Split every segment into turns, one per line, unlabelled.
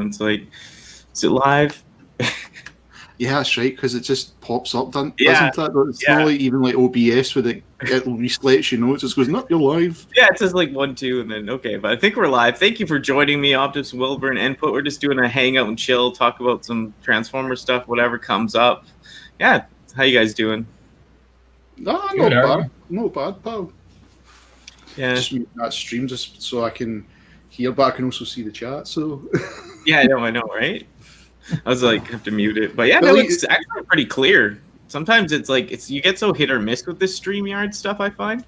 It's like, is it live?
Yeah, that's right, because it just pops up, doesn't it? It's
Yeah.
not like even like OBS with it lets you know. It just goes, "No, you're live."
Yeah, it says like 1, 2, and then okay. But I think we're live. Thank you for joining me, Optimus, Wilburn, Input. We're just doing a hangout and chill, talk about some Transformer stuff, whatever comes up. Yeah, how you guys doing?
No,
Good,
not bad, pal.
Yeah,
Just mute that stream just so I can hear, but I can also see the chat. So
yeah, I know, right? I was like, have to mute it, but yeah, no, it's actually pretty clear. Sometimes it's like you get so hit or miss with this StreamYard stuff. I find.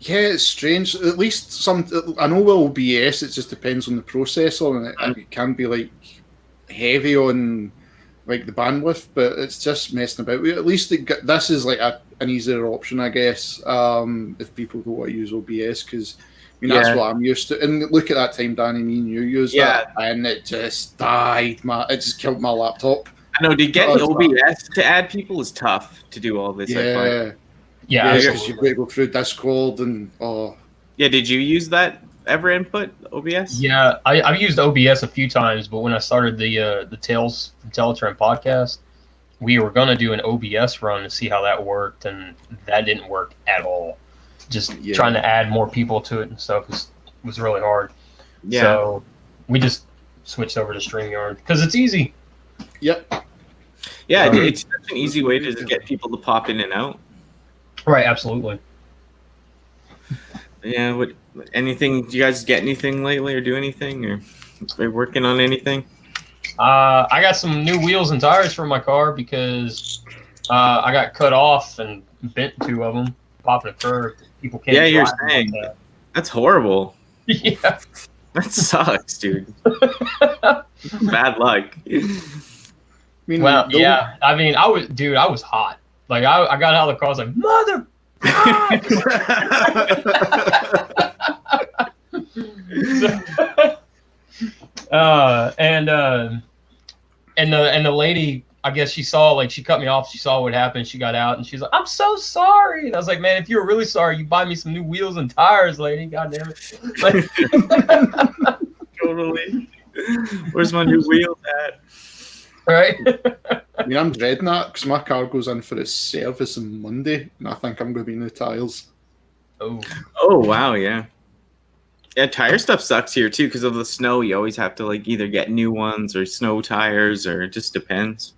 Yeah, it's strange. At least I know with OBS, it just depends on the processor, and it can be like heavy on like the bandwidth, but it's just messing about. At least this is like an easier option, I guess, if people don't want to use OBS, because that's what I'm used to. And look at that time, Danny, me and you used that, and it just died. It just killed my laptop.
I know. To get OBS to add people is tough to do all this. I find.
Yeah, because you've got to go through Discord and
Yeah, did you use that ever input OBS?
Yeah, I've used OBS a few times, but when I started the Tales from Teletrend podcast, we were gonna do an OBS run to see how that worked, and that didn't work at all. Just trying to add more people to it and stuff was really hard. Yeah. So we just switched over to StreamYard because it's easy.
Yep.
Yeah, it's such an easy way to just get people to pop in and out.
Right, absolutely.
Yeah, anything? Do you guys get anything lately, or do anything, or are you working on anything?
I got some new wheels and tires for my car because I got cut off and bent 2 of them, popping a curb. People can't.
Yeah, you're saying that's horrible.
Yeah,
that sucks, dude. Bad luck.
Well, yeah. I mean, I was hot. Like I got out of the car, I was like, mother. And the lady, I guess she saw, she cut me off. She saw what happened. She got out and she's like, I'm so sorry. And I was like, man, if you were really sorry, you buy me some new wheels and tires, lady. God damn it.
Totally. Where's my new wheels at?
Right.
I mean, I'm dreading that because my car goes in for its service on Monday, and I think I'm going to be new tires.
Oh, wow, yeah. Yeah, tire stuff sucks here too because of the snow. You always have to either get new ones or snow tires, or it just depends.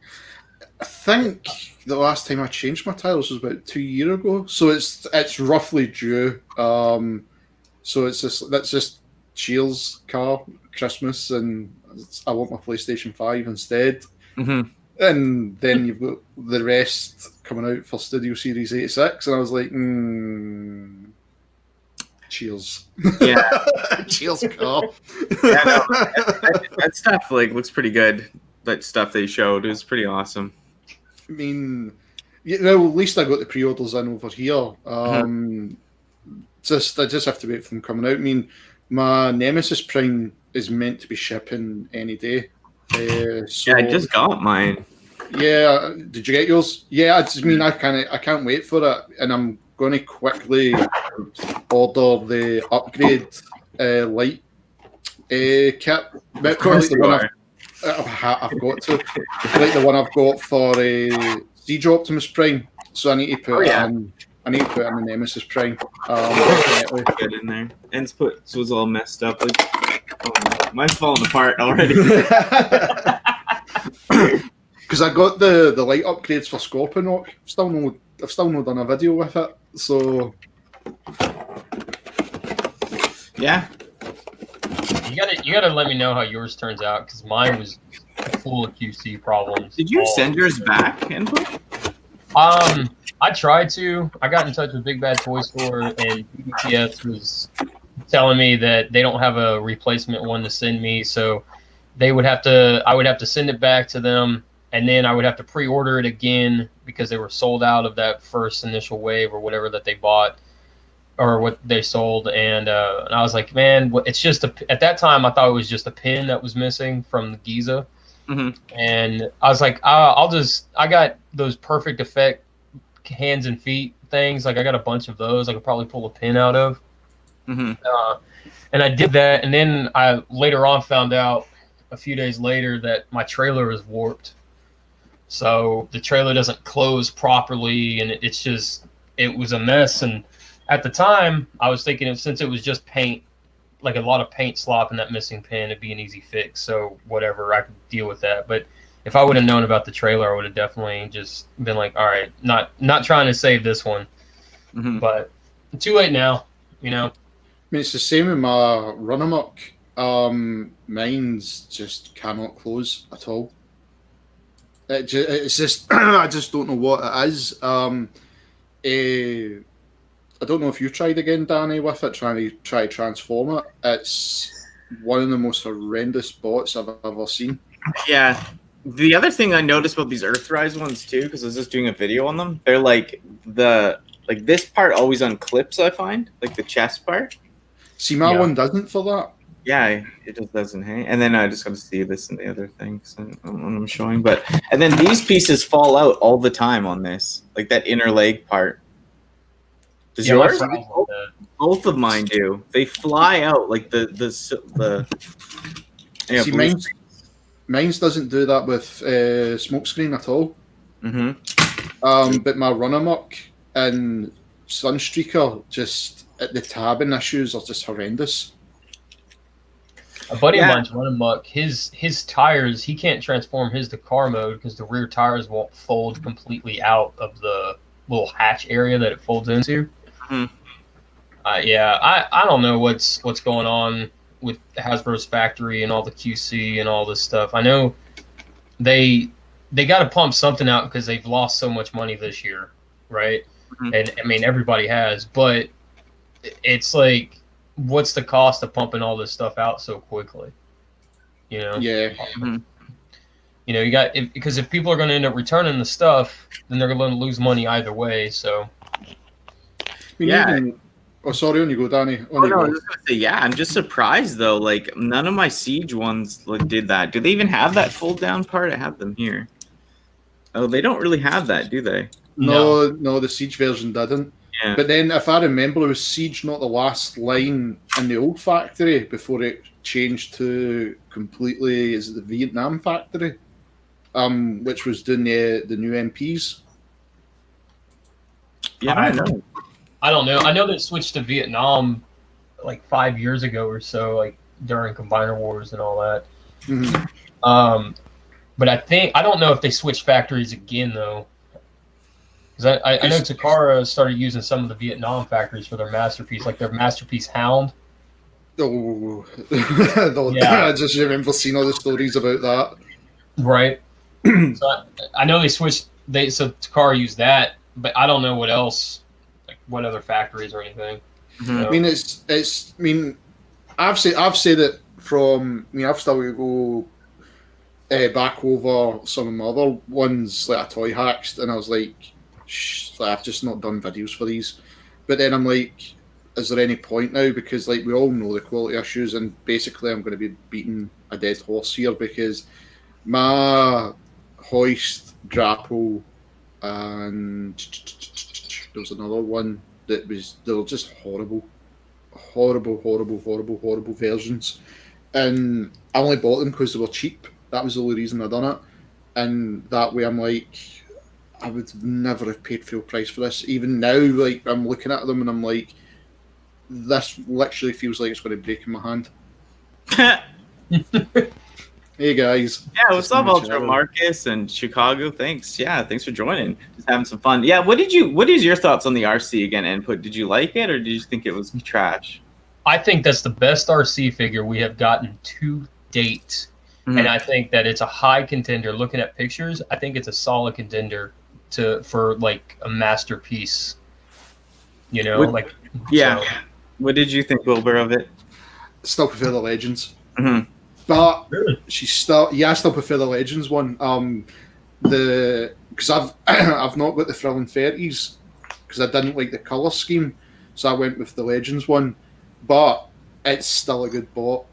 I think the last time I changed my tires was about 2 years ago, so it's roughly due. So that's just Cheers car Christmas, and I want my PlayStation 5 instead.
Mm-hmm.
And then you've got the rest coming out for Studio Series 86, and I was like, cheers.
Yeah.
Cheers, car.
Yeah, no, that stuff looks pretty good. That stuff they showed, it was pretty awesome.
I mean, at least I got the pre-orders in over here. I just have to wait for them coming out. I mean, my Nemesis Prime is meant to be shipping any day.
I just got mine.
Yeah, did you get yours? Yeah, I can't wait for it, and I'm going to quickly order the upgrade light kit.
Of course,
I've got to like the one I've got for Siege Optimus Prime. So I need to put it in. I need to put in the Nemesis Prime.
Get in there, and so it's all messed up. Mine's falling apart already.
Because I got the light upgrades for Scorponok. I've still not done a video with it. So
yeah,
you gotta let me know how yours turns out because mine was full of QC problems.
Did you send yours back, Input?
I tried to. I got in touch with Big Bad Toy Store, and BBTS was telling me that they don't have a replacement one to send me, so I would have to send it back to them, and then I would have to pre-order it again because they were sold out of that first initial wave or whatever that they bought or what they sold. And I was like, man, it's just at that time I thought it was just a pin that was missing from the Giza.
Mm-hmm.
And I was like, I got those Perfect Effect hands and feet things. Like I got a bunch of those I could probably pull a pin out of.
Mm-hmm.
And I did that, and then I later on found out a few days later that my trailer is warped. So the trailer doesn't close properly, and it was a mess. And at the time, I was thinking since it was just paint, like a lot of paint slop and that missing pin, it'd be an easy fix. So whatever, I could deal with that. But if I would have known about the trailer, I would have definitely just been like, all right, not trying to save this one.
Mhm.
But too late now, you know.
I mean, it's the same with my run amok. Mine's just cannot close at all. It's just I just don't know what it is. I don't know if you tried again, Danny, with it, trying to transform it. It's one of the most horrendous bots I've ever seen.
Yeah. The other thing I noticed about these Earthrise ones too, because I was just doing a video on them, they're like this part always unclips, I find, like the chest part.
See, my one doesn't for that.
Yeah, it just doesn't hang. And then I just got to see this and the other things I'm showing. And then these pieces fall out all the time on this, like that inner leg part. Does yours? Both of mine do. They fly out like the yeah,
see, mine's doesn't do that with smokescreen at all.
Mm-hmm.
But my run amok and Sunstreaker, just the tabbing issues are just horrendous.
A buddy of mine's running amok. His tires, he can't transform his to car mode because the rear tires won't fold completely out of the little hatch area that it folds into.
Mm-hmm.
I don't know what's going on with Hasbro's factory and all the QC and all this stuff. I know they got to pump something out because they've lost so much money this year, right? Mm-hmm. And I mean everybody has, but it's like, what's the cost of pumping all this stuff out so quickly? You know?
Yeah.
Mm-hmm.
You know, because if people are going to end up returning the stuff, then they're going to lose money either way. So.
Oh, sorry, on you go, Danny.
I was gonna say, I'm just surprised though. Like none of my Siege ones did that. Do they even have that fold down part? I have them here. Oh, they don't really have that, do they?
No, the Siege version didn't.
Yeah.
But then, if I remember, it was Siege not the last line in the old factory before it changed to completely. Is it the Vietnam factory? Which was doing the new MPs.
Yeah, I know.
I don't know. I know they switched to Vietnam like 5 years ago or so, like during Combiner Wars and all that.
Mm-hmm.
But I don't know if they switched factories again though. Because I know Takara started using some of the Vietnam factories for their masterpiece, like their masterpiece Hound.
Oh, I just remember seeing all the stories about that.
Right. So I know they switched. So Takara used that, but I don't know what else, like what other factories or anything.
Mm-hmm.
I mean, I've said it from. I mean, I've started to go back over some of my other ones, like a Toy Hacked, and I was like, I've just not done videos for these. But then I'm like, is there any point now? Because like we all know the quality issues, and basically I'm going to be beating a dead horse here because my hoist, grapple, and there was another one they were just horrible versions, and I only bought them because they were cheap. That was the only reason I done it, and that way I'm like, I would never have paid full price for this. Even now, like I'm looking at them and I'm like, this literally feels like it's going to break in my hand. Hey guys.
Yeah, what's up, Ultra Marcus and Chicago? Thanks. Yeah, thanks for joining. Just having some fun. Yeah, what is your thoughts on the RC again, Input? Did you like it or did you think it was trash?
I think that's the best RC figure we have gotten to date. Mm-hmm. And I think that it's a high contender. Looking at pictures, I think it's a solid contender for like a masterpiece. You know,
So. What did you think, Wilbur, of it?
Still prefer the Legends.
Mm-hmm.
But I still prefer the Legends one. Because I've not got the Thrilling 30s because I didn't like the colour scheme, so I went with the Legends one. But it's still a good bot.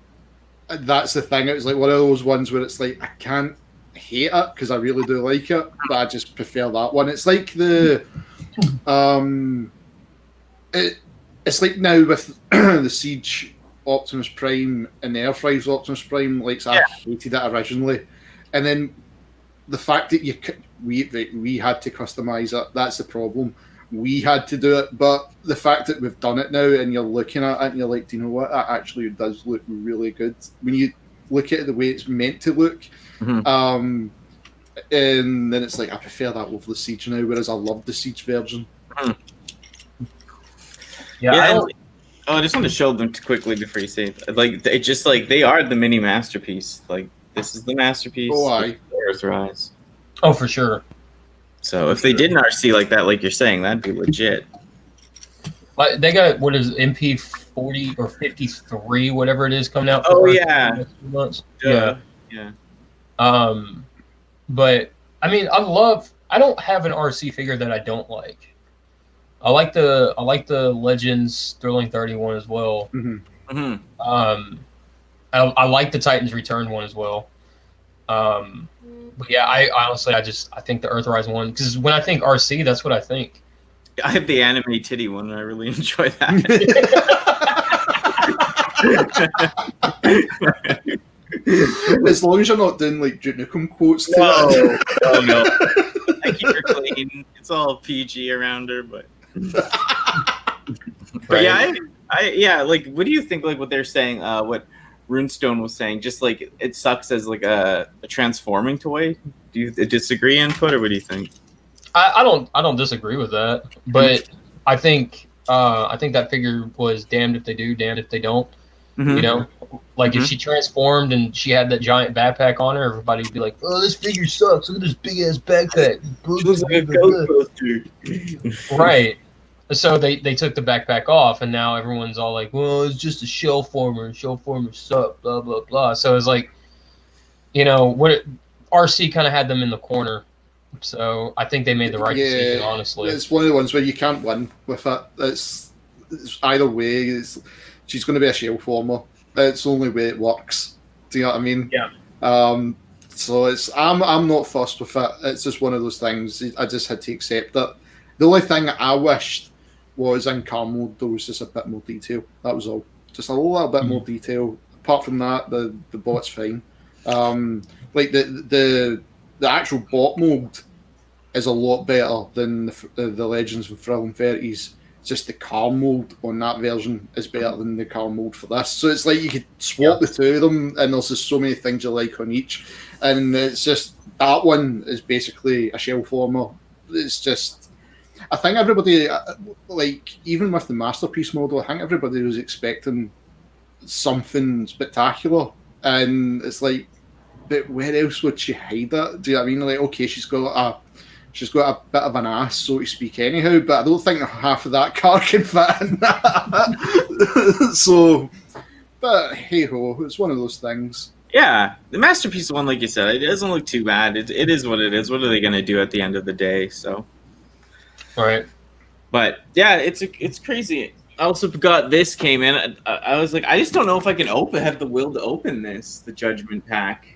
That's the thing. It was like one of those ones where it's like I can't hate it because I really do like it, but I just prefer that one. It's like it's like now with the Siege Optimus Prime and the Earthrise Optimus Prime. Like, so I hated it originally, and then the fact that we had to customize it, that's the problem. We had to do it, but the fact that we've done it now and you're looking at it and you're like, do you know what? That actually does look really good when you look at it the way it's meant to look.
Mhm.
And then it's like, I prefer that over the Siege now, whereas I love the Siege version.
Yeah,
I just want to show them quickly before you say it. Like, it just like they are the mini masterpiece. Like, this is the masterpiece.
Oh, aye.
Earthrise.
Oh, for sure.
So if they did an RC like that, like you're saying, that'd be legit.
Like, they got, what is MP 40 or 53, whatever it is, coming out.
Oh,
for
yeah.
the next few months.
Yeah.
But I mean, I don't have an RC figure that I don't like. I like the Legends Thrilling 31 as well.
Mm-hmm.
I like the Titans Return one as well. But yeah, I honestly, I think the Earthrise one, because when I think RC, that's what I think.
I have the anime titty one, and I really enjoy that.
As long as you're not doing like Duke Nukem quotes to
it. No. I keep her clean. It's all PG around her, but
Right.
yeah, like, what do you think? Like what they're saying, what Runestone was saying, just like it sucks as like a transforming toy. Do you disagree, Input, or what do you think?
I don't disagree with that, but I think that figure was damned if they do, damned if they don't.
Mm-hmm.
You know, like if she transformed and she had that giant backpack on her, everybody would be like, "Oh, this figure sucks! Look at this big ass backpack."
She looks like a Ghostbuster.
Right. So they took the backpack off, and now everyone's all like, "Well, it's just a shell former, and shell formers suck." Blah blah blah. So it's like, you know, what RC kind of had them in the corner. So I think they made the right decision. Honestly,
it's one of the ones where you can't win with it. It's either way. She's going to be a shell former. It's the only way it works. Do you know what I mean?
Yeah.
So I'm not fussed with it. It's just one of those things. I just had to accept it. The only thing I wished was in car mode there was just a bit more detail. That was all. Just a little bit more detail. Apart from that, the bot's fine. Like the actual bot mold is a lot better than the Legends of Thrilling 30s. Just the car mold on that version is better than the car mold for this. So it's like you could swap the two of them, and there's just so many things you like on each. And it's just that one is basically a shell former. It's just, I think everybody, like even with the masterpiece model, I think everybody was expecting something spectacular, and it's like, but where else would she hide it? Do you know what I mean? Like, okay, she's got a bit of an ass, so to speak, anyhow, but I don't think half of that car can fit in that. So, but hey ho, it's one of those things.
Yeah, the masterpiece one, like you said, it doesn't look too bad. It is what it is. What are they going to do at the end of the day? So,
right.
But yeah, it's crazy. I also forgot this came in. I was like, I just don't know if I can have the will to open the Judgment Pack.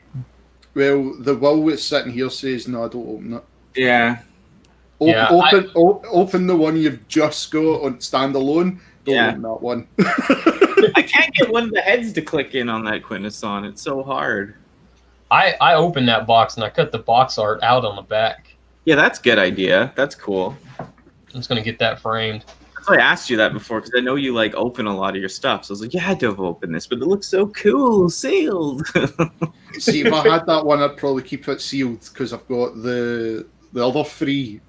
Well, the will that's sitting here says no, I don't open it.
Yeah.
Open the one you've just got on standalone. Don't open that one.
I can't get one of the heads to click in on that Quintesson. It's so hard.
I opened that box and I cut the box art out on the back.
Yeah, that's a good idea. That's cool.
I'm just gonna get that framed.
That's why I asked you that before, because I know you like open a lot of your stuff. So I was like, yeah, I had to have opened this, but it looks so cool, sealed.
See, if I had that one, I'd probably keep it sealed because I've got the other three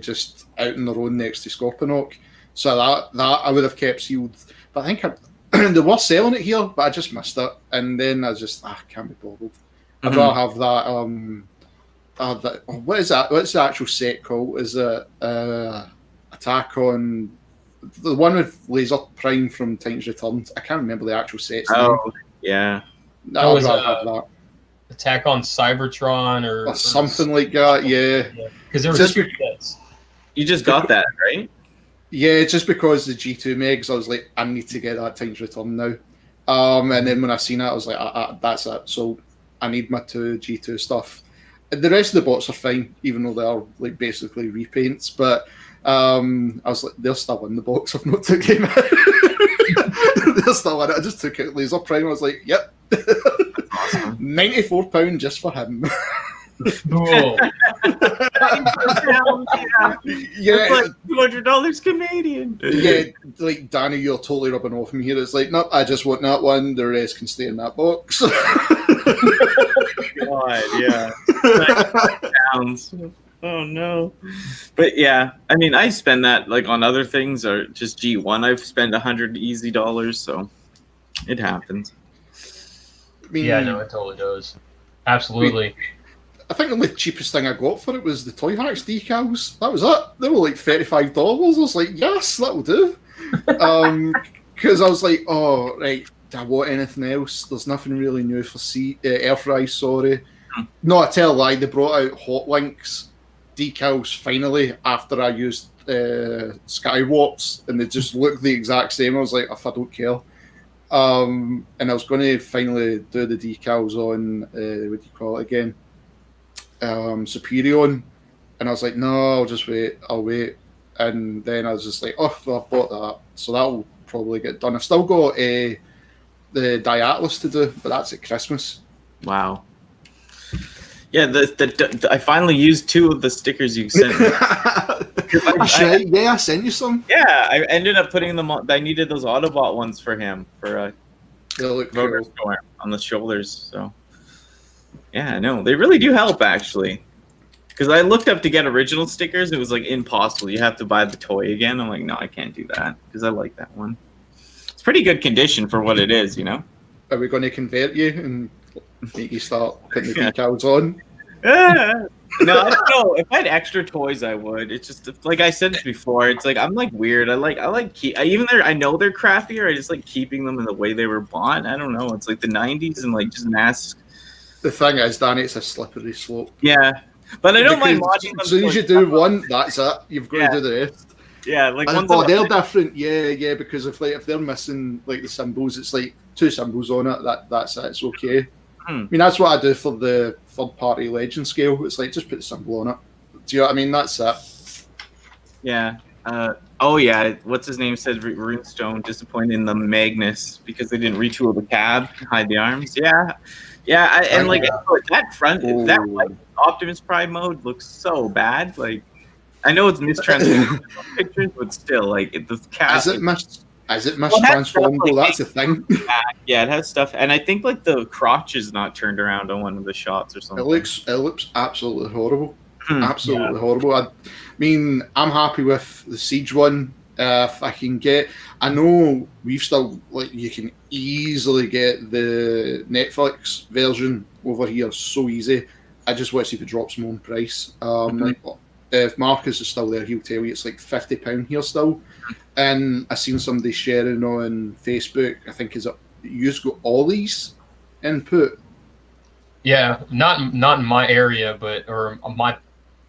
just out on their own next to Scorponok. So that I would have kept sealed. But I think they were selling it here, but I just missed it. And then I just can't be bothered. I'd rather have that. What is that? What's the actual set called? Is it Attack on the one with Laser Prime from Titans Returns? I can't remember the actual set's name.
Yeah.
I'd rather have that.
Attack on Cybertron or
something like that, yeah.
Because there were two sets.
You just got that, right?
Yeah, just because the G2 Megs, I was like, I need to get that Times Return now. And then when I seen it, I was like, that's it. So I need my two G2 stuff. And the rest of the bots are fine, even though they are like basically repaints. But I was like, they're still in the box. I've not took them out. They're still in it. I just took it laser prime. I was like, yep.
Awesome.
£94 just for him.
Cool.
Yeah, like $200 Canadian.
Yeah, like Danny, you're totally rubbing off me here. It's like, nope, I just want that one. The rest can stay in that box.
God, yeah. Pounds. Oh no. But yeah, I mean, I spend that like on other things or just G1. I've spent $100 easy dollars, so it happens.
I mean,
Yeah, no, it totally does. Absolutely.
I think the only cheapest thing I got for it was the Toy Hacks decals. That was it. They were like $35. I was like, yes, that'll do. Because I was like, oh, right, do I want anything else? There's nothing really new for Earthrise, sorry. No, I tell a lie, they brought out Hot Links decals finally after I used Skywarps, and they just look the exact same. I was like, I don't care. And I was going to finally do the decals on, what do you call it again? Superion, and I was like, no, I'll wait. And then I was just like, oh, well, I bought that, so that'll probably get done. I've still got the Diatlas to do, but that's at Christmas.
Wow. Yeah, I finally used 2 of the stickers you sent me.
I sent you some.
Yeah, I ended up putting them on. I needed those Autobot ones for him for
They look
rotor
cool.
storm on the shoulders. So yeah, no, they really do help actually. Because I looked up to get original stickers, it was like impossible. You have to buy the toy again. I'm like, no, I can't do that because I like that one. It's pretty good condition for what it is, you know.
Are we going to convert you and make you start putting the decals on?
No, I don't know. If I had extra toys, I would. It's just like I said before. It's like I'm like weird. I know they're crappier. I just like keeping them in the way they were bought. I don't know. It's like the '90s and like just mass.
The thing is, Danny, it's a slippery slope.
Yeah, but I don't mind
Because
watching them.
as soon as you do one, that's it. You've got to do the rest.
Yeah, like
And, they're different. Yeah, because if they're missing like the symbols, it's like 2 symbols on it. That's it. It's okay. I mean, that's what I do for the third-party legend scale. It's like, just put the symbol on it. Do you know what I mean? That's it.
Yeah. Oh, yeah. What's his name said Runestone disappointed in the Magnus because they didn't retool the cab, hide the arms. Yeah. Yeah. That front, that white Optimus Prime mode looks so bad. Like, I know it's mistransformed pictures, but still, like, the cab.
Is it mistransformable? That's the thing.
Yeah, it has stuff, and I think like the crotch is not turned around on one of the shots or something.
It looks absolutely horrible. Absolutely horrible. I mean, I'm happy with the Siege one. If I can get, I know we've still like you can easily get the Netflix version over here so easy. I just want to see if it drops more in price. Like, if Marcus is still there, he'll tell you it's like £50 here still. And I seen somebody sharing on Facebook. I think you've got Ollie's input.
Yeah, not in my area,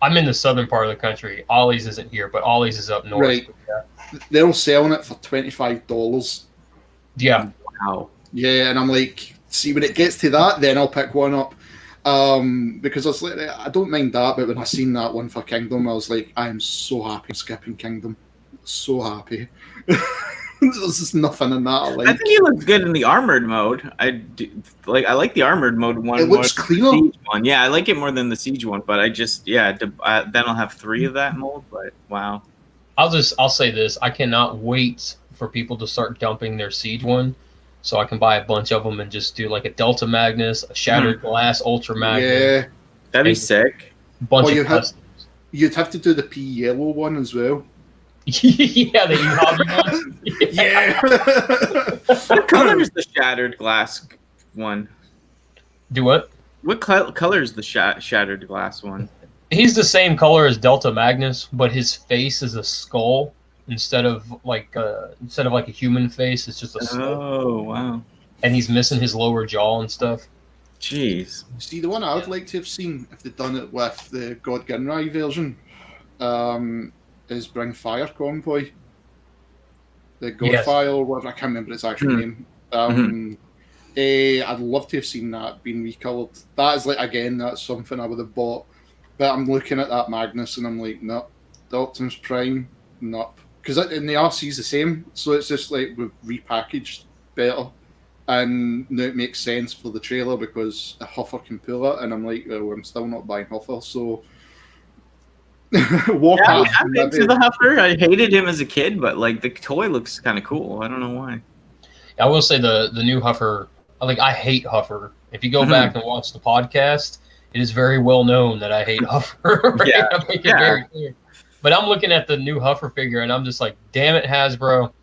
I'm in the southern part of the country. Ollie's isn't here, but Ollie's is up north.
Right.
Yeah.
They're selling it for $25.
Yeah.
Wow.
Yeah, and I'm like, see, when it gets to that, then I'll pick one up. Because I don't mind that, but when I seen that one for Kingdom, I was like, I am so happy skipping Kingdom. So happy. There's just nothing in that I like.
I think he looks good in the armored mode. I like the armored mode one.
It looks cleaner.
Siege one. Yeah, I like it more than the Siege one, but I just then I'll have 3 of that mold. But wow.
I'll say this: I cannot wait for people to start dumping their Siege one, so I can buy a bunch of them and just do like a Delta Magnus, a Shattered Glass Ultra Magnus.
Yeah,
that'd be sick.
Bunch of customs.
You'd have to do the P yellow one as well.
Yeah, the hobby one.
Yeah.
What color is the Shattered Glass one?
Do what?
What color is the Shattered Glass one?
He's the same color as Delta Magnus, but his face is a skull instead of like a human face. It's just a skull.
Oh wow!
And he's missing his lower jaw and stuff.
Jeez.
See, the one I would like to have seen if they'd done it with the God Gunrai version, is Bring Fire Convoy. The Godfire, or whatever, I can't remember its actual name. I'd love to have seen that being recolored. That is like, again, that's something I would have bought. But I'm looking at that Magnus and I'm like, nope. The Optimus Prime, nope. because in the RC is the same, so it's just like we've repackaged better, and now it makes sense for the trailer because a Huffer can pull it, and I'm like, well, I'm still not buying Huffer, so Warpath.
I'm into the Huffer. I hated him as a kid, but like the toy looks kind of cool. I don't know why.
I will say the new Huffer. I hate Huffer. If you go back and watch the podcast, it is very well known that I hate Huffer. Right?
Yeah,
I make it very clear. But I'm looking at the new Huffer figure, and I'm just like, damn it, Hasbro.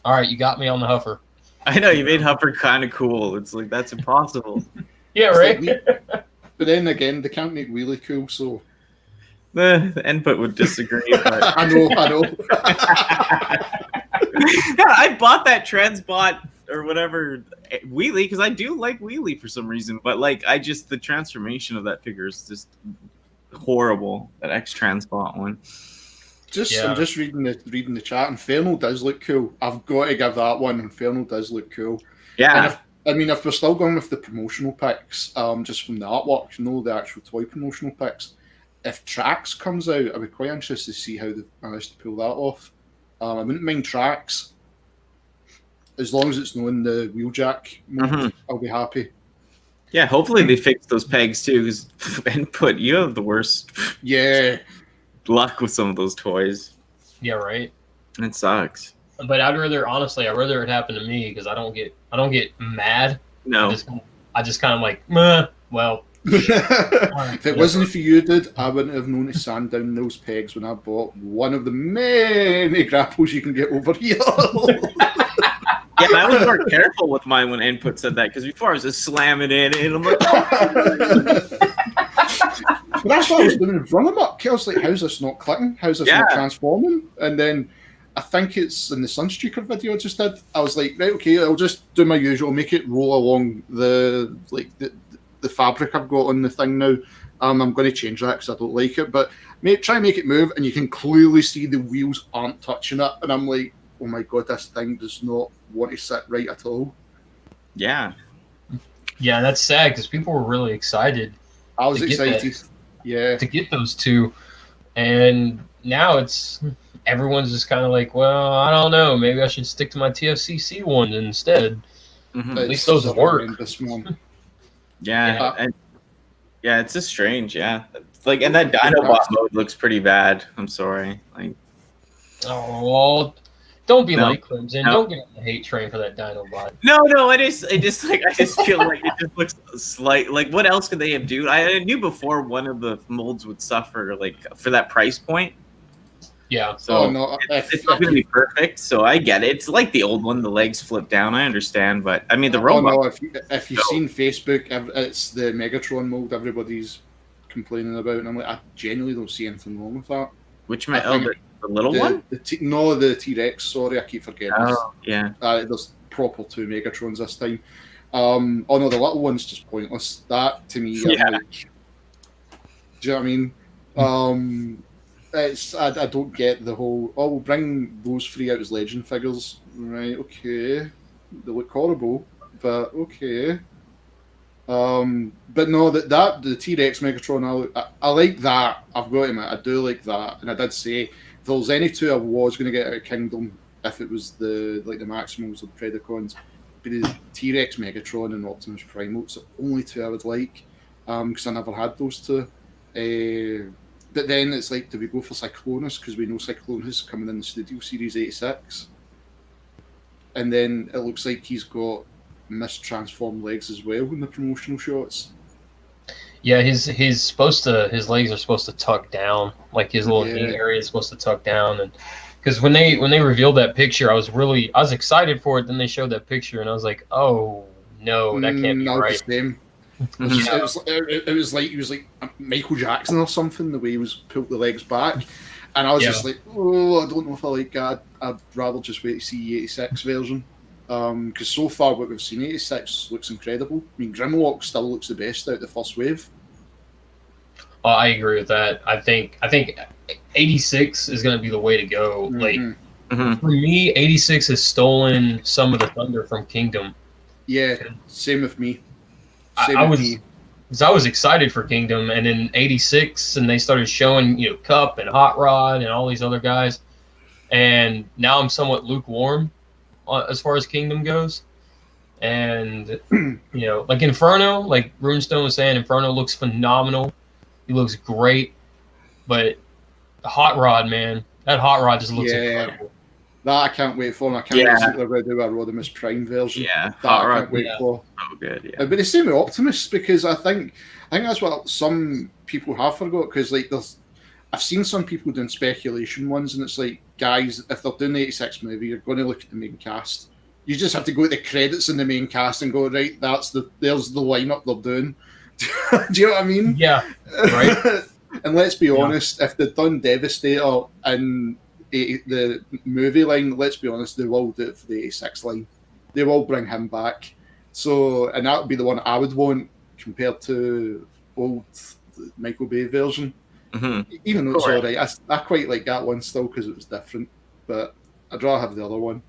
All right, you got me on the Huffer.
I know you made Huffer kind of cool. It's like that's impossible.
Yeah, right.
But then again, they can't make wheelie cool, so
The input would disagree. But...
I know.
Yeah, I bought that Transbot or whatever wheelie because I do like wheelie for some reason, but like the transformation of that figure is just horrible. That X Transbot one.
I'm just reading the chat. Inferno does look cool. I've got to give that one. Inferno does look cool.
Yeah.
And if we're still going with the promotional picks, just from the artwork, the actual toy promotional picks. If Trax comes out, I'd be quite interested to see how they managed to pull that off. I wouldn't mind Trax. As long as it's not in the wheeljack mode, I'll be happy.
Yeah, hopefully they fix those pegs too, because input, you have the worst luck with some of those toys.
Yeah, right.
It sucks.
But I'd rather it happen to me because I don't get mad.
No.
I just kind of like, meh, well.
If it wasn't for you, dude, I wouldn't have known to sand down those pegs when I bought one of the many grapples you can get over here.
Yeah, I was more careful with mine when input said that because before I was just slamming it and I'm like,
But that's what I was doing in Run 'em Up. I was like, how's this not clicking? How's this not transforming? And then I think it's in the Sunstreaker video I just did. I was like, right, okay, I'll just do my usual, make it roll along the fabric I've got on the thing now. I'm going to change that because I don't like it. But try and make it move, and you can clearly see the wheels aren't touching it. And I'm like, oh my god, this thing does not want to sit right at all.
Yeah.
Yeah, that's sad because people were really excited.
I was excited.
To get those two. And now everyone's just kind of like, well, I don't know. Maybe I should stick to my TFCC one instead.
Mm-hmm.
At least those work.
Yeah. It's just strange. Yeah. Like, and that Dinobot mode looks pretty bad. I'm sorry. Like,
oh, well, don't be like Clemson. Don't get on the hate train for that Dinobot.
No, I just feel like it just looks slight. Like, what else could they have do? I knew before one of the molds would suffer, like, for that price point.
Yeah.
So it's not going to be perfect. So I get it. It's like the old one, the legs flip down. I understand, but I mean the robot.
No, if you've seen Facebook, it's the Megatron mold everybody's complaining about, and I'm like, I genuinely don't see anything wrong with that.
Which the little one?
The T-Rex. Sorry, I keep forgetting.
Oh, yeah.
There's proper 2 Megatrons this time. Oh no, the little one's just pointless. That to me, I'm like, do you know what I mean? I don't get the whole, we'll bring those 3 out as legend figures. Right, okay. They look horrible, but okay. But no, the T-Rex Megatron, I like that. I've got to admit, I do like that. And I did say, if there was any 2 I was going to get out of Kingdom, if it was the Maximals or the Predacons, be the T-Rex Megatron and Optimus Primal. It's the only 2 I would like, because I never had those 2. But then it's like, do we go for Cyclonus? Because we know Cyclonus is coming in the Studio Series 86. And then it looks like he's got mistransformed legs as well in the promotional shots.
Yeah, his legs are supposed to tuck down. Like his little knee area is supposed to tuck down. And because when they revealed that picture, I was excited for it. Then they showed that picture, and I was like, oh no, that can't be right.
The same. It was like he was like Michael Jackson or something, the way he was pulled the legs back, and I was just like, I don't know if I like that. I'd rather just wait to see the 86 version, because so far what we've seen, 86 looks incredible. I mean, Grimlock still looks the best out of the first wave.
I agree with that. I think 86 is going to be the way to go. Like for me, 86 has stolen some of the thunder from Kingdom.
Yeah, same with me.
I was excited for Kingdom, and in '86, and they started showing Cup and Hot Rod and all these other guys, and now I'm somewhat lukewarm as far as Kingdom goes. And like Inferno, like Runestone was saying, Inferno looks phenomenal. He looks great, but the Hot Rod, man, that Hot Rod just looks incredible.
That I can't wait for. And I can't wait to see what they're going to do with Rodimus Prime version.
Yeah,
that I can't wait for.
Oh, good. Yeah,
but the same with Optimus, because I think that's what some people have forgot. Because like I've seen some people doing speculation ones, and it's like, guys, if they're doing the '86 movie, you're going to look at the main cast. You just have to go to the credits in the main cast and go, right, there's the lineup they're doing. Do you know what I mean?
Yeah, right.
And let's be honest, if they'd done Devastator and the movie line, let's be honest, they will do it for the '86 line. They will bring him back. So, and that would be the one I would want compared to old Michael Bay version.
Mm-hmm.
Even though it's alright, I quite like that one still because it was different. But I'd rather have the other one.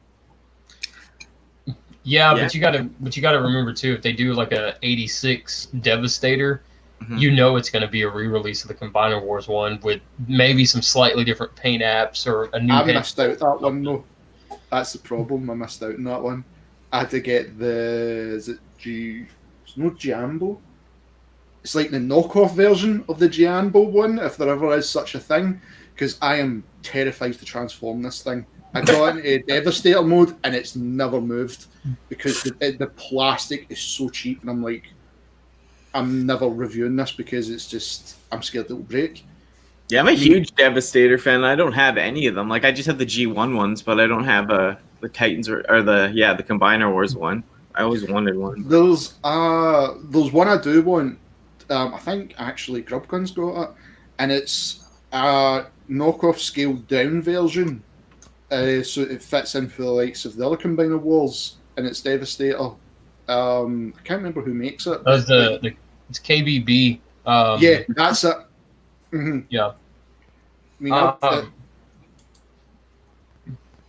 Yeah, but you gotta remember too, if they do like a '86 Devastator,
mm-hmm.
you know it's gonna be a re-release of the Combiner Wars one with maybe some slightly different paint apps or a new.
I missed out that one though. That's the problem. I missed out on that one. I had to get it's no Giambo. It's like the knockoff version of the Giambo one, if there ever is such a thing, because I am terrified to transform this thing. I got into Devastator mode and it's never moved because the plastic is so cheap, and I'm like, I'm never reviewing this because it's just, I'm scared it will break.
Yeah, I'm a huge Devastator fan. I don't have any of them. Like, I just have the G1 ones, but I don't have the Titans or the Combiner Wars one. I always wanted one.
There's one I do want. I think actually Grubgun's got it, and it's a knockoff scaled down version. So it fits in for the likes of the other Combiner Wars, and it's Devastator. I can't remember who makes it.
That's it's KBB.
Yeah, that's it. Mm-hmm.
Yeah.
I mean,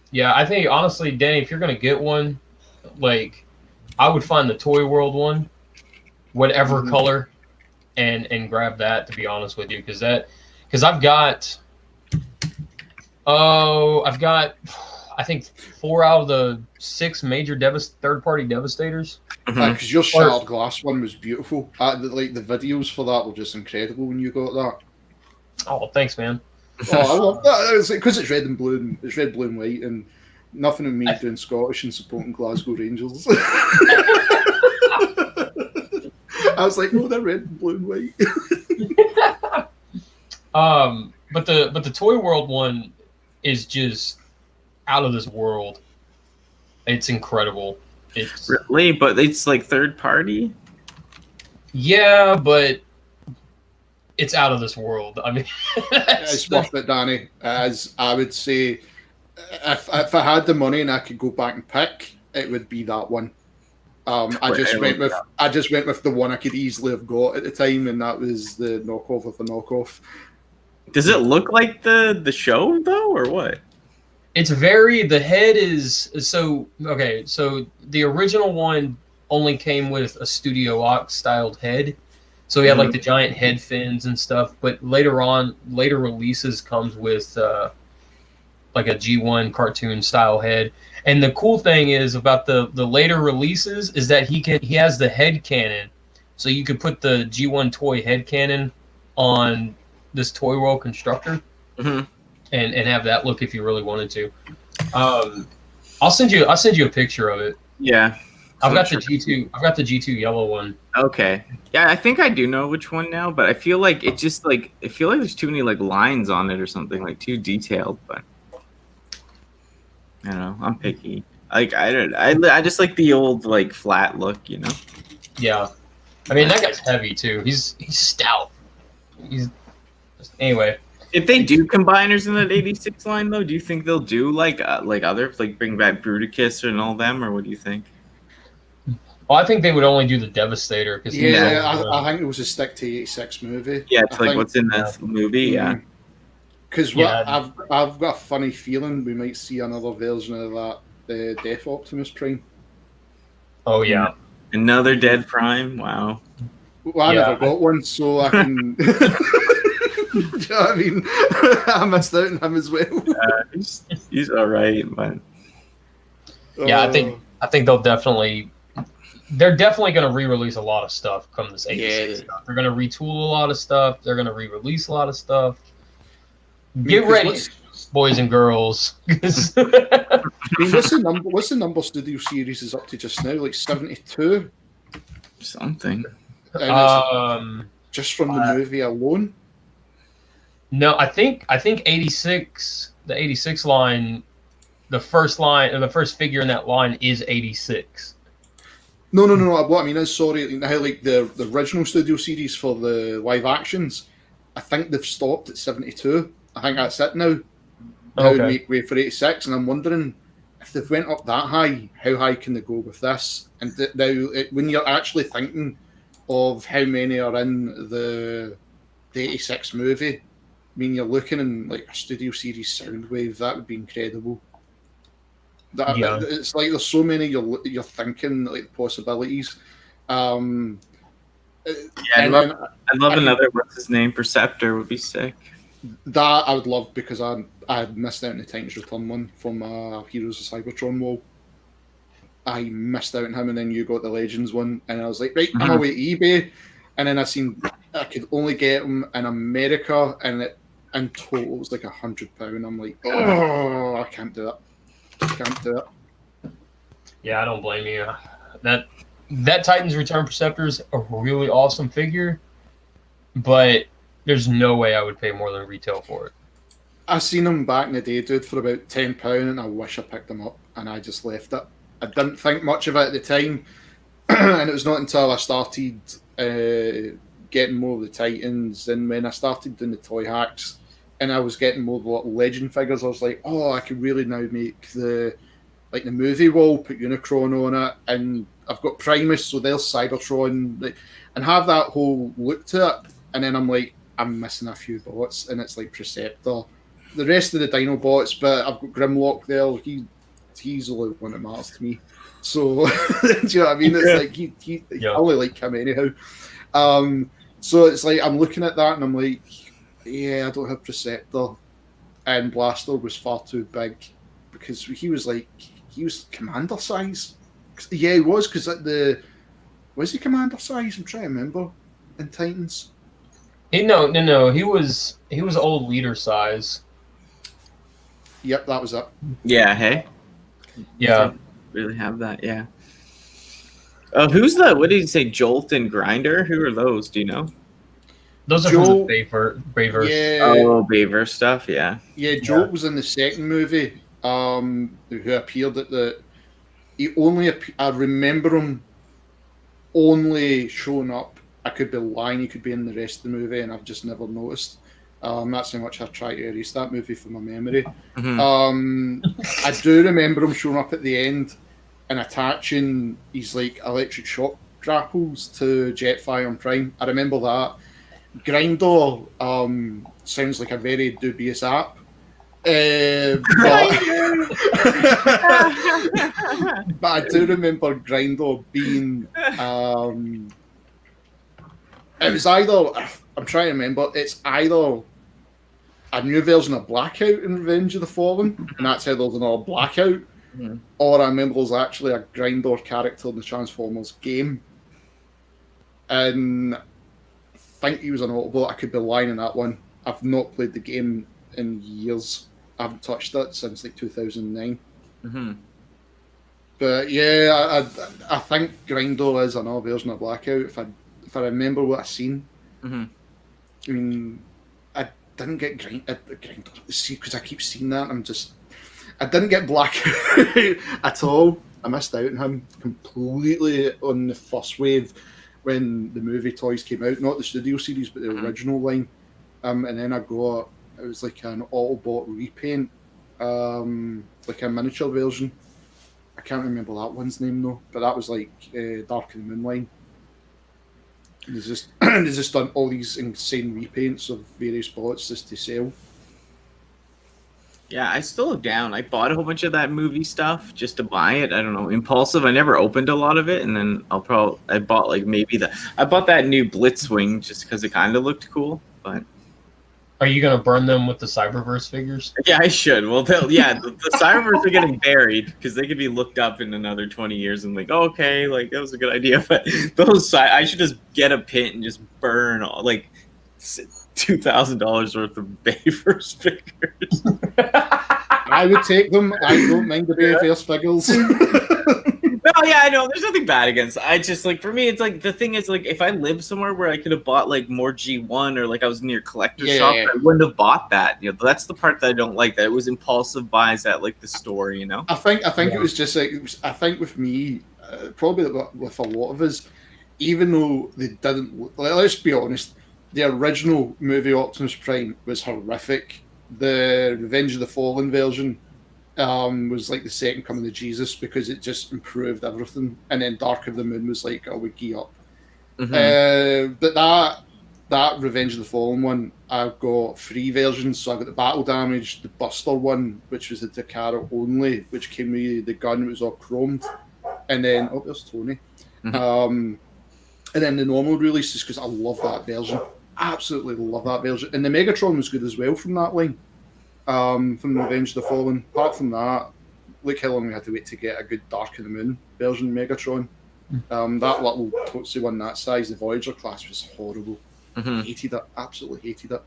yeah, I think honestly, Danny, if you're gonna get one, like, I would find the Toy World one, whatever color, and grab that. To be honest with you, because I've got. I think 4 out of the 6 major third-party Devastators.
Because your Shattered Glass one was beautiful. The videos for that were just incredible when you got that.
Oh, thanks, man.
Oh, I love that. Because it's red and blue, it's red, blue, and white, and nothing of me doing Scottish and supporting Glasgow Rangers. I was like, oh, they're red, blue, and white.
But the Toy World one is just out of this world. It's incredible. It's
really, but it's like third party.
Yeah, but it's out of this world. I mean,
it's worth it, Danny. As I would say, if I had the money and I could go back and pick, it would be that one. I just went with the one I could easily have got at the time, and that was the knockoff of the knockoff.
Does it look like the show though, or what?
It's the head is so okay. So the original one only came with a Studio Ox styled head, so he had like the giant head fins and stuff. But later releases comes with like a G1 cartoon style head. And the cool thing is about the later releases is that he has the head cannon, so you could put the G1 toy head cannon on this Toy World constructor, and have that look if you really wanted to. I'll send you a picture of it.
Yeah,
I've got the G2. I've got the G2 yellow one.
Okay. Yeah, I think I do know which one now, but I feel like it just like there's too many like lines on it or something, like too detailed. But I don't know. I'm picky. Like I just like the old like flat look, you know.
Yeah, I mean that guy's heavy too. He's stout. Anyway.
If they do combiners in that '86 line, though, do you think they'll do like other bring back Bruticus and all them, or what do you think?
Well, I think they would only do the Devastator because
I think it was a stick to '86 movie.
Yeah, it's what's in this movie, yeah.
Because I've got a funny feeling we might see another version of that, the Death Optimus Prime.
Oh yeah,
another Dead Prime. Wow.
Well, I never got one, so I can. Do you know what I mean? I missed out on him as well.
He's all right, but
Yeah, I think they're definitely going to re-release a lot of stuff come this 86 stuff. They're going to retool a lot of stuff. They're going to re-release a lot of stuff. Get ready, boys and girls.
I mean, what's the number Studio Series is up to just now? Like 72?
something.
Just from the movie alone?
No, I think 86, the 86 line, the first figure in that line is 86.
No. What I mean is, sorry, how like the original Studio Series for the live actions, I think they've stopped at 72. I think that's it now. Now make way for 86, and I'm wondering if they've went up that high, how high can they go with this? And now, when you're actually thinking of how many are in the 86 movie, I mean, you're looking in like a Studio Series Soundwave. That would be incredible. It's like there's so many you're thinking like possibilities.
I'd love another. What's his name? Perceptor would be sick.
That I would love, because I had missed out on the Titans Return one from Heroes of Cybertron wall. I missed out on him, and then you got the Legends one, and I was like, right, I'm away to eBay, and then I seen I could only get them in America, and it in total it was like £100. I'm like, oh, I can't do it.
Yeah, I don't blame you. That Titans Return Perceptor is a really awesome figure, but there's no way I would pay more than retail for it.
I seen them back in the day, dude, for about £10, and I wish I picked them up, and I just left it. I didn't think much of it at the time, and it was not until I started getting more of the Titans, and when I started doing the toy hacks, and I was getting more of the little Legend figures, I was like, oh, I could really now make the movie wall, put Unicron on it, and I've got Primus, so there's Cybertron, and have that whole look to it. And then I'm like, I'm missing a few bots, and it's like Preceptor. The rest of the Dino bots, but I've got Grimlock there. He's the only one that matters to me. So, do you know what I mean? It's like I only like him anyhow. So it's like I'm looking at that, and I'm like, yeah, I don't have Preceptor, and Blaster was far too big, because he was Commander size. Yeah, he was, because was he Commander size? I'm trying to remember in Titans.
No. He was old leader size.
Yep, that was it.
Yeah. Hey.
Yeah.
Really have that? Yeah. Who's the? What did you say? Jolt and Grinder? Who are those? Do you know?
Those are from the Bayverse.
Yeah.
Oh, Bayverse stuff. Yeah.
Yeah, Jolt was in the second movie. Who appeared at the? I remember him only showing up. I could be lying. He could be in the rest of the movie, and I've just never noticed. That's how much I try to erase that movie from my memory. I do remember him showing up at the end and attaching his like electric shock grapples to Jetfire and Prime. I remember that. Grinder sounds like a very dubious app. But I do remember Grinder being it was either, I'm trying to remember, it's either a new version of Blackout in Revenge of the Fallen, and that's how there's another Blackout, or I remember there's actually a Grinder character in the Transformers game, and I think he was an Autobot. I could be lying on that one. I've not played the game in years. I haven't touched it since like 2009. But yeah, I think Grinder is another version of Blackout, if I remember what I seen. I mean, I didn't get Grinder, see, because I keep seeing that. I didn't get Blackout at all. I missed out on him completely on the first wave when the movie toys came out, not the Studio Series, but the original line. And then I got, it was like an Autobot repaint, like a miniature version. I can't remember that one's name though, but that was like Dark in the Moonline. There's just done all these insane repaints of various bots just to sell.
Yeah, I still am down. I bought a whole bunch of that movie stuff just to buy it. I don't know, impulsive. I never opened a lot of it, and then I bought like I bought that new Blitzwing just because it kind of looked cool. But
Are you gonna burn them with the Cyberverse figures?
Yeah, I should. Well, the Cyberverse are getting buried because they could be looked up in another 20 years and like, oh, okay, like that was a good idea. But I should just get a pit and just burn all like $2,000 worth of Bayverse figures.
I would take them. I don't mind the Bayverse figures.
No, yeah, I know. There's nothing bad against. I just like for me, it's like the thing is like if I lived somewhere where I could have bought like more G1 or like I was near collector shop, I wouldn't have bought that. You know, that's the part that I don't like. That it was impulsive buys at like the store. You know.
I think it was just like I think with me, probably with a lot of us, even though they didn't. Let's be honest, the original movie Optimus Prime was horrific. The Revenge of the Fallen version was like the second coming of Jesus because it just improved everything, and then Dark of the Moon was like, oh, we gee up. But that Revenge of the Fallen one, I've got 3 versions. So I got the Battle Damage, the Buster one, which was the Takara only, which came with the gun, it was all chromed, and then there's Tony. And then the normal releases because I love that version, absolutely love that version, and the Megatron was good as well from that line. From Revenge of the Fallen. Apart from that, look how long we had to wait to get a good Dark of the Moon version Megatron. That little Tootsie one that size, the Voyager class, was horrible. Hated it, absolutely hated it.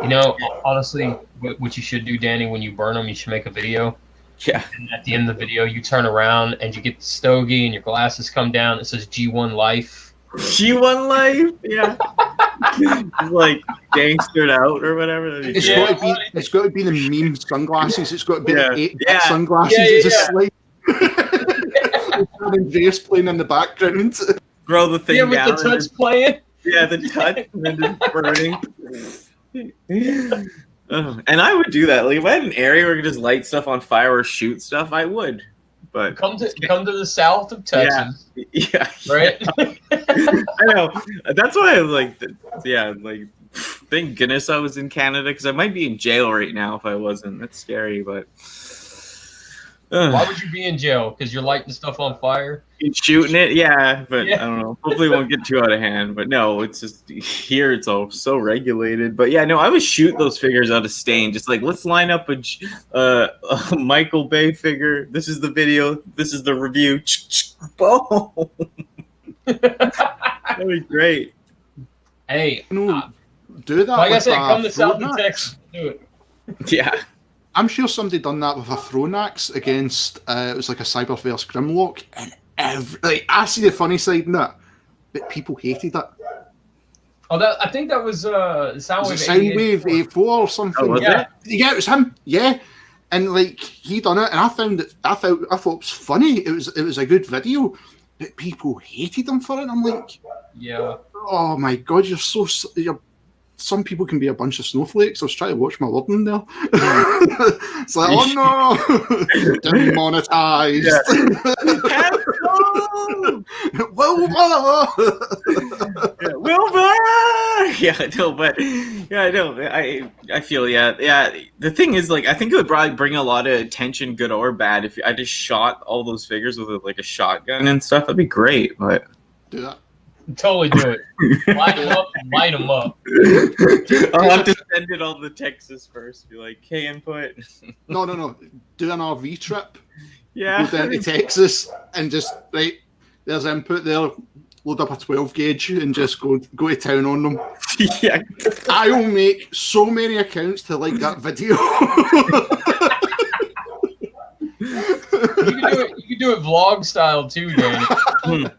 You know, honestly, what you should do, Danny, when you burn them, you should make a video.
Yeah.
And at the end of the video, you turn around and you get the stogie and your glasses come down. It says G1 Life.
G1 Life? Yeah. Like gangstered out or whatever.
It's got to be the meme sunglasses. It's got to be the 8-bit sunglasses.
Yeah,
it's just like Andreas playing in the background.
Throw the thing down.
Yeah, with the touch playing.
Yeah, the touch and then just burning. And I would do that. Like if I had an area where I could just light stuff on fire or shoot stuff, I would. But
come to the south of Texas.
Yeah.
Right?
I know. That's why I was like, like thank goodness I was in Canada because I might be in jail right now if I wasn't. That's scary, but
why would you be in jail? Because you're lighting stuff on fire?
You're shooting it, yeah, but I don't know. Hopefully it won't get too out of hand. But no, it's just here it's all so regulated. But yeah, no, I would shoot those figures out of stain. Just like let's line up a Michael Bay figure. This is the video. This is the review. Boom. That'd be great.
Hey,
do that.
Like I said, come to South of Texas. Do it.
Yeah.
I'm sure somebody done that with a Thronax against it was like a Cyberverse Grimlock, and I see the funny side in that, but people hated it.
Oh, I think that was
Soundwave A4 or something.
Oh,
yeah, it was him. Yeah, and like he done it, and I thought it was funny. It was a good video, but people hated him for it. And I'm like,
yeah.
Oh my god, you're some people can be a bunch of snowflakes. I was trying to watch my wording there. It's like, oh no, demonetized. Wilbur!
Wilbur! Yeah, no, but I know. I feel yeah. The thing is, like, I think it would probably bring a lot of attention, good or bad, if I just shot all those figures with like a shotgun and stuff. That'd be great, but
do that.
Totally do it. Light them up.
I'll have to send it all to Texas first. Be like, hey, input.
No. Do an RV trip.
Yeah.
Go down to Texas and just, right, there's input there. Load up a 12 gauge and just go to town on them.
Yeah.
I will make so many accounts to like that video.
You can do it vlog style too, Danny.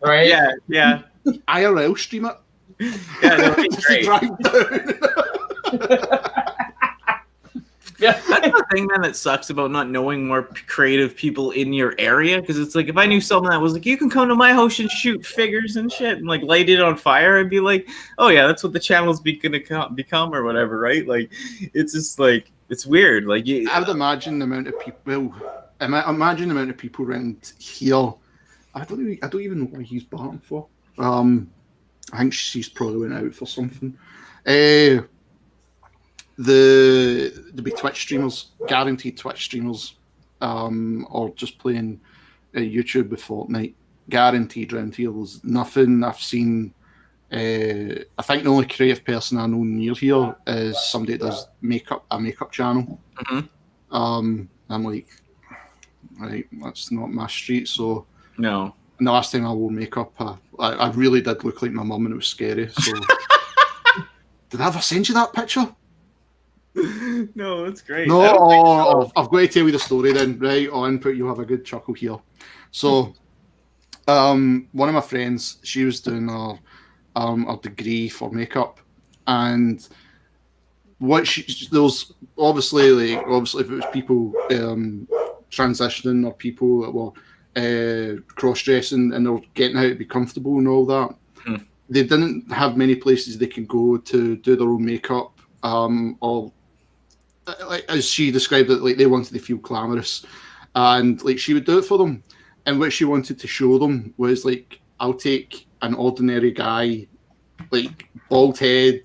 Right?
Yeah.
IRL stream it.
Yeah, that'd be great.
Drive down.
Yeah, that's the thing, man, that sucks about not knowing more creative people in your area. Because it's like, if I knew someone that was like, you can come to my house and shoot figures and shit and like light it on fire, I'd be like, oh yeah, that's what the channel's gonna become or whatever, right? Like, it's just like, it's weird. Like,
I would imagine the amount of people. Imagine the amount of people around here. I don't even know what he's barking for. I think she's probably went out for something. There'll be Twitch streamers, guaranteed Twitch streamers, or just playing YouTube with Fortnite. Guaranteed round here. There's nothing I've seen I think the only creative person I know near here is somebody that does a makeup channel. I'm like, right, that's not my street. So
No.
the last time I wore makeup, I really did look like my mum, and it was scary. So did I ever send you that picture?
No, that's great.
No,
I don't think so.
I've got to tell you the story then. Right on, but you'll have a good chuckle here. So, one of my friends, she was doing a degree for makeup, and there was obviously if it was people transitioning or people that were cross dressing and they're getting out to be comfortable and all that, they didn't have many places they could go to do their own makeup, or like as she described it, like they wanted to feel glamorous, and like she would do it for them. And what she wanted to show them was like, I'll take an ordinary guy, like bald head.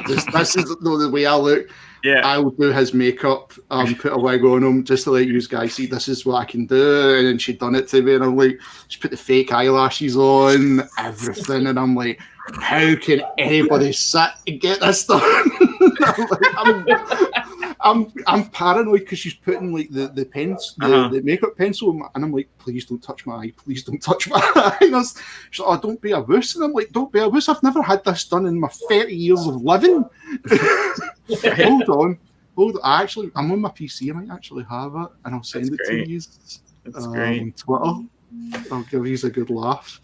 This is the way I look.
Yeah.
I will do his makeup, put a wig on him just to let you guys see this is what I can do. And then she'd done it to me, and I'm like, she put the fake eyelashes on, everything, and I'm like, how can anybody sit and get this done? I'm paranoid because she's putting like the pens, the makeup pencil, and I'm like, please don't touch my eye, please don't touch my eye. And she's like, oh, don't be a wuss. And I'm like, don't be a wuss. I've never had this done in my 30 years of living. Hold on. I'm on my PC. I might actually have it, and I'll send it to you.
That's great.
On Twitter. I'll give you a good laugh.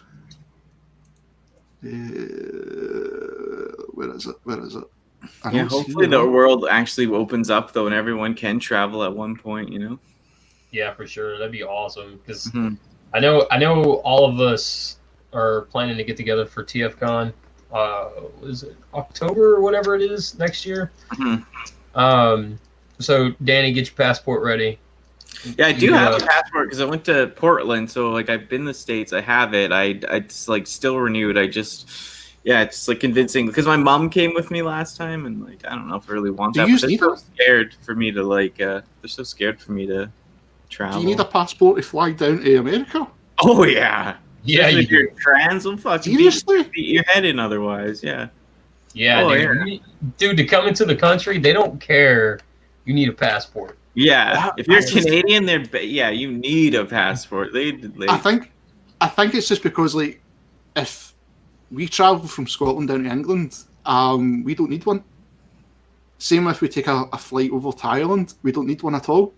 Where is it?
Yeah, hopefully the world actually opens up though, and everyone can travel at one point. You know.
Yeah, for sure. That'd be awesome because I know all of us are planning to get together for TFCon. Is it October or whatever it is next year? So Danny, get your passport ready.
Yeah, I do have a passport because I went to Portland, so like I've been to the States. I have it. I just like still renewed. It's like convincing because my mom came with me last time, and like I don't know if I really want that. They're so scared for me to they're so scared for me to travel.
Do you need a passport to fly down to America?
Oh yeah.
Yeah,
if you're trans, I'm fucking beat your head in otherwise. Yeah.
Yeah, dude, to come into the country, they don't care. You need a passport.
Yeah, if you're Canadian, you need a passport.
I think it's just because like if we travel from Scotland down to England, we don't need one. Same if we take a flight over to Ireland, we don't need one at all.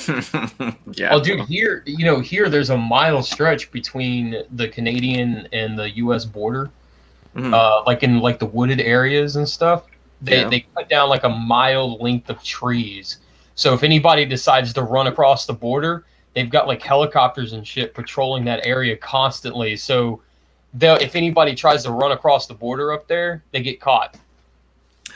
Yeah. Oh, dude, here there's a mile stretch between the Canadian and the U.S. border, like in like the wooded areas and stuff. They cut down like a mile length of trees. So if anybody decides to run across the border, they've got like helicopters and shit patrolling that area constantly. So if anybody tries to run across the border up there, they get caught.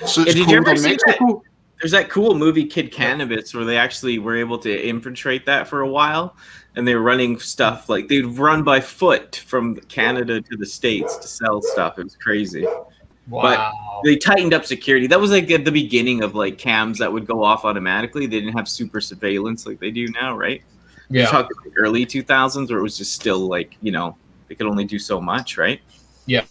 So did you ever see Mexico?
There's that cool movie Kid Cannabis where they actually were able to infiltrate that for a while, and they were running stuff like they'd run by foot from Canada to the States to sell stuff. It was crazy.
Wow.
But they tightened up security. That was like at the beginning of like cams that would go off automatically. They didn't have super surveillance like they do now, right? Yeah. You're talking like early 2000s where it was just still like, they could only do so much, right?
Yeah.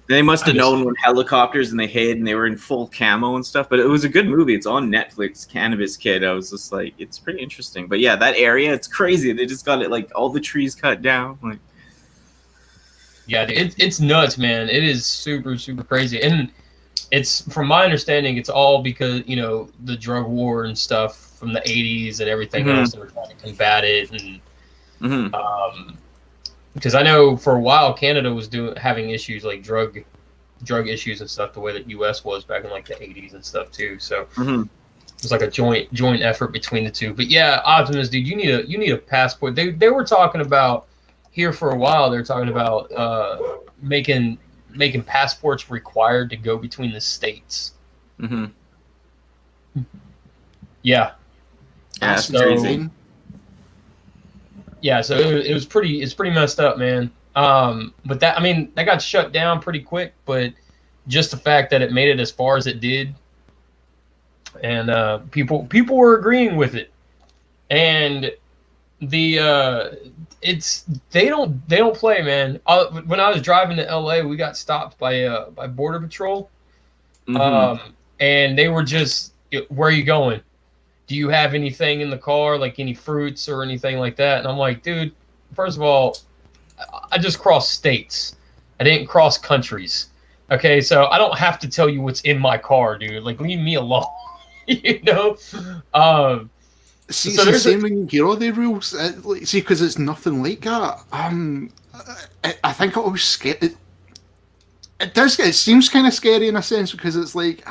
They must have known when helicopters and they hid and they were in full camo and stuff. But it was a good movie. It's on Netflix, Cannabis Kid. I was just like, it's pretty interesting. But yeah, that area, it's crazy. They just got it like all the trees cut down. Like,
yeah, it's nuts, man. It is super, super crazy. And it's, from my understanding, it's all because, the drug war and stuff from the 80s and everything else. They were trying to combat it. And because I know for a while Canada was having issues like drug issues and stuff the way that US was back in like the 80s and stuff too. So it was like a joint effort between the two. But yeah, Optimus, dude, you need a passport. They were talking about here for a while. They're talking about making passports required to go between the states. Yeah.
That's crazy.
Yeah, so it's pretty messed up, man. But that got shut down pretty quick, but just the fact that it made it as far as it did, and people were agreeing with it. And it's they don't play, man. When I was driving to LA, we got stopped by Border Patrol, and they were just, where are you going? Do you have anything in the car, like any fruits or anything like that? And I'm like, dude, first of all, I just crossed states. I didn't cross countries. Okay, so I don't have to tell you what's in my car, dude. Like, leave me alone. You know?
See,
So
it's the
there's
same when you hear all the rules. See, because it's nothing like that. I think it always scary. It seems kind of scary in a sense because it's like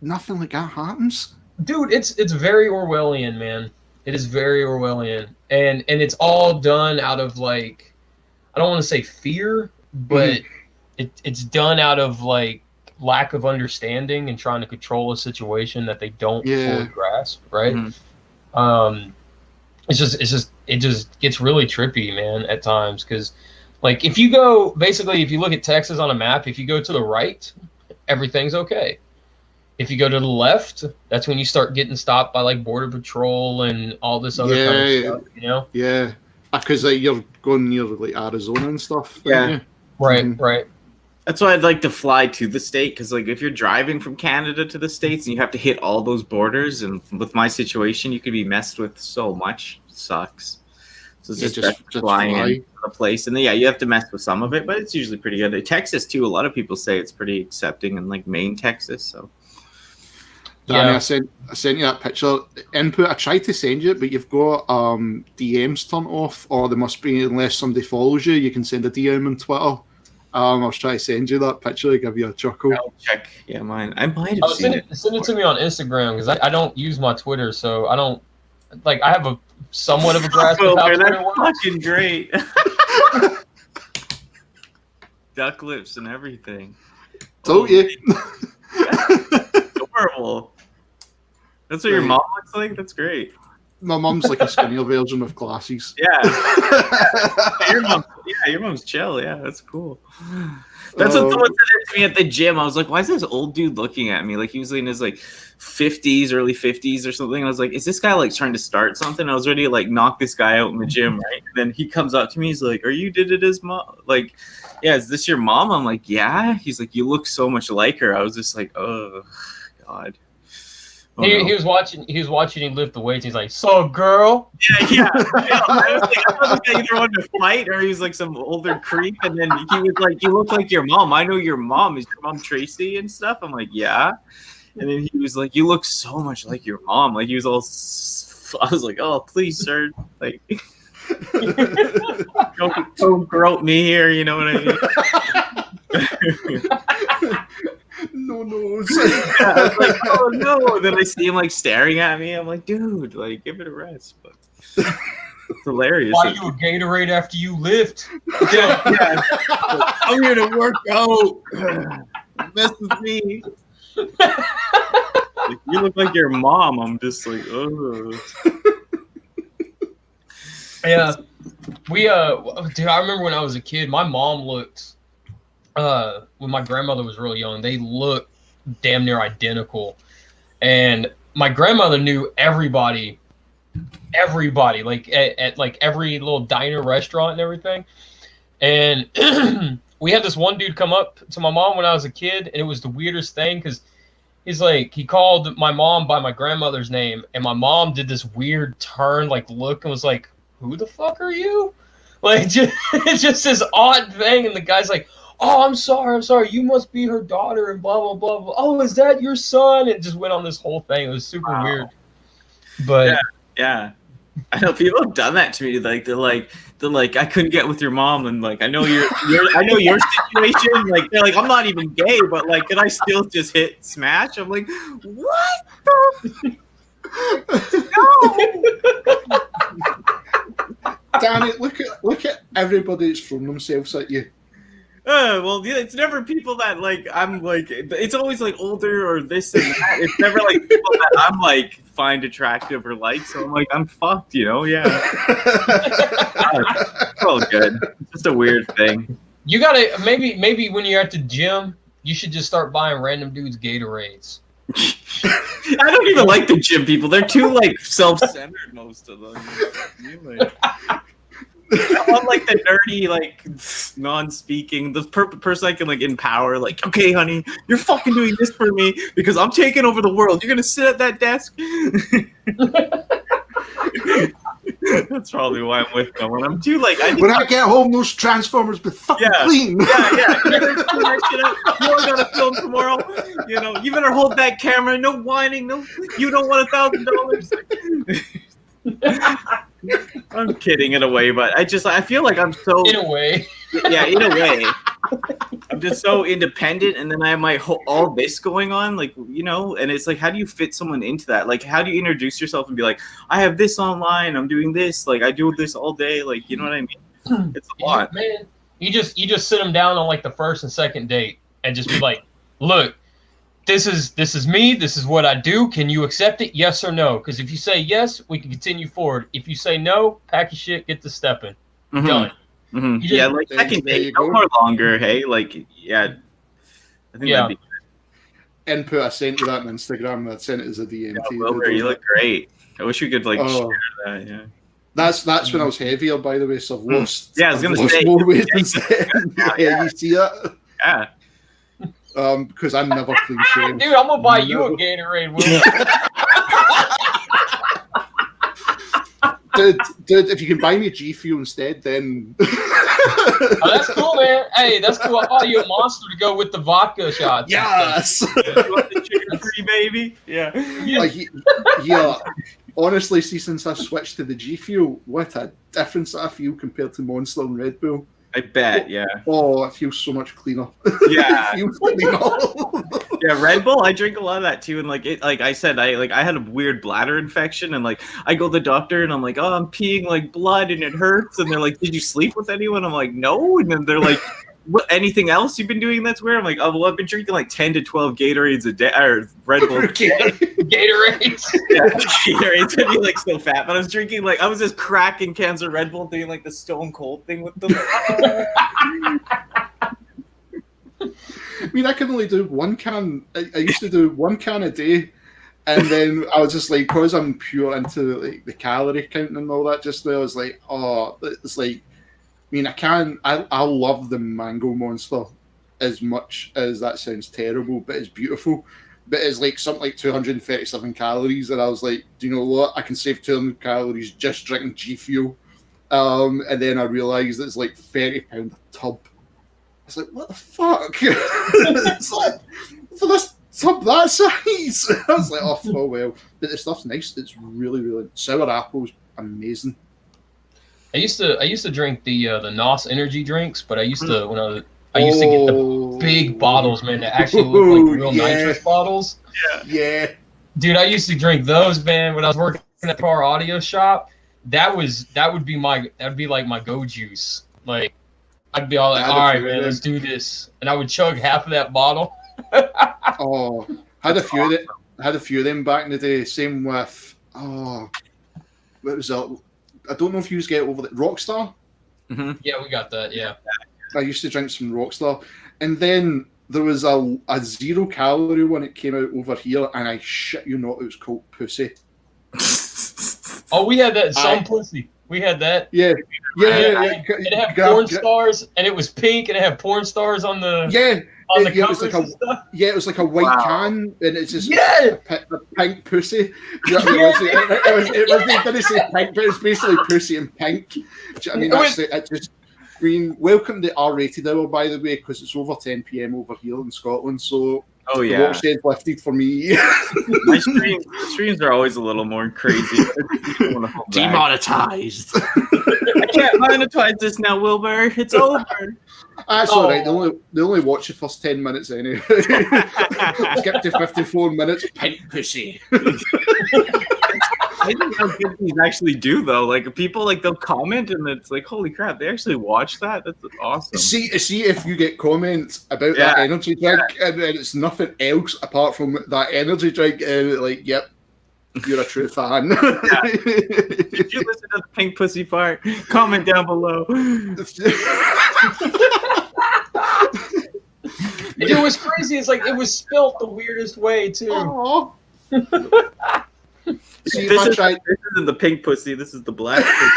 nothing like that happens.
Dude, it's very Orwellian, man. It is very Orwellian, and it's all done out of, like, I don't want to say fear, but it's done out of, like, lack of understanding and trying to control a situation that they don't fully grasp, right? It just gets really trippy, man, at times, because, like, if you look at Texas on a map, if you go to the right, everything's okay. If you go to the left, that's when you start getting stopped by, like, Border Patrol and all this other kind of stuff, you know?
Yeah, because you're going near, like, Arizona and stuff.
Yeah.
Right.
That's why I'd like to fly to the state, because, like, if you're driving from Canada to the States and you have to hit all those borders, and with my situation, you could be messed with so much. It sucks. So it's just flying into a place. And then, you have to mess with some of it, but it's usually pretty good. Texas, too, a lot of people say it's pretty accepting in, like, Maine, Texas, so...
Danny, I sent you that picture. Input, I tried to send you it, but you've got DMs turned off, or there must be, unless somebody follows you can send a DM on Twitter. I was trying to send you that picture to give you a chuckle.
I'll check. Yeah, mine. I might have seen it.
Send it to me on Instagram, because I don't use my Twitter, so I don't, like, I have a somewhat of a grasp of how Twitter works.
That's fucking great. Duck lips and everything.
Told you.
Adorable. That's what your mom looks like? That's great.
My mum's like a skinnier version of glasses.
Yeah. Your mom's chill. Yeah, that's cool. That's what someone said to me at the gym. I was like, why is this old dude looking at me? Like, he was in his, like, 50s, early 50s or something. And I was like, is this guy, like, trying to start something? I was ready to, like, knock this guy out in the gym, right? And then he comes up to me. He's like, are you his mom? Like, yeah, is this your mom? I'm like, yeah. He's like, you look so much like her. I was just like, oh, God. Oh,
he was watching him lift the weights. He's like, so girl.
Yeah. I thought this guy either wanted to fight or he was like some older creep. And then he was like, you look like your mom. I know your mom. Is your mom Tracy and stuff? I'm like, yeah. And then he was like, you look so much like your mom. Like, he was all, I was like, oh, please, sir. Like, don't grope me here. You know what I mean?
No.
Yeah, I was like, oh no. Then I see him like staring at me. I'm like, dude, like, give it a rest. But it's hilarious.
Why you a Gatorade after you lift?
Yeah. I'm here to work out. Mess with me. Like, you look like your mom. I'm just like, oh.
Yeah. Dude, I remember when I was a kid, my mom looked, when my grandmother was real young, they looked damn near identical. And my grandmother knew everybody, like at like every little diner, restaurant and everything. And we had this one dude come up to my mom when I was a kid, and it was the weirdest thing because he's like, he called my mom by my grandmother's name, and my mom did this weird turn, like look, and was like, who the fuck are you? Like, it's just this odd thing. And the guy's like, oh, I'm sorry. You must be her daughter and blah, blah, blah, blah. Oh, is that your son? It just went on this whole thing. It was super weird. But
yeah. I know people have done that to me. Like, they're like, I couldn't get with your mom. And like, I know your situation. Like, they're like, I'm not even gay, but like, can I still just hit smash? I'm like, what the no.
Danny, look at everybody that's thrown themselves at you.
Well, yeah, it's never people that like I'm like. It's always like older or this and that. It's never like people that I'm like find attractive or like. So I'm like, I'm fucked, you know? Yeah. It's all good. It's just a weird thing.
You gotta maybe when you're at the gym, you should just start buying random dudes Gatorades.
I don't even like the gym people. They're too like self-centered, most of them. I want like the nerdy, like non-speaking, the person I can like empower. Like, okay, honey, you're fucking doing this for me because I'm taking over the world. You're gonna sit at that desk. That's probably why I'm with them. When I'm too like,
when I get home, those Transformers be fucking clean.
Yeah. You better clean that shit up. You only got to film tomorrow. You know, you better hold that camera. No whining. No, you don't want $1,000. I'm kidding in a way, but I feel like I'm so
In a way.
Yeah, in a way. I'm just so independent, and then I have my all this going on, like, you know, and it's like, how do you fit someone into that? Like, how do you introduce yourself and be like, I have this online, I'm doing this, like, I do this all day, like, you know what I mean? It's a lot.
Man, you just sit them down on like the first and second date and just be like, look, this is me, this is what I do. Can you accept it? Yes or no? Because if you say yes, we can continue forward. If you say no, pack your shit, get to stepping.
Mm-hmm.
Done.
Mm-hmm. Yeah, like second date, no more longer. Hey, like, yeah, I think that'd be good.
Input I sent you that on Instagram. I sent it as a DM.
Yeah, Wilbur, you look great. I wish we could like share that. Yeah,
that's when I was heavier, by the way. So I've lost.
Yeah, I was gonna say
more weight than yeah, you see that?
Yeah.
Because I'm never clean shaven.
Dude, I'm gonna buy you a Gatorade, Will.
Dude, if you can buy me a G Fuel instead, then.
Oh, that's cool, man. Hey, that's cool. I'll buy you a Monster to go with the vodka shots.
Yes.
You want the sugar-free, baby? Yeah.
Like, yeah. Honestly, see, since I've switched to the G Fuel, what a difference I feel compared to Monster and Red Bull.
I bet, yeah.
Oh, it feels so much cleaner.
Yeah.
It feels cleaner.
Yeah, Red Bull, I drink a lot of that too, and like I said, I had a weird bladder infection, and like I go to the doctor and I'm like, oh, I'm peeing like blood and it hurts, and they're like, did you sleep with anyone? I'm like, no, and then they're like, what? Anything else you've been doing that's weird? I'm like, oh, well, I've been drinking like 10 to 12 Gatorades a day, or Red Bull.
Gatorades.
Yeah, Gatorades. I'd be like so fat, but I was drinking like I was just cracking cans of Red Bull, doing like the Stone Cold thing with them.
I mean, I can only do one can. I used to do one can a day, and then I was just like, because I'm pure into like the calorie counting and all that. Just there, I was like, oh, it's like, I mean, I love the Mango Monster as much as that sounds terrible, but it's beautiful. But it's like something like 237 calories, and I was like, do you know what? I can save 200 calories just drinking G Fuel. And then I realised it's like £30 a tub. I was like, what the fuck? It's like, for this tub that size? I was like, oh well. But the stuff's nice. It's really, really sour apples, amazing.
I used to drink the NOS energy drinks, but I used to I used to get the big bottles, man, that actually look like real nitrous bottles.
Yeah.
Dude, I used to drink those, man, when I was working at the car audio shop. That would be like my go juice. Like, I'd be all like, all right, man, let's do this. And I would chug half of that bottle.
Oh, had a few of them back in the day. Same with, what was that? I don't know if you get over the Rockstar.
Mm-hmm.
Yeah, we got that, yeah.
I used to drink some Rockstar. And then there was a 0-calorie one that came out over here, and I shit you not, it was called Pussy.
Oh, we had that, some pussy. We had that.
Yeah.
It had porn stars, and it was pink, and it had porn stars on the on the covers and stuff.
Yeah, it was like a white can, and it's just a pink pussy. You know what I mean? It didn't say pink, but it was basically pussy and pink. I mean, welcome to R-rated hour, by the way, because it's over 10 p.m. over here in Scotland, so the watershed lifted for me.
My streams are always a little more crazy.
Demonetized.
I can't monetize this now, Wilbur. It's over.
That's all right. They only watch the first 10 minutes anyway. Skip to 54 minutes. Pink pussy.
I think how good these actually do, though. Like, people, like, they'll comment, and it's like, holy crap, they actually watch that? That's awesome.
See if you get comments about that energy drink, and it's nothing else apart from that energy drink, like, yep, you're a true fan.
Did you listen to the pink pussy part? Comment down below.
It was crazy. It's like it was spilt the weirdest way too.
Aww. See,
This
if I tried,
isn't the pink pussy. This is the black pussy.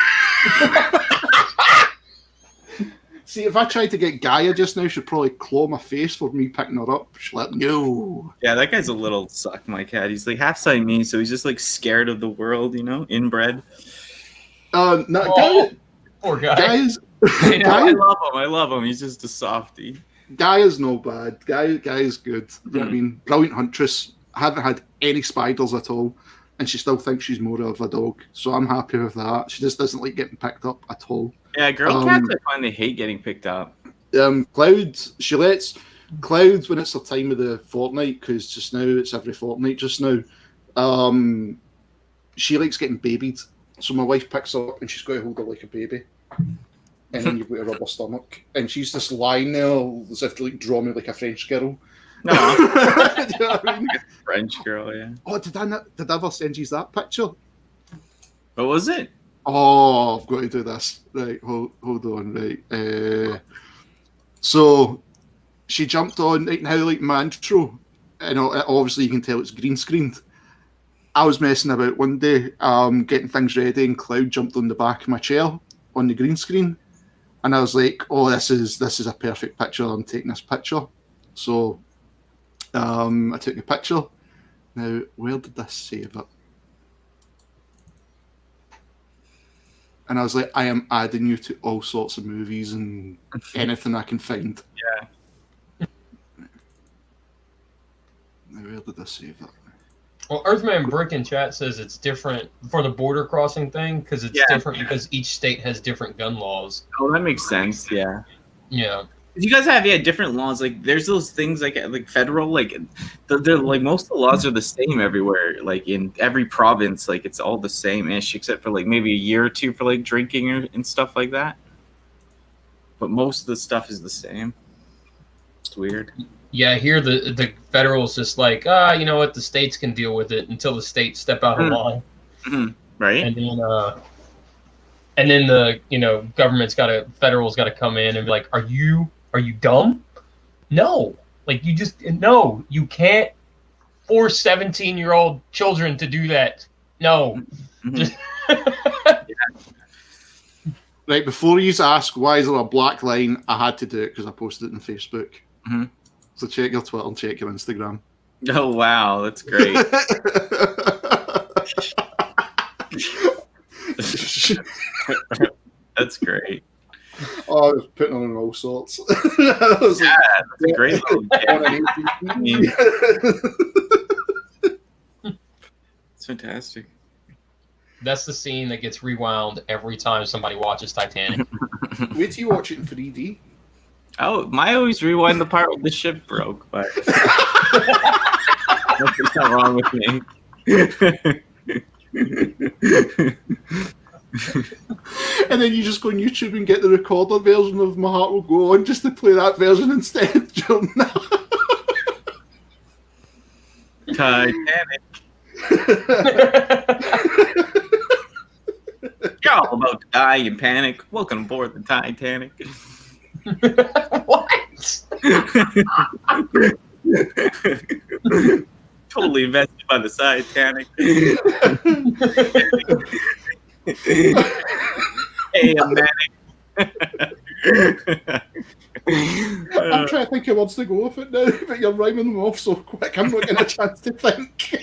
see, if I tried to get Gaia just now, she'd probably claw my face for me picking her up. She's like, no.
Yeah, that guy's a little suck, my cat. He's like half Siamese, so he's just like scared of the world, you know, inbred.
No,
Oh, poor guy.
Gaia's,
I
Gaia,
love him. He's just a softie.
Gaia's no bad. Gaia's good. You know what I mean? Brilliant huntress. Haven't had any spiders at all, and she still thinks she's more of a dog. So I'm happy with that. She just doesn't like getting picked up at all.
Yeah, girl cats, I find they hate getting picked up.
Cloud, she lets Cloud when it's her time of the fortnight, because just now it's every fortnight just now. She likes getting babied. So my wife picks her up and she's got to hold her like a baby. And then you've got a rubber stomach. And she's just lying there as if to like draw me like a French girl.
No,
Do you know what I mean?
French girl, yeah.
Oh, did I ever send you that picture?
What was it?
Oh, I've got to do this. Right, hold on, right. So she jumped on, like now, like my intro, and obviously you can tell it's green screened. I was messing about one day, getting things ready, and Cloud jumped on the back of my chair on the green screen, and I was like, "Oh, this is a perfect picture. I'm taking this picture." So, I took a picture. Now, where did this save it? And I was like, I am adding you to all sorts of movies and anything I can find.
Yeah.
Now, where did I save it?
Well, Earthman Brick in chat says it's different for the border crossing thing because it's different because each state has different gun laws.
Oh, that makes sense. Yeah.
Yeah.
You guys have different laws. Like there's those things like federal, like they're like most of the laws are the same everywhere. Like in every province, like it's all the same ish, except for like maybe a year or two for like drinking and stuff like that. But most of the stuff is the same. It's weird.
Yeah, here the federal's just like, you know what, the states can deal with it until the states step out of line.
Mm-hmm. Right.
And then the government's federal's got to come in and be like, are you dumb? No, like you can't force 17-year-old children to do that. No.
Mm-hmm.
Right, before you ask why is there a black line, I had to do it because I posted it on Facebook.
Mm-hmm.
So check your Twitter and check your Instagram.
Oh wow, that's great. That's great.
Oh, I was putting on all sorts. That's
a great little game. It's fantastic.
That's the scene that gets rewound every time somebody watches Titanic.
Wait till you watch it in 3D.
Oh, I always rewind the part where the ship broke, but nothing's not wrong with me.
And then you just go on YouTube and get the recorder version of My Heart Will Go On just to play that version instead.
Titanic. You're all about to die in panic. Welcome aboard the Titanic.
What?
Totally invested by the Titanic. Hey, a manic.
I'm trying to think of words to go with it now, but you're rhyming them off so quick, I'm not getting a chance to think.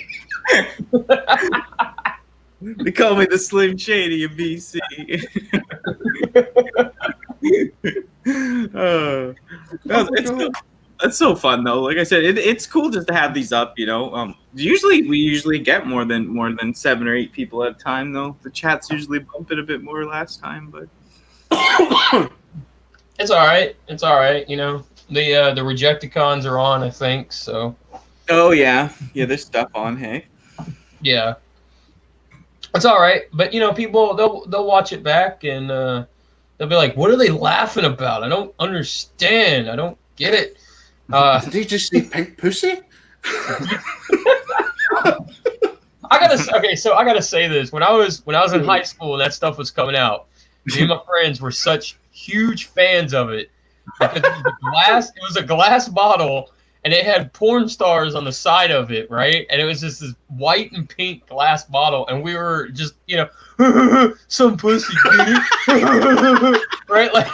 They call me the Slim Shady of BC. That's so fun though. Like I said, it's cool just to have these up. We usually get more than 7 or 8 people at a time though. The chat's usually bumping a bit more last time, but
it's all right. It's all right. The Rejecticons are on, I think. So.
Oh yeah, there's stuff on. Hey.
Yeah. It's all right, but people they'll watch it back and they'll be like, "What are they laughing about? I don't understand. I don't get it."
Did they just say pink pussy?
I gotta say this. When I was in high school and that stuff was coming out, me and my friends were such huge fans of it because it was a glass bottle, and it had porn stars on the side of it, right? And it was just this white and pink glass bottle, and we were just, some pussy, dude, right? Like,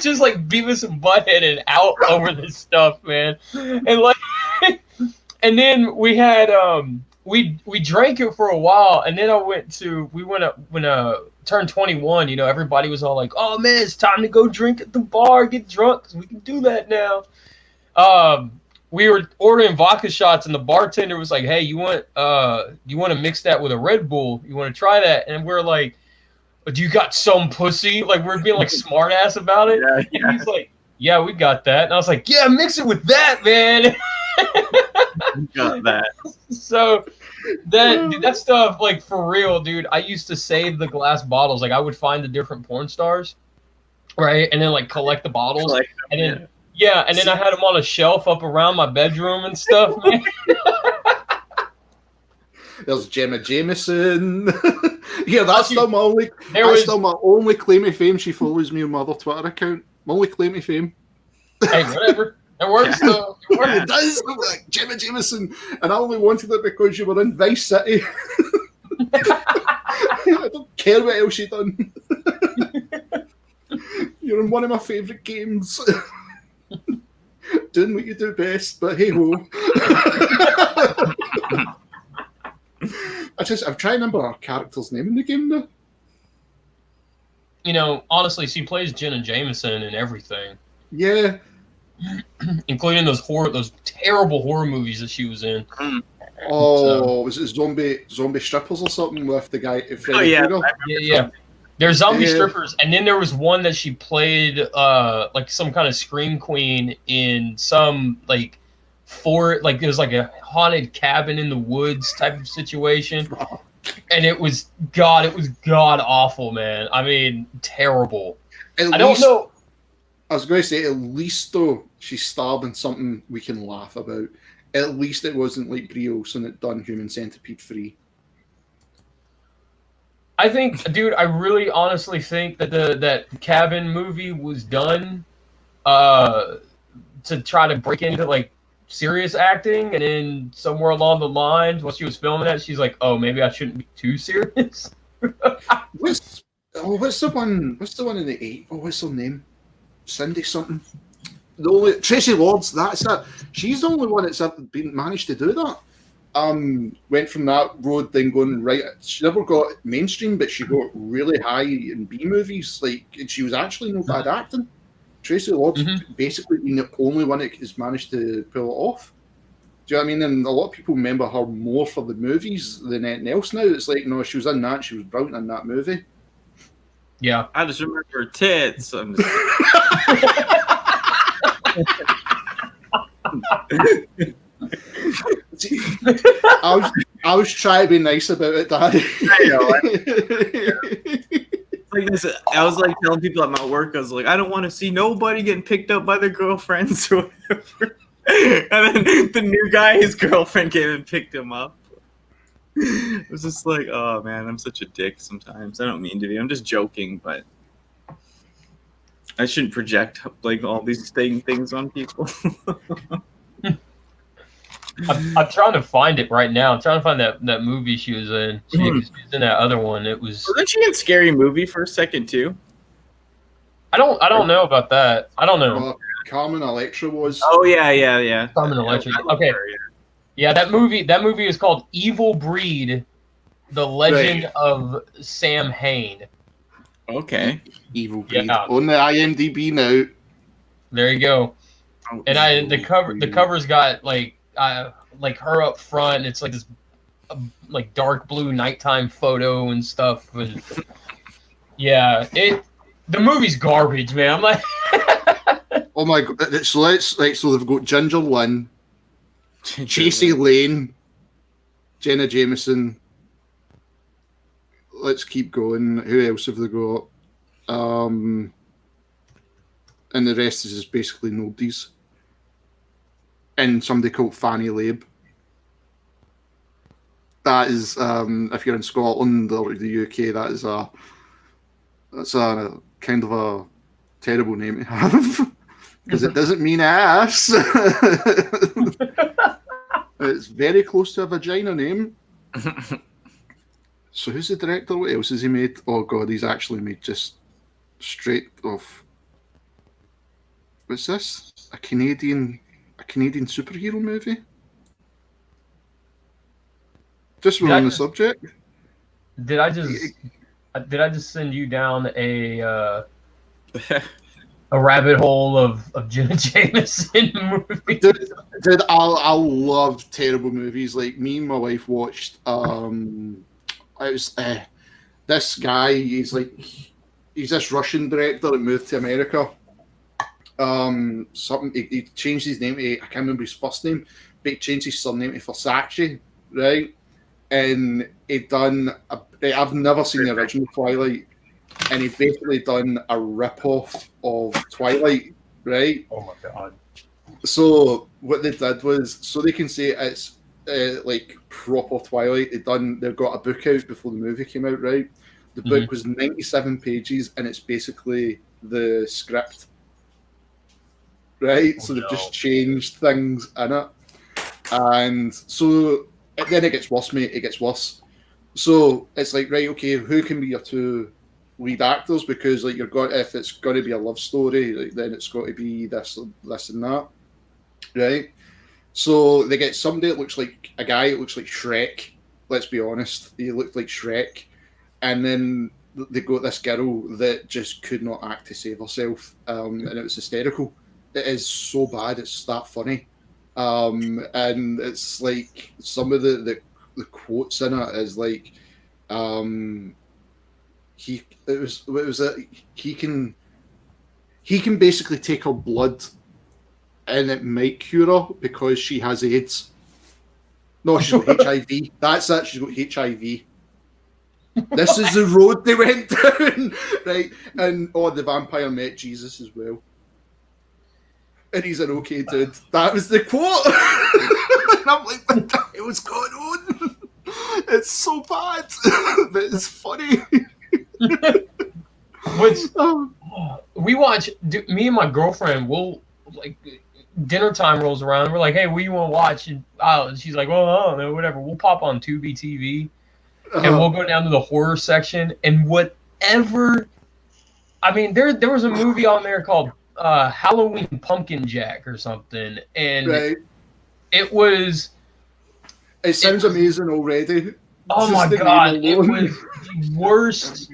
just like Beavis and Butthead and out over this stuff, man. And like, and then we had we drank it for a while, and then when turned 21, everybody was all like, "Oh man, it's time to go drink at the bar, get drunk, 'cause we can do that now." We were ordering vodka shots, and the bartender was like, "Hey, you want to mix that with a Red Bull? You want to try that?" And we're like, "Do you got some pussy?" Like, we're being like smart ass about it.
Yeah.
And he's like, "Yeah, we got that." And I was like, "Yeah, mix it with that, man."
Got that.
So that stuff, like, for real, dude. I used to save the glass bottles. Like, I would find the different porn stars, right, and then like collect the bottles, and then and then I had them on a shelf up around my bedroom and stuff, man.
There's Gemma Jameson. Yeah, that's
Still
still my only claim to fame. She follows me on my other Twitter account. My only claim to fame.
Hey, whatever. It works though.
It does look like Gemma Jameson, and I only wanted it because you were in Vice City. I don't care what else you done. You're in one of my favourite games. Doing what you do best, but hey ho. I'm trying to remember our character's name in the game now.
Honestly, she plays Jenna Jameson and everything.
Yeah.
Including those terrible horror movies that she was in.
Oh, was it zombie strippers or something with the guy? Freddy Krueger?
Yeah. There's zombie strippers, and then there was one that she played, like some kind of scream queen in some it was like a haunted cabin in the woods type of situation, and it was god awful, man. I mean, terrible. I don't know.
I was going to say, at least though, she starred in something we can laugh about. At least it wasn't like Brie Olsen that done Human Centipede 3.
I think, dude, I really honestly think that that cabin movie was done to try to break into like serious acting, and then somewhere along the lines, while she was filming that, she's like, "Oh, maybe I shouldn't be too serious."
What's the one in the 8? Oh, what's her name? Cindy something. Tracy Lords. That's it. She's the only one that's managed to do that. Went from that road, then going right. She never got mainstream, but she got really high in B movies. Like, she was actually no bad acting. Tracy Lords basically been the only one that has managed to pull it off. Do you know what I mean? And a lot of people remember her more for the movies than anything else now. It's like, no, she was in that. She was brilliant in that movie.
Yeah,
I just remember her tits. I'm just... I was trying to be nice about it, Daddy. I know. Like this, I was like telling people at my work, I was like, I don't want to see nobody getting picked up by their girlfriends or whatever. And then the new guy, his girlfriend came and picked him up. It was just like, oh man, I'm such a dick sometimes. I don't mean to be. I'm just joking, but I shouldn't project like all these things on people.
I'm trying to find it right now. I'm trying to find that movie she was in. She was in that other one. It was.
Wasn't she in Scary Movie for a second too?
I don't know about that. I don't know.
Carmen Electra was.
Oh yeah.
Carmen Electra. Okay. Yeah, that movie is called Evil Breed: The Legend of Sam Hain.
Okay.
Evil Breed. Yeah. On the IMDb now.
There you go. And the cover's got like her up front. It's like this like dark blue nighttime photo and stuff. And yeah, the movie's garbage, man. I'm like,
oh my god! So they've got Ginger Lynn, Chasey Lane, Jenna Jameson. Let's keep going. Who else have they got? And the rest is just basically nobody's. And somebody called Fanny Labe. That is, if you're in Scotland or the UK, that's a kind of a terrible name to have. because it doesn't mean ass. It's very close to a vagina name. So who's the director? What else has he made? Oh god, he's actually made just straight off. What's this? A Canadian superhero movie? Just we're on the subject.
Did I just send you down a rabbit hole of Jenna Jameson movies?
Dude, I love terrible movies. Like me and my wife watched. It was this guy. He's this Russian director that moved to America. He changed his name to, I can't remember his first name, but he changed his surname to Versace, right? And I've never seen the original Twilight, and he basically done a rip-off of Twilight, right?
Oh my god.
So what they did was, so they can say it's like proper Twilight, they've got a book out before the movie came out, right? The book was 97 pages, and it's basically the script, right? So they've just changed things in it. And so then it gets worse, mate. It gets worse. So it's like, right, okay, who can be your two lead actors? Because like if it's got to be a love story, like, then it's got to be this and that, right? So they get somebody that looks like a guy that looks like Shrek. Let's be honest, he looked like Shrek. And then they got this girl that just could not act to save herself, and it was hysterical. It is so bad, it's that funny. And it's like some of the quotes in it is like, he can basically take her blood and it might cure her because she has AIDS. No, she's got HIV. That's it. She's got HIV. This is the road they went down, right? And the vampire met Jesus as well. And he's an okay dude. That was the quote. And I'm like, what the hell is going on? It's so bad, but it's funny.
Which we watch. Me and my girlfriend will like dinner time rolls around. And we're like, hey, what do you want to watch? And she's like, well, I don't know, whatever. We'll pop on Tubi TV, and we'll go down to the horror section and whatever. I mean, there was a movie on there called Halloween Pumpkin Jack or something, and it
sounds amazing already.
Oh my god, it was the worst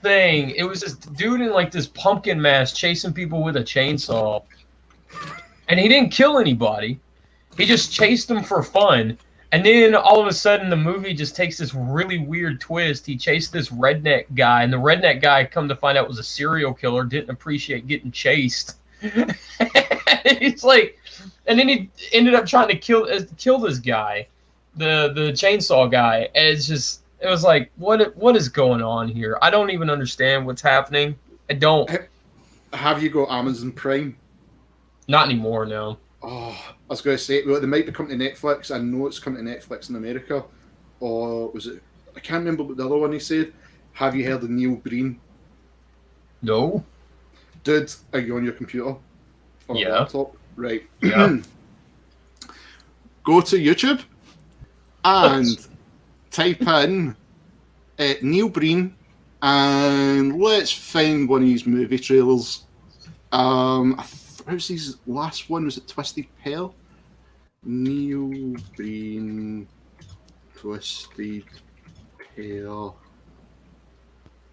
thing. It was this dude in like this pumpkin mask chasing people with a chainsaw, and he didn't kill anybody. He just chased them for fun. And then all of a sudden the movie just takes this really weird twist. He chased this redneck guy, and the redneck guy, come to find out, was a serial killer, didn't appreciate getting chased. It's like, and then he ended up trying to kill this guy, the chainsaw guy. And it was like, what is going on here? I don't even understand what's happening. I don't.
Have you got Amazon Prime?
Not anymore, no.
Oh, I was going to say, well, they might be coming to Netflix. I know it's coming to Netflix in America. Or was it? I can't remember what the other one he said. Have you heard of Neil Breen?
No.
Dude, are you on your computer? Or laptop? Right.
Yeah.
Go to YouTube and type in Neil Breen, and let's find one of his movie trailers. What was his last one? Was it Twisted Pearl? Neil Breen, Twisted Pearl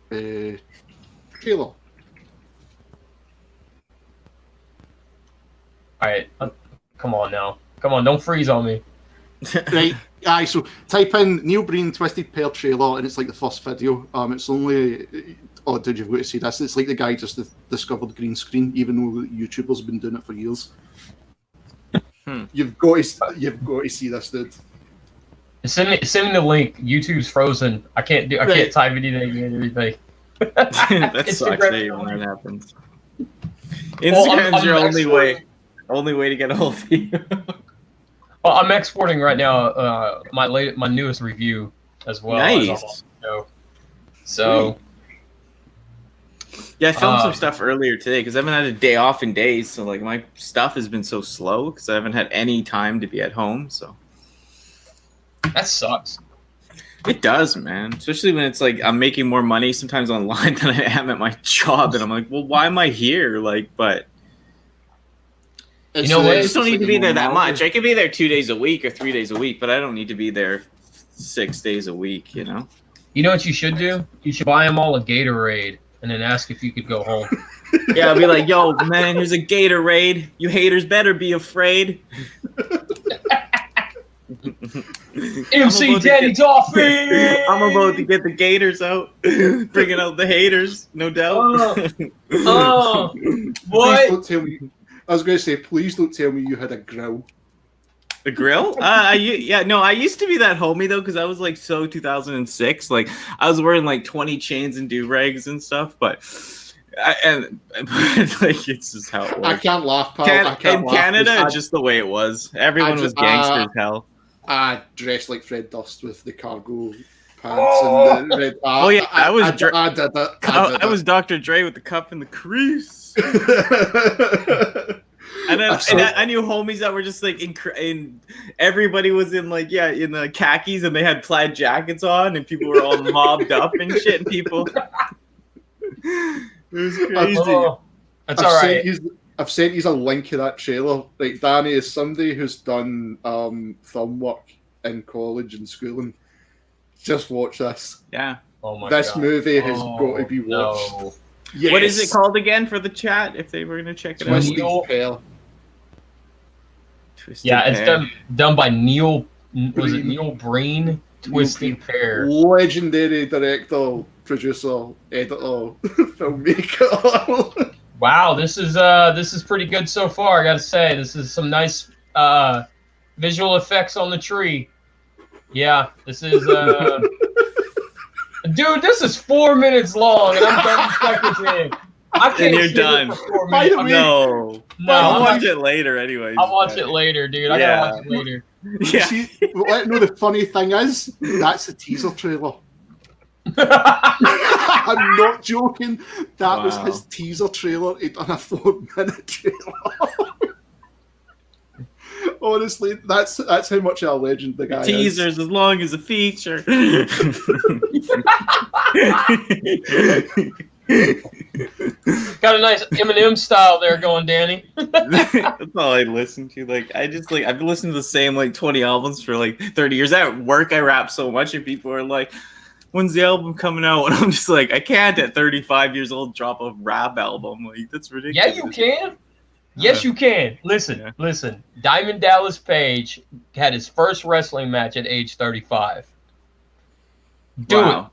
trailer.
Alright, come on now. Come on, don't freeze on me.
Right, aye, so type in Neil Breen Twisted Pearl trailer, and it's like the first video. It's only... Oh, did you go to see this? It's like the guy just discovered green screen, even though YouTubers have been doing it for years. You've got to see this, dude.
Send me the link. YouTube's frozen. I can't type anything and everything.
That sucks when that happens. Instagram's your only way to get a hold of you.
Well, I'm exporting right now my newest review as well.
Nice.
So
Yeah, I filmed some stuff earlier today because I haven't had a day off in days. So like my stuff has been so slow because I haven't had any time to be at home. So
That sucks.
it does, man. Especially when it's like I'm making more money sometimes online than I am at my job, and I'm like, well, why am I here? Like, but
It's
You know what?
I just don't need to be there that
normality.
much. I could be there 2 days a week or 3 days a week, but I don't need to be there 6 days a week. You know.
You know what you should do? You should buy them all a Gatorade and then ask if you could go home.
Yeah, I'll be like, yo, man, here's a Gatorade. You haters better be afraid.
MC Danny Dolphin!
I'm about to get the Gators out, bringing out the haters, no doubt.
Oh,
Please
what?
don't tell me. I was going to say, please don't tell me you had a grill.
The grill? I used to be that homie though, because I was like so 2006. Like I was wearing like 20 chains and do-rags and stuff, but like it's just how it was.
I can't laugh, pal. I can't
in
laugh
Canada, it's just the way it was. Everyone was gangster as hell.
I dressed like Fred Durst with the cargo pants and the red.
Oh yeah, I did
that.
I was Dr. Dre with the cup and the crease. And I knew homies that were just like in everybody was in like in the khakis and they had plaid jackets on and people were all mobbed up and shit and people. It was crazy.
Oh, that's all right.
I've sent you a link of that trailer. Like Danny is somebody who's done film work in college and schooling. Just watch this.
Yeah.
Oh my
This
God.
movie has got to be watched.
No.
Yes.
What is it called again for the chat if they were going to check it out?
Twisted
Neil-
Pair.
Twisted
Yeah, it's
Pair.
done by Neil. Was it
Breen.
Neil Breen? Twisted Pair.
Legendary director, producer, editor, filmmaker.
Wow, this is pretty good so far. I gotta say, this is some nice visual effects on the tree. Yeah, this is dude. This is 4 minutes long, and I'm 30 seconds in. I can't.
And you're
sit
done.
here for 4
By the
minutes.
way-
No.
No,
I'll
I'm
watch
not-
it later anyways.
I'll watch it later, dude. I gotta watch it later.
Yeah.
See, let know the funny thing is, that's the teaser trailer. I'm not joking. That was
Wow.
his teaser trailer. He done a 4-minute trailer. Honestly, that's how much of a legend the guy is.
Teasers as long as a feature.
Got a nice Eminem style there going, Danny.
That's all I listen to. Like I've been listening to the same like 20 albums for like 30 years. At work I rap so much and people are like, when's the album coming out? And I'm just like, I can't at 35 years old drop a rap album. Like that's
Yeah,
ridiculous.
you can. Yes, you can. Listen, listen. Diamond Dallas Page had his first wrestling match at age 35. Do
Wow.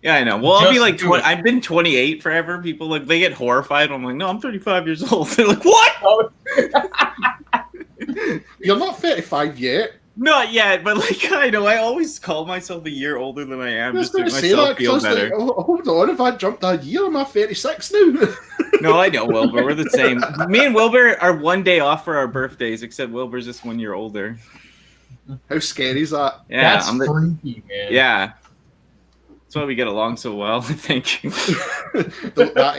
Yeah, I know. Well, I'll be
Just
like
do
20,
it.
I've been 28 forever. People like they get horrified. I'm like, no, I'm 35 years old. They're like, what?
it.
You're not 35 yet.
Not yet, but like I know. I always call myself a year older than I am,
I was
just to
going
make
to say
myself
that.
feel
'Cause I was
better.
like, oh, hold on, if I jumped a year, I'm at 36 now.
No, I know, Wilbur. We're the same. Me and Wilbur are one day off for our birthdays, except Wilbur's just 1 year older.
How scary is that?
Yeah,
That's freaky, man.
yeah. That's why we get along so well, I think.
that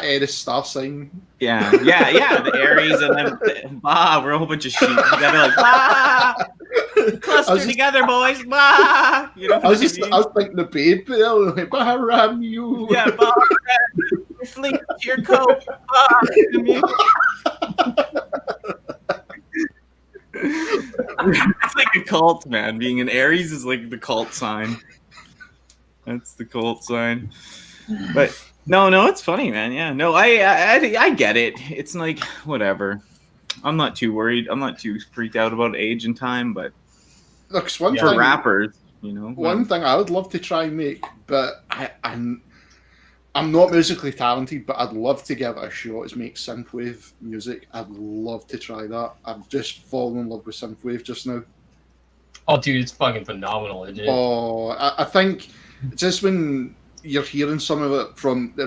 Eris star sign.
Yeah. The Aries and then we're a whole bunch of sheep. You gotta like cluster together, boys. You know
I was
what I mean?
I was thinking the babe there, like, Baharam, you.
Yeah, your fleet, your coat. It's like a cult, man. Being an Aries is like the cult sign. That's the cult sign. But no, it's funny, man. Yeah, no, I get it. It's like whatever. I'm not too worried. I'm not too freaked out about age and time, but
Look, it's one
for
thing.
rappers, you know,
One thing I would love to try and make, but I'm not musically talented, but I'd love to give it a shot, is make synthwave music. I'd love to try that. I've just fallen in love with synthwave just now.
Oh, dude, it's fucking phenomenal, isn't it?
Oh, I think just when you're hearing some of it from the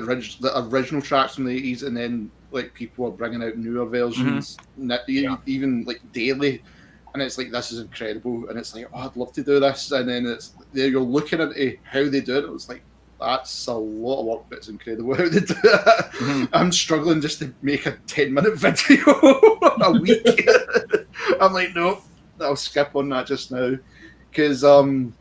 original tracks from the 80s, and then like people are bringing out newer versions, even like daily, and it's like, this is incredible, and it's like, oh, I'd love to do this, and then it's there you're looking at how they do it. It's like, that's a lot of work, but it's incredible how they do it. I'm struggling just to make a 10-minute video a week. I'm like, no, I'll skip on that just now. Because, I mean,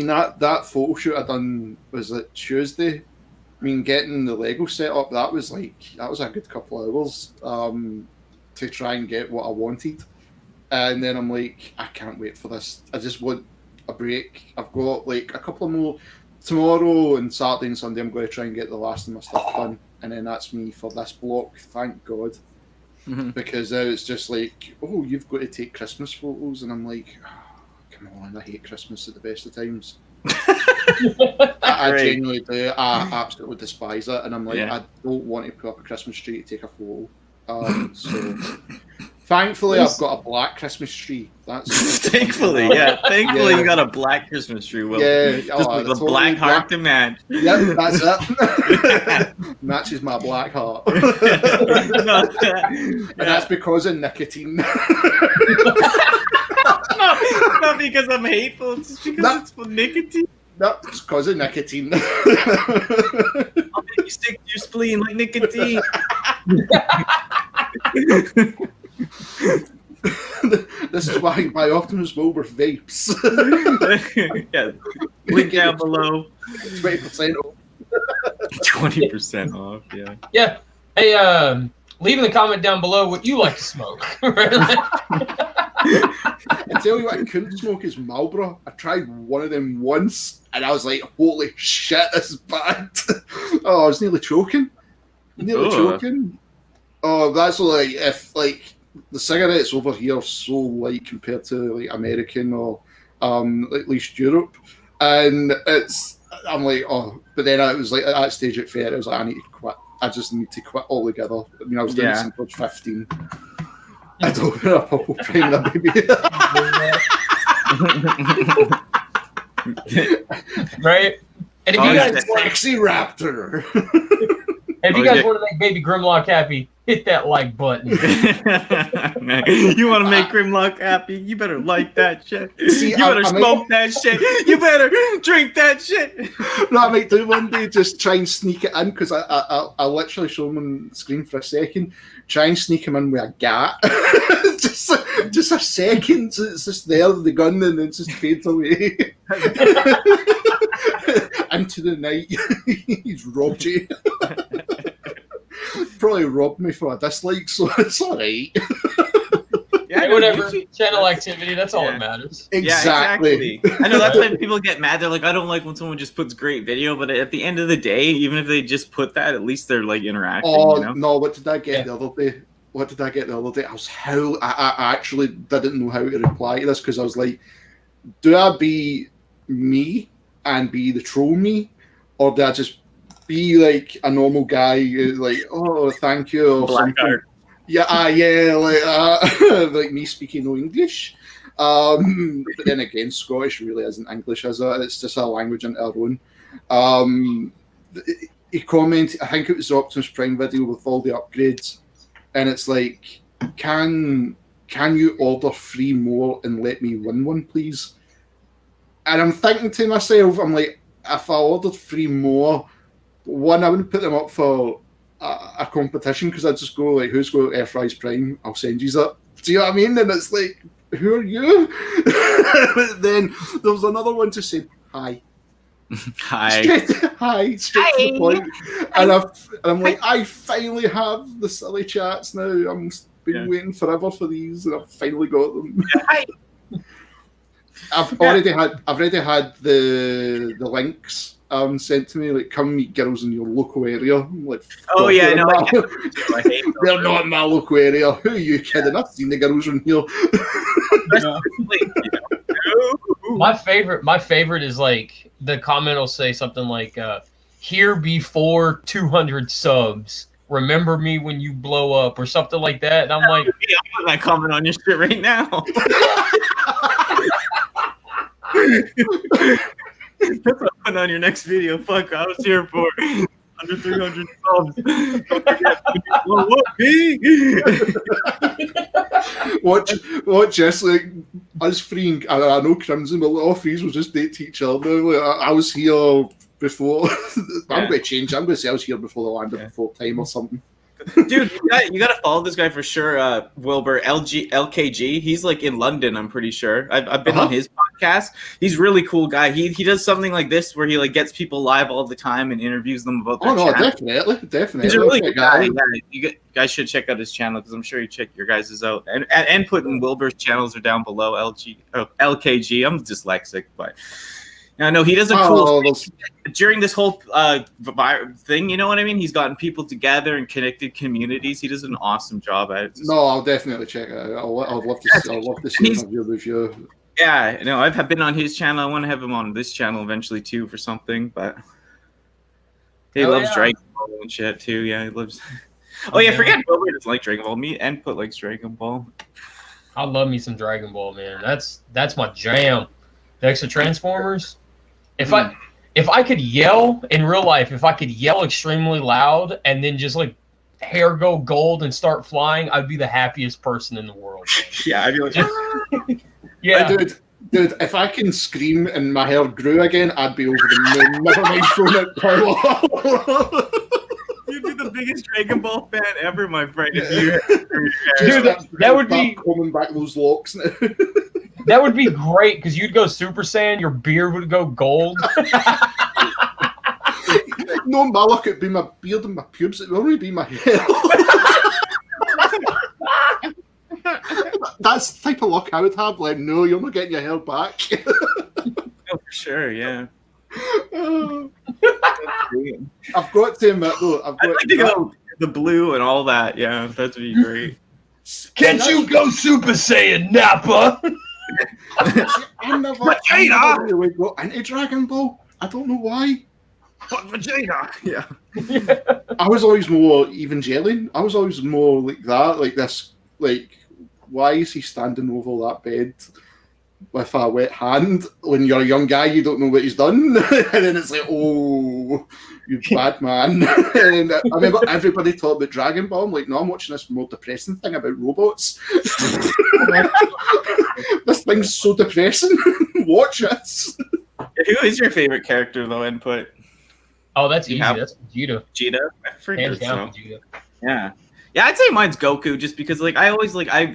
that photo shoot I done was like Tuesday. I mean, getting the Lego set up, that was a good couple of hours to try and get what I wanted. And then I'm like, I can't wait for this. I just want a break. I've got like a couple more tomorrow and Saturday and Sunday. I'm going to try and get the last of my stuff done, and then that's me for this block. Thank God, because now it's just like, oh, you've got to take Christmas photos, and I'm like, oh, come on, I hate Christmas at the best of times. I genuinely do. I absolutely despise it, and I'm like, I don't want to put up a Christmas tree to take a photo. So. Thankfully, I've got a black Christmas tree. That's
thankfully, you got a black Christmas tree. Will.
Yeah,
just with a black heart to match.
Yep, that's it. Matches my black heart, and that's because of nicotine.
Not because I'm hateful. It's just because it's for nicotine.
No, it's because of nicotine.
I'll make you stick to your spleen like nicotine.
This is why my Optimus Wilbur vapes.
Yeah, link down below.
20% off.
20% off. Yeah.
Yeah. Hey, leave in the comment down below what you like to smoke.
I tell you what, I couldn't smoke is Marlboro. I tried one of them once, and I was like, "Holy shit, this is bad!" Oh, I was nearly choking. Oh, that's like if like the cigarettes over here are so light compared to like American or at least Europe, and I'm like, oh, but then I was like at that stage at fair, I was like, I need to quit. I just need to quit altogether. I mean, I was doing it since I was 15. I'd open a purple prime and a baby.
Right? And if you guys
sexy raptor.
If you guys want to make Baby Grimlock happy, hit that like button.
You want to make Grimlock happy? You better like that shit.
See,
you better smoke that shit. You better drink that shit.
No, I might do one day. Just try and sneak it in because I literally show him on the screen for a second. Try and sneak him in with a gat. just a second. It's just there, the gun, and it just fades away. Into the night. He's robbed you. Probably robbed me for a dislike, so it's alright.
Yeah, whatever. Channel activity, that's all that matters.
Exactly.
I know that's why people get mad. They're like, I don't like when someone just puts great video, but at the end of the day, even if they just put that, at least they're like interacting.
Oh,
you know?
no, what did I get the other day? I was I actually didn't know how to reply to this because I was like, do I be me and be the troll me, or do I just be like a normal guy, like, oh, thank you, or
Black
something?
Heart.
Yeah, like me speaking no English. But then again, Scottish really isn't English, is it? It's just a language in our own. He commented, I think it was the Optimus Prime video with all the upgrades, and it's like, can you order 3 more and let me win one, please? And I'm thinking to myself, I'm like, if I ordered 3 more, one, I wouldn't put them up for a competition because I'd just go like, who's got F-Rise Prime? I'll send you that. Do you know what I mean? And it's like, who are you? Then there was another one to say hi. Straight to the point. And I'm like, I finally have the silly chats now. I'm been waiting forever for these, and I've finally got them.
Hi.
I've already had the links sent to me, like, come meet girls in your local area. I'm like,
oh yeah, no,
I hate them. They're not in my local area. Who are you kidding? I've seen the girls in here.
My favorite is like the comment will say something like, "Here before 200 subs. Remember me when you blow up," or something like that. And I'm like,
I'm putting that comment on your shit right now. That's what I'm putting on your next video. Fuck, I was here for under 300 subs. Don't forget to blow up, B.
Watch this, like, us three, I know Crimson, but all threes will just date each other. Like, I was here before. I'm going to change. I'm going to say I was here before the land of the full time or something.
Dude, you gotta follow this guy for sure, Wilbur LKG. He's like in London, I'm pretty sure. I've been on his podcast. He's a really cool guy. He does something like this where he like gets people live all the time and interviews them about their channel.
Definitely.
He's a really good guy. Yeah, you guys should check out his channel because I'm sure you check your guys' out. And putting Wilbur's channels are down below. LKG. I'm dyslexic, but. I know he does a cool thing. During this whole thing, you know what I mean? He's gotten people together and connected communities. He does an awesome job at it.
No, I'll definitely check it out. I'd love to see your review.
Yeah, no, I've been on his channel. I want to have him on this channel eventually too for something, but he loves Dragon Ball and shit too. Yeah, he loves. Oh yeah, forget Wilbur doesn't like Dragon Ball. Me and Put likes Dragon Ball.
I love me some Dragon Ball, man. That's my jam. The extra Transformers. If I could yell in real life, if I could yell extremely loud and then just like hair go gold and start flying, I'd be the happiest person in the world.
Yeah, I'd be like,
yeah,
dude. If I can scream and my hair grew again, I'd be over the moon. Never mind throwing it power.
You'd be the biggest Dragon Ball fan ever, my friend. If
Dude, that would be
coming back those locks now.
That would be great because you'd go Super Saiyan, your beard would go gold.
No, my luck, it'd be my beard and my pubes. It would only be my hair. That's the type of luck I would have. Like, no, you're not getting your hair back.
Oh, for sure, yeah.
I've got to admit, though,
I'd like to go the blue and all that. Yeah, that'd be great.
Can't you go Super Saiyan, Nappa?
I never really got into Dragon Ball. I don't know why.
But Vegeta, yeah.
I was always more Evangelion. I was always more like that, like this, like, why is he standing over that bed with a wet hand? When you're a young guy, you don't know what he's done, and then it's like, oh, you bad man. And I remember everybody talked about Dragon Ball. I'm like, no, I'm watching this more depressing thing about robots. This thing's so depressing. Watch this.
Who is your favorite character, though, Input?
Oh, that's easy. That's Vegeta.
Vegeta? I figured so.
Vegeta.
Yeah. Yeah, I'd say mine's Goku just because, like,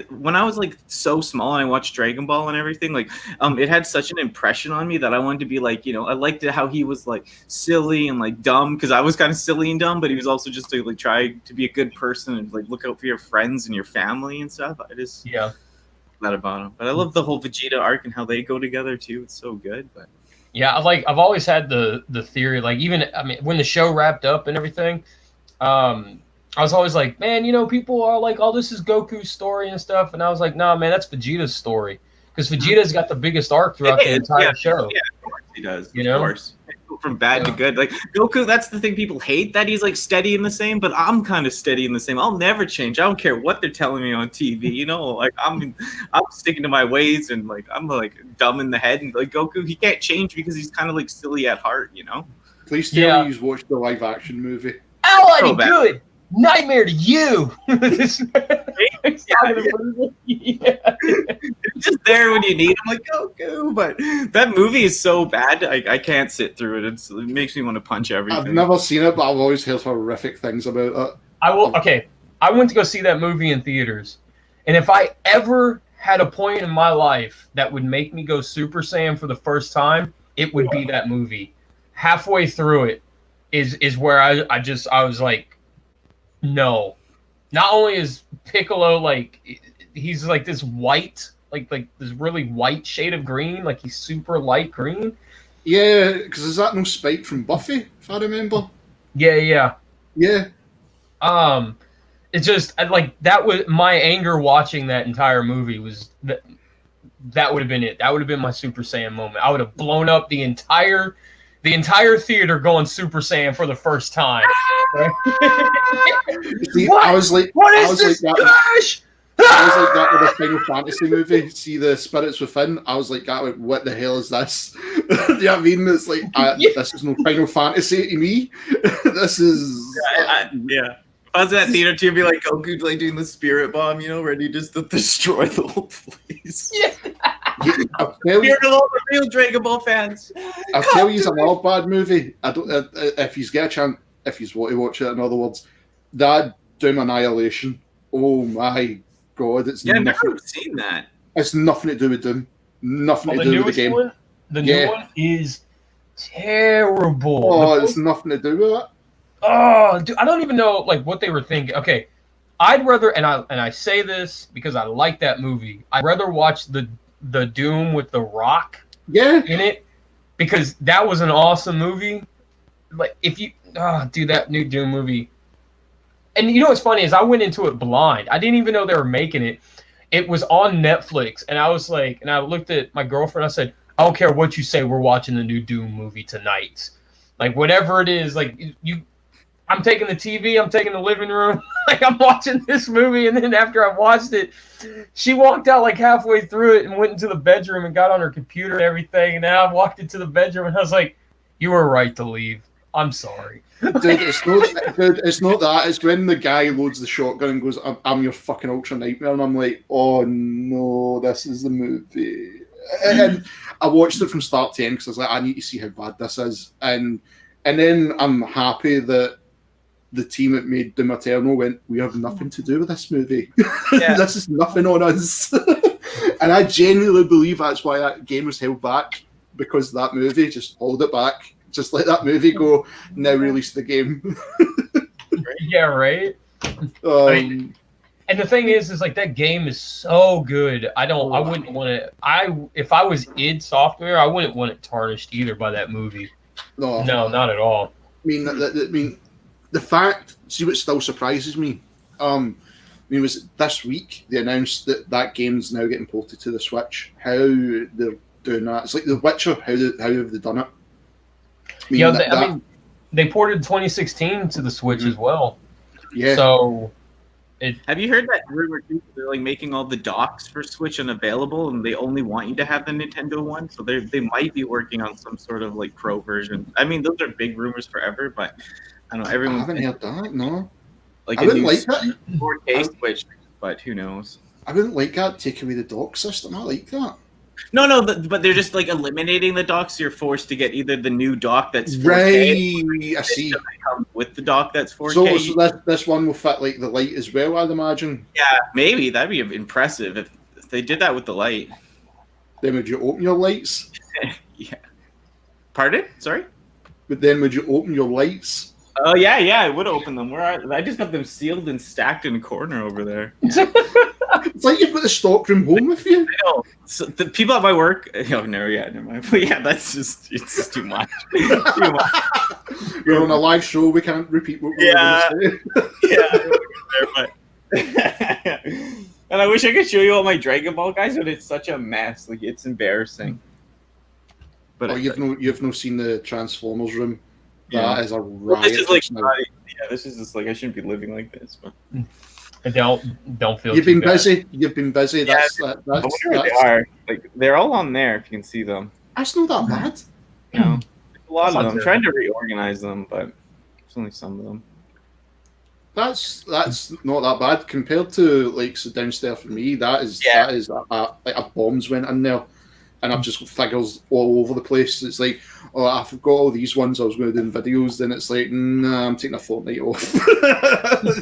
when I was, like, so small and I watched Dragon Ball and everything, like, it had such an impression on me that I wanted to be, like, you know, I liked how he was, like, silly and, like, dumb because I was kind of silly and dumb, but he was also just, like, try to be a good person and, like, look out for your friends and your family and stuff.
Yeah.
That about him. But I love the whole Vegeta arc and how they go together, too. It's so good, but...
Yeah, I've always had the theory, like, even, I mean, when the show wrapped up and everything, I was always like, man, you know, people are like, oh, this is Goku's story and stuff. And I was like, nah, man, that's Vegeta's story. Because Vegeta's got the biggest arc throughout the entire show.
Yeah, of course he does.
You know?
Of course. From bad to good. Like, Goku, that's the thing people hate, that he's, like, steady in the same, but I'm kind of steady in the same. I'll never change. I don't care what they're telling me on TV, you know? Like, I'm sticking to my ways, and, like, I'm, like, dumb in the head. And, like, Goku, he can't change because he's kind of, like, silly at heart, you know?
Please tell me you've watched the live-action movie.
Alrighty, good. Nightmare to you. It's
just there when you need him, like Goku. But that movie is so bad, I can't sit through it. It makes me want to punch everything.
I've never seen it, but I've always heard horrific things about it.
I went to go see that movie in theaters, and if I ever had a point in my life that would make me go Super Saiyan for the first time, it would be that movie. Halfway through it is where I was like, no. Not only is Piccolo, like, he's like this white, like this really white shade of green, like he's super light green.
Yeah, because is that no Spike from Buffy, if I remember?
Yeah.
Yeah.
It's just like that was my anger watching that entire movie was that would have been it. That would have been my Super Saiyan moment. I would have blown up the entire theater going Super Saiyan for the first time. Right?
See,
what?
I was like,
what is this? Gosh!
I was like that with a Final Fantasy movie. See the Spirits Within. I was like that. Like, what the hell is this? You know what I mean? It's like this is no Final Fantasy to me. This is
yeah. If I was in that theater too, I'd be like Goku, like doing the Spirit Bomb, you know, ready just to destroy the whole place.
Yeah.
I'll tell you,
We're all the real Dragon Ball fans.
I'll tell you another bad movie. I don't. If you get a chance, if you want to watch it, in other words, that Doom Annihilation. Oh my god, it's
I've
nothing.
never seen that.
It's nothing to do with Doom. Nothing to
the
do with the
newest
game.
one? The new
Yeah.
one is terrible.
Oh, it's nothing to do with it.
Oh, dude, I don't even know like what they were thinking. Okay, I'd rather, and I say this because I like that movie. I'd rather watch the Doom with The Rock
Yeah.
in it because that was an awesome movie. Like if you, dude, that new Doom movie. And you know what's funny is I went into it blind. I didn't even know they were making it. It was on Netflix, and I was like, and I looked at my girlfriend. I said, I don't care what you say. We're watching the new Doom movie tonight. Like whatever it is, like you. I'm taking the TV, I'm taking the living room, like I'm watching this movie, and then after I watched it, she walked out like halfway through it and went into the bedroom and got on her computer and everything, and then I walked into the bedroom and I was like, you were right to leave. I'm sorry.
Dude, it's not that. It's when the guy loads the shotgun and goes, I'm your fucking ultra nightmare, and I'm like, oh no, this is the movie. And I watched it from start to end because I was like, I need to see how bad this is. And then I'm happy that the team that made Doom Eternal went, we have nothing to do with this movie.
Yeah.
This is nothing on us. And I genuinely believe that's why that game was held back, because that movie just hold it back. Just let that movie go, now release the game.
Yeah, right?
Um,
And the thing is like that game is so good. I wouldn't want to. If I was id Software, I wouldn't want it tarnished either by that movie.
no,
No, not at all.
I mean, the fact. See, what still surprises me. Was this week they announced that game's now getting ported to the Switch. How they're doing that? It's like The Witcher. How have they done it?
I mean, they ported 2016 to the Switch as well.
Yeah.
So,
Have you heard that rumor too? They're like making all the docks for Switch unavailable, and they only want you to have the Nintendo one. So they might be working on some sort of like pro version. I mean, those are big rumors forever, but I don't know.
I
Everyone
haven't heard that. No,
like
I
a
wouldn't
new
like that.
4K Switch, but who knows?
I wouldn't like that. Take away the dock system. I like that.
No, but they're just like eliminating the dock, so you're forced to get either the new dock that's 4K,
Right. I see.
that comes with the dock that's 4K.
So this one will fit like the light as well, I'd imagine.
Yeah, maybe that'd be impressive if they did that with the light.
Then would you open your lights?
Yeah. Pardon? Sorry.
But then would you open your lights?
Oh yeah, I would open them. I just got them sealed and stacked in a corner over there.
It's like you've got the stockroom home with you.
I know. So the people at my work. Oh no, never mind. But yeah, it's just too much. Too much.
We're on a live show. We can't repeat what we're going to say.
Yeah. And I wish I could show you all my Dragon Ball guys, but it's such a mess. Like it's embarrassing. But
You've no seen the Transformers room.
Yeah.
That is a
Well,
riot.
this is like
just now.
this is just like I shouldn't be living like this. But
I don't feel
You've
too
been
bad.
busy. You've been busy.
Yeah, I wonder where they are. Like they're all on there if you can see them.
That's not that bad.
You know, a lot of
That's
them. I'm
not
trying to reorganize them, but it's only some of them.
That's not that bad compared to like so downstairs for me. That is like a bombs went in there, and I've just got figures all over the place. It's like, oh, I've got all these ones I was going to do in videos. Then it's like, nah, I'm taking a fortnight off.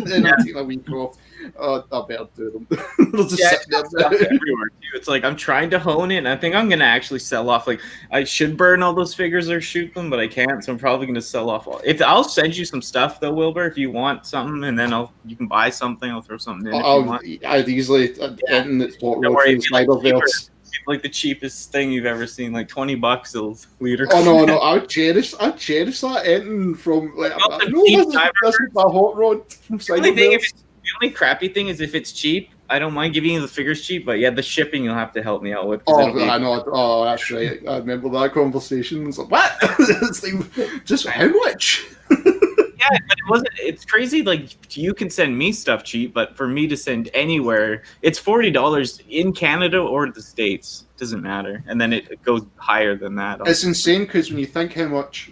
Then I'm taking a week off. Oh, I better do them. They'll just sit there.
Stuff everywhere too. It's like I'm trying to hone it, and I think I'm gonna actually sell off. Like I should burn all those figures or shoot them, but I can't. So I'm probably gonna sell off all. I'll send you some stuff though, Wilbur, if you want something, and then you can buy something. I'll throw something in if you want.
I'd easily. It's what
Don't worry, if you like
Snyderverse.
Like the cheapest thing you've ever seen, like $20 it'll leader.
Oh no! I cherish that ending from like.
Not the
I know
cheap
this is my hot rod from Snyderverse.
The only crappy thing is if it's cheap, I don't mind giving you the figures cheap, but yeah, the shipping you'll have to help me out with.
I know. Oh, that's right. I remember that conversation. It's like, what? It's like, just how much?
Yeah, but it wasn't. It's crazy. Like you can send me stuff cheap, but for me to send anywhere, it's $40 in Canada or the States. Doesn't matter, and then it goes higher than that.
It's insane because when you think how much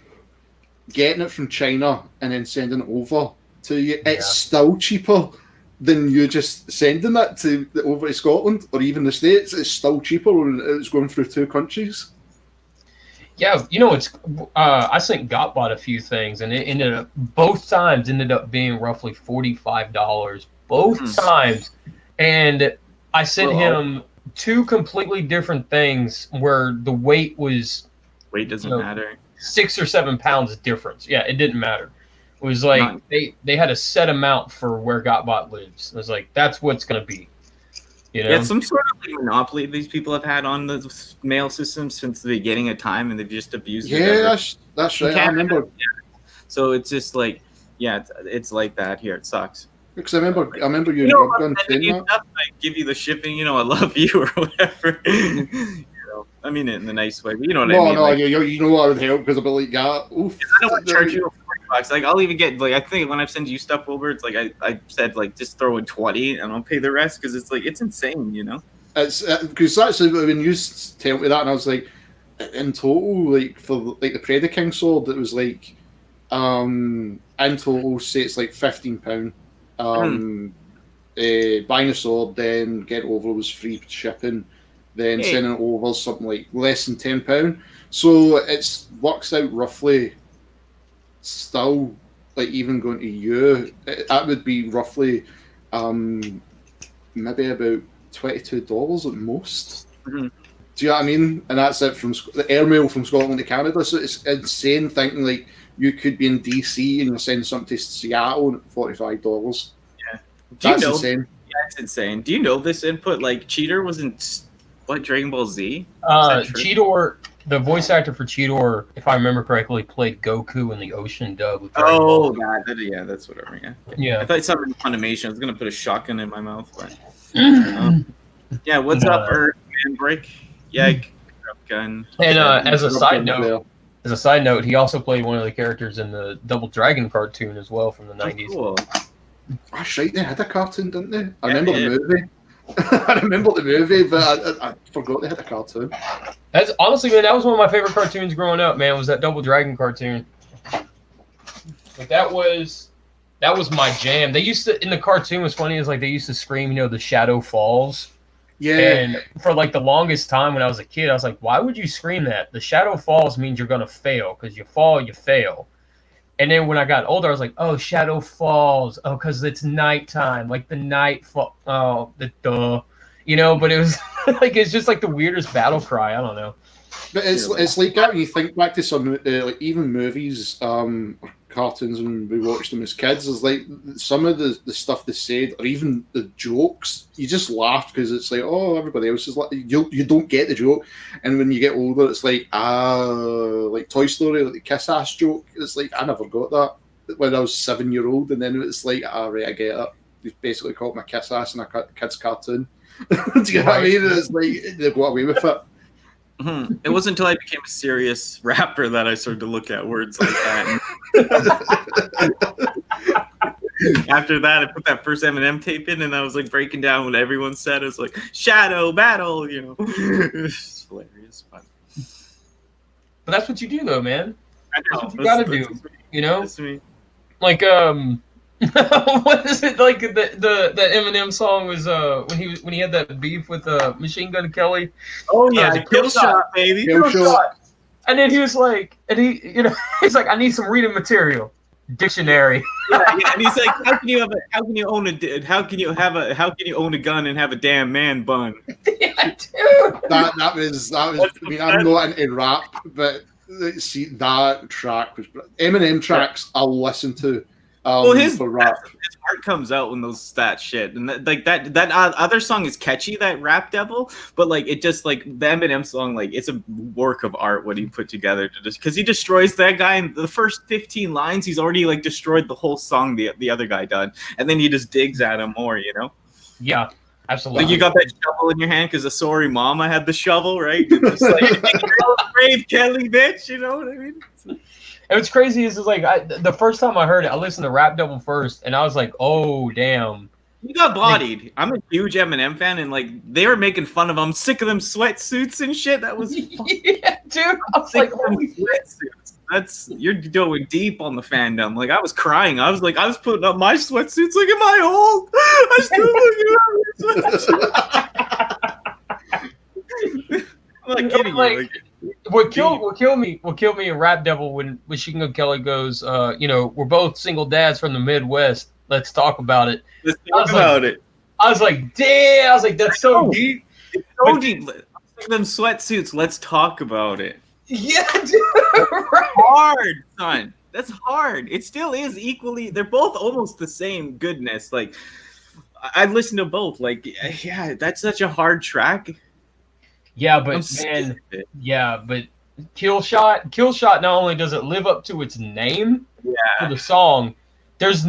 getting it from China and then sending it over to you, it's still cheaper than you just sending that over to Scotland or even the States. It's still cheaper when it's going through 2 countries.
Yeah, it's. I sent Gotbot a few things, and it ended up both times ended up being roughly $45 both times, and I sent him 2 completely different things where the weight was.
Weight doesn't matter.
6 or 7 pounds difference. Yeah, it didn't matter. It was like they had a set amount for where Gotbot lives. It was like that's what's gonna be. Yeah,
it's some sort of like monopoly these people have had on the mail system since the beginning of time, and they've just abused it.
Yeah, that's right. I remember.
So it's just like, it's like that here. It sucks.
Because I remember you and Rob Gun saying that.
I give you the shipping, I love you or whatever. I mean it in a nice way, but you know what I mean.
No, like, you know I would help because I'll be like, yeah, oof.
I don't want to charge you $40. Like, I'll even get, like, I think when I send you stuff over, it's like I said, like, just throw in 20 and I'll pay the rest because it's like, it's insane,
It's because actually when you tell me that, and I was like, in total, like for like the Predaking sword, it was like, in total, say it's like £15. Buying a sword, then get over was free shipping. Then sending it over something like less than £10. So it works out roughly still, like even going to you, that would be roughly maybe about $22 at most. Do you know what I mean? And that's it from the airmail from Scotland to Canada. So it's insane thinking like you could be in DC and you're sending something to Seattle at $45.
Yeah.
That's insane.
Yeah, it's insane. Do you know this input? Like Cheater was in Dragon Ball Z?
Cheetor, the voice actor for Cheetor, if I remember correctly, played Goku in the Ocean dub with Dragon Ball.
That's whatever.
Yeah.
I thought it sounded like Funimation. I was gonna put a shotgun in my mouth, but yeah. What's up, Earth Man Break? Yeah, gun. And
as a side note, he also played one of the characters in the Double Dragon cartoon as well from the 90s.
Cool.
That's right. They had a cartoon, didn't they? I remember the movie. I remember the movie, but I forgot they had a cartoon.
That's honestly, man, that was one of my favorite cartoons growing up. Man, was that Double Dragon cartoon? Like that was my jam. They used to in the cartoon. What's funny is like they used to scream, the shadow falls.
Yeah.
And for like the longest time when I was a kid, I was like, why would you scream that? The shadow falls means you're gonna fail because you fall, you fail. And then when I got older, I was like, oh, shadow falls. Oh, because it's nighttime. Like the night fall. Oh, but it was like, it's just like the weirdest battle cry. I don't know.
But it's like that when you think back to some, like even movies, or cartoons, and we watched them as kids, is like some of the stuff they said, or even the jokes, you just laugh because it's like, oh, everybody else is like, you don't get the joke. And when you get older, it's like, like Toy Story, like the kiss ass joke. It's like, I never got that when I was 7-year-old, and then it's like, right, I get it. They basically called my kiss ass in a kid's cartoon. Do you know what I mean? It's like they got away with it.
Mm-hmm. It wasn't until I became a serious rapper that I started to look at words like that. After that, I put that first Eminem tape in, and I was like breaking down what everyone said. It was like shadow battle, It's hilarious, but
that's what you do, though, man.
That's
what you gotta do,
That's me.
Like what is it like the Eminem song was when he had that beef with Machine Gun Kelly?
Oh yeah, kill shot, baby.
Kill shot.
And then he was like, he's like, I need some reading material, dictionary.
Yeah, and he's like, how can you own a gun and have a damn man bun?
Yeah, dude.
That was. I mean, I'm not into rap, but see that track was Eminem tracks I'll listen to.
His
for rap.
His heart comes out when that shit, and that other song is catchy, that Rap Devil, but like it just like the Eminem song, like it's a work of art what he put together to just because he destroys that guy in the first 15 lines. He's already like destroyed the whole song the other guy done, and then he just digs at him more,
Yeah, absolutely.
Like you got that shovel in your hand because the sorry mama had the shovel, right? It's like brave Kelly, bitch. You know what I mean?
And what's crazy is like the first time I heard it, I listened to Rap Devil first, and I was like, "Oh, damn!"
He got bodied. I'm a huge Eminem fan, and like they were making fun of him. I'm sick of them sweatsuits and shit. That was
yeah, dude. I was like,
sweatsuits. you're going deep on the fandom. Like I was crying. I was putting up my sweatsuits. Like, am I old? I still look I'm not kidding you.
What killed me in Rap Devil when Machine Gun Kelly goes, we're both single dads from the Midwest. Let's talk about it.
Let's talk about it.
I was like, damn. I was like, that's so deep.
It's so deep. Them sweatsuits. Let's talk about it.
Yeah, dude. Right.
Hard, son. That's hard. It still is equally. They're both almost the same goodness. Like I've listened to both. Like, yeah, that's such a hard track.
Yeah, but Kill Shot not only does it live up to its name for the song, there's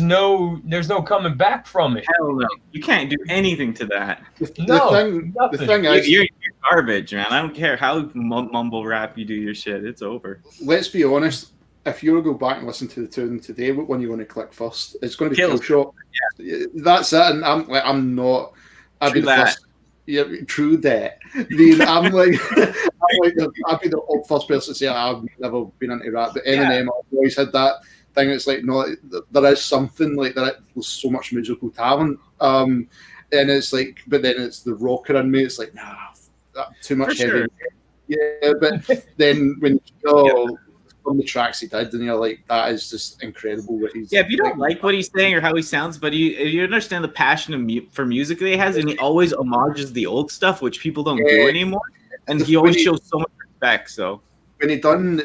no coming back from it.
Hell no. You can't do anything to that.
The thing is,
you're garbage, man. I don't care how mumble rap you do your shit. It's over.
Let's be honest. If you were to go back and listen to the tune today, what one you want to click first? It's going to be Kill Shot. Yeah. That's it. And I'm not. I'd be the first. Yeah, true that. I'd be the first person to say I've never been into rap, but Eminem I've always had that thing. It's like, no, there is something like that. There's so much musical talent, and it's like, but then it's the rocker in me. It's like, nah, too much heavy. Sure. Yeah, but then when you from the tracks he did, and you're like, that is just incredible. What he's
if you don't like what he's saying or how he sounds, but you understand the passion for music that he has, and he always homages the old stuff, which people don't do anymore, and he always shows so much respect. So
when he done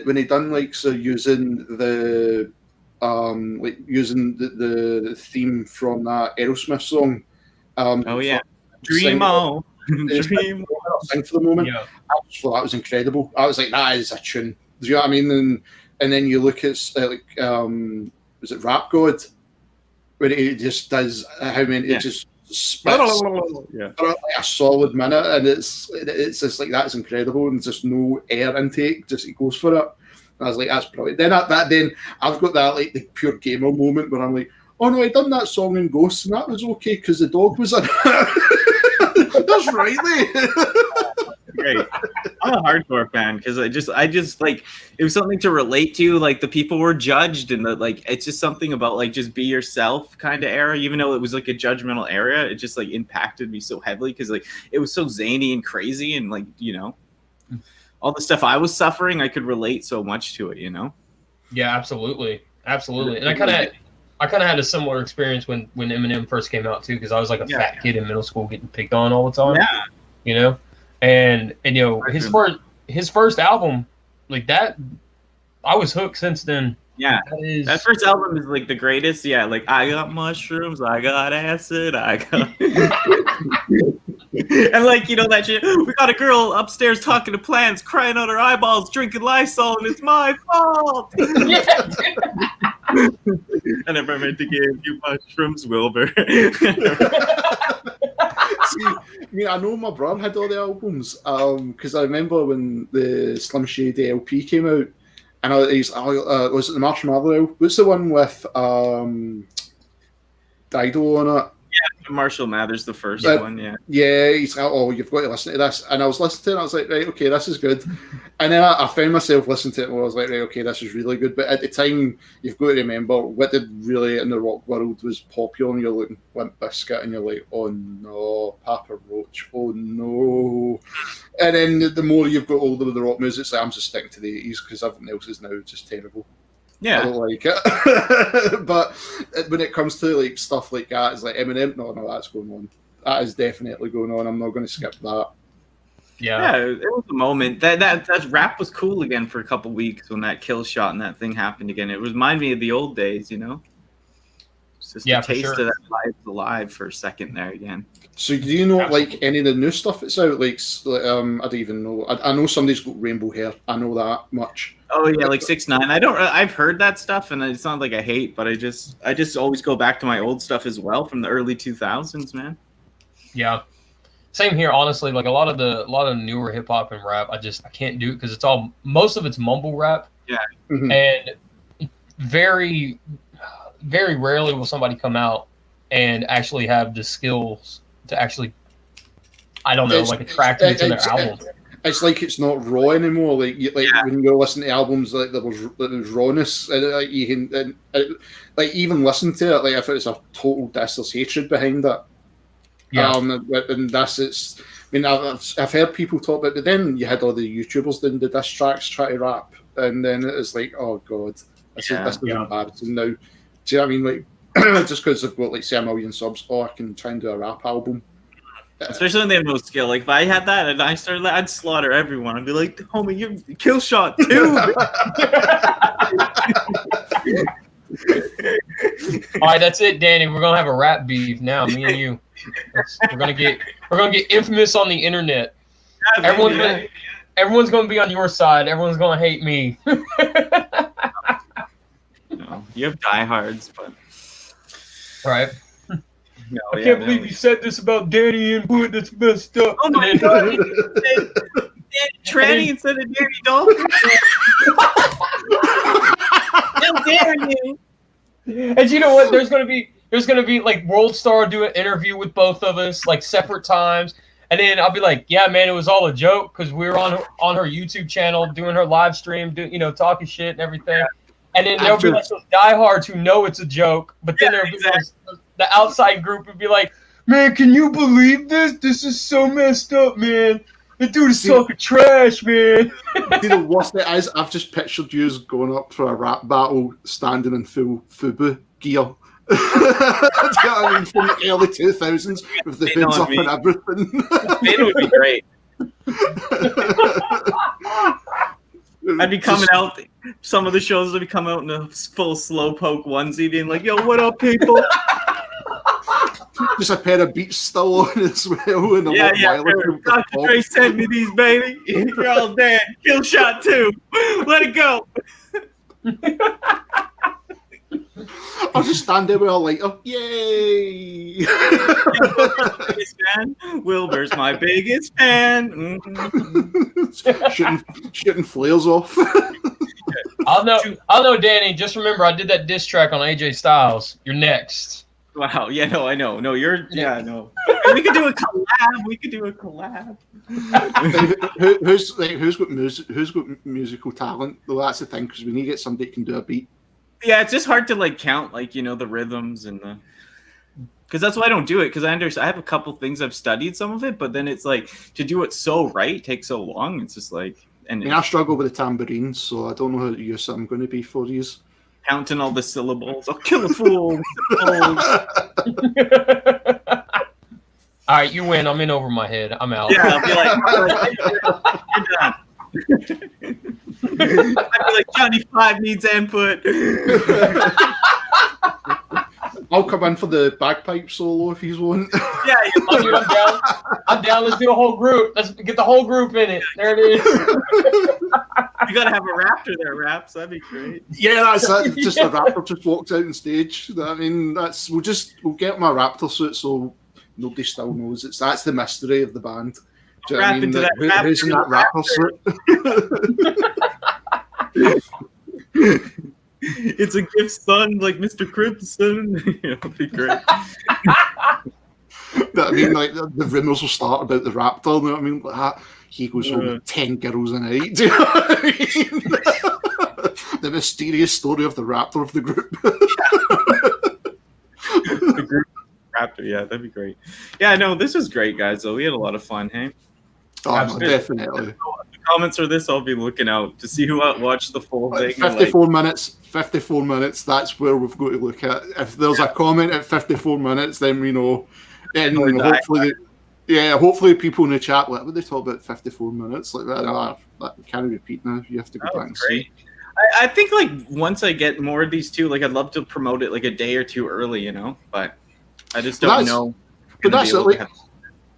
like using the the theme from that Aerosmith song,
Dream On.
Dream sing for the moment. I just thought that was incredible. I was like, that is a tune. Do you know what I mean? And then you look at was it Rap God? When it just does how many it just spits for like a solid minute, and it's just like that's incredible, and just no air intake, just he goes for it. And I was like, that's brilliant. Then I've got that like the pure gamer moment where I'm like, oh no, I done that song in Ghosts, and that was okay because the dog was in it. That's right, mate.
Great. I'm a hardcore fan because I just like it was something to relate to. Like the people were judged, and it's just something about like just be yourself kind of era. Even though it was like a judgmental era, it just like impacted me so heavily because like it was so zany and crazy, and like all the stuff I was suffering, I could relate so much to it.
Yeah, absolutely. And I kind of had a similar experience when Eminem first came out too, because I was like a fat kid in middle school getting picked on all the time.
Yeah.
And his first album like that, I was hooked since then.
Yeah, that first album is like the greatest. Yeah, like I got mushrooms, I got acid, I got and like that shit. We got a girl upstairs talking to plants, crying out her eyeballs, drinking Lysol, and it's my fault. I never meant to give you mushrooms, Wilbur.
See, I know my brother had all the albums because I remember when the Slim Shady LP came out, and was it the Marshall Mathers? What's the one with Dido on it?
Yeah, Marshall Mathers, the first one.
Yeah. He's like, oh, you've got to listen to this, and I was listening to it, and I was like, right, okay, this is good. And then I found myself listening to it, and I was like, right, okay, this is really good. But at the time, you've got to remember what did really in the rock world was popular, and you're looking Limp Bizkit, and you're like, oh no, Papa Roach, oh no. And then the more you've got older with the rock music, it's like, I'm just sticking to the 80s because everything else is now just terrible.
Yeah,
I don't like it. But when it comes to like stuff like that, it's like Eminem. No, that's going on. That is definitely going on. I'm not going to skip that.
Yeah, it was a moment that rap was cool again for a couple weeks when that Kill Shot and that thing happened again. It reminded me of the old days, It's just a taste of that life alive for a second there again.
So do you know like any of the new stuff that's out? Like I don't even know. I know somebody's got rainbow hair. I know that much.
Oh yeah, like 6ix9ine. I've heard that stuff, and it's not like I hate, but I just always go back to my old stuff as well from the early 2000s, man.
Yeah, same here. Honestly, like a lot of the newer hip hop and rap, I can't do it because most of it's mumble rap.
Yeah,
and very, very rarely will somebody come out and actually have the skills to actually, I don't know, like attract me to their album.
it's like it's not raw anymore. Like when you listen to albums, like there was rawness, and like you can like even listen to it, like if it's a total diss, there's hatred behind it.
Yeah.
And that's it's. I mean, I've heard people talk about, but then you had all the YouTubers doing the diss tracks, try to rap, and then it was like, oh god, this is embarrassing now. Do you know what I mean? Like, just because they've got like say 1 million subs, I can try and do a rap album.
Especially when they have no skill. Like if I had that and I started, I'd slaughter everyone. I'd be like, "Homie, you kill shot too."
All right, that's it, Danny. We're gonna have a rap beef now, me and you. We're gonna get infamous on the internet. Everyone's gonna be on your side. Everyone's gonna hate me.
No, you have diehards, but
All right.
no,
I can't believe you said this about Danny Input. That's messed up.
Oh my god! Tranny instead of Danny Dolphin. How dare you!
And you know what? There's gonna be like World Star do an interview with both of us, like separate times, and then I'll be like, "Yeah, man, it was all a joke because we were on her YouTube channel doing her live stream, talking shit and everything." And then there'll be like those diehards who know it's a joke, but then there'll be the outside group would be like, "Man, can you believe this? This is so messed up, man. The dude is talking trash, man."
See, the worst it is, I've just pictured you going up for a rap battle, standing in full FUBU gear. Do you know what I mean? From the early 2000s, with the hoods up and everything.
It would be great. I'd be coming out. Some of the shows would be coming out in a full slowpoke onesie, being like, "Yo, what up, people?"
Just a pair of beats still on as well. And
Dr. Dre sent me these, baby. You're all dead. Kill shot too. Let it go.
I'll just stand there with a lighter. Yay!
Biggest fan. Wilbur's my biggest fan.
Shooting flares off.
I'll know, Danny. Just remember, I did that diss track on AJ Styles. You're next.
Wow. Yeah. No. I know. No. You're. Yeah. No. We could do a collab.
Who's got musical talent? Well, that's the thing, because we need to get somebody who can do a beat.
Yeah, it's just hard to like count the rhythms and the, because that's why I don't do it, because I have a couple things I've studied some of it, but then it's like to do it so right takes so long. It's just like, and
I struggle with the tambourines, so I don't know how use I'm going to be for these.
Counting all the syllables, I'll kill a fool.
All right, you win. I'm in over my head. I'm out.
Yeah, I'll be like, you're done. I'd be like, Johnny 5 needs input.
I'll come in for the bagpipe solo if he's one.
Yeah,
dude, I'm down. I'm down. Let's do a whole group. Let's get the whole group in it. There it is.
You gotta have a raptor that raps. That'd be great.
Yeah, that's it. Just a raptor just walks out on stage. I mean, we'll get my raptor suit so nobody still knows that's the mystery of the band. Do you know what I mean? Who's in that rapper suit?
It's a gift, son, like Mr. Crimson. It'll be great.
I mean, like the rumors will start about the raptor. You know what I mean? Like, he goes home with 10 girls a night. Do you know what I mean? The mysterious story of the raptor of the group.
The group raptor, yeah, that'd be great. Yeah, no, this was great, guys. Though we had a lot of fun. Hey.
Oh, no, definitely.
The comments for this, I'll be looking out to see who watched the full thing.
54 minutes. 54 minutes. That's where we've got to look at. If there's a comment at 54 minutes, then we know. And hopefully people in the chat, like, what they talk about 54 minutes? Like that, can't repeat now. You have to go back and see.
I think like once I get more of these too, like I'd love to promote it like a day or two early, but I just don't know.
But that's it.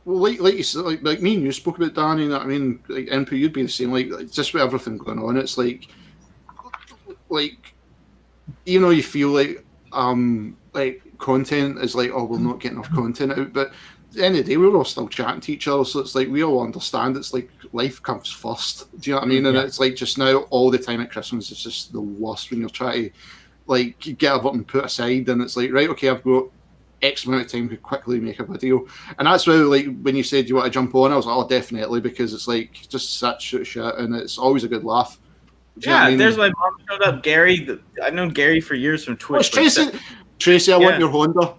Well, like you said, like me and you spoke about Danny. I mean, like input, you'd be the same. Like just with everything going on, it's like you feel like content is like, oh, we're not getting enough content out. But at the end of the day, we're all still chatting to each other, so it's like we all understand. It's like life comes first. Do you know what I mean? And it's like just now, all the time at Christmas, it's just the worst when you're trying to like get everything put aside, and it's like, right, okay, I've got X amount of time to quickly make a video. And that's why, like, when you said you want to jump on, I was like, oh, definitely, because it's like just such shit, and it's always a good laugh. Do you know what I mean?
There's my mom showed up. Gary, I've known Gary for years from Twitch.
Tracy, I want your Honda.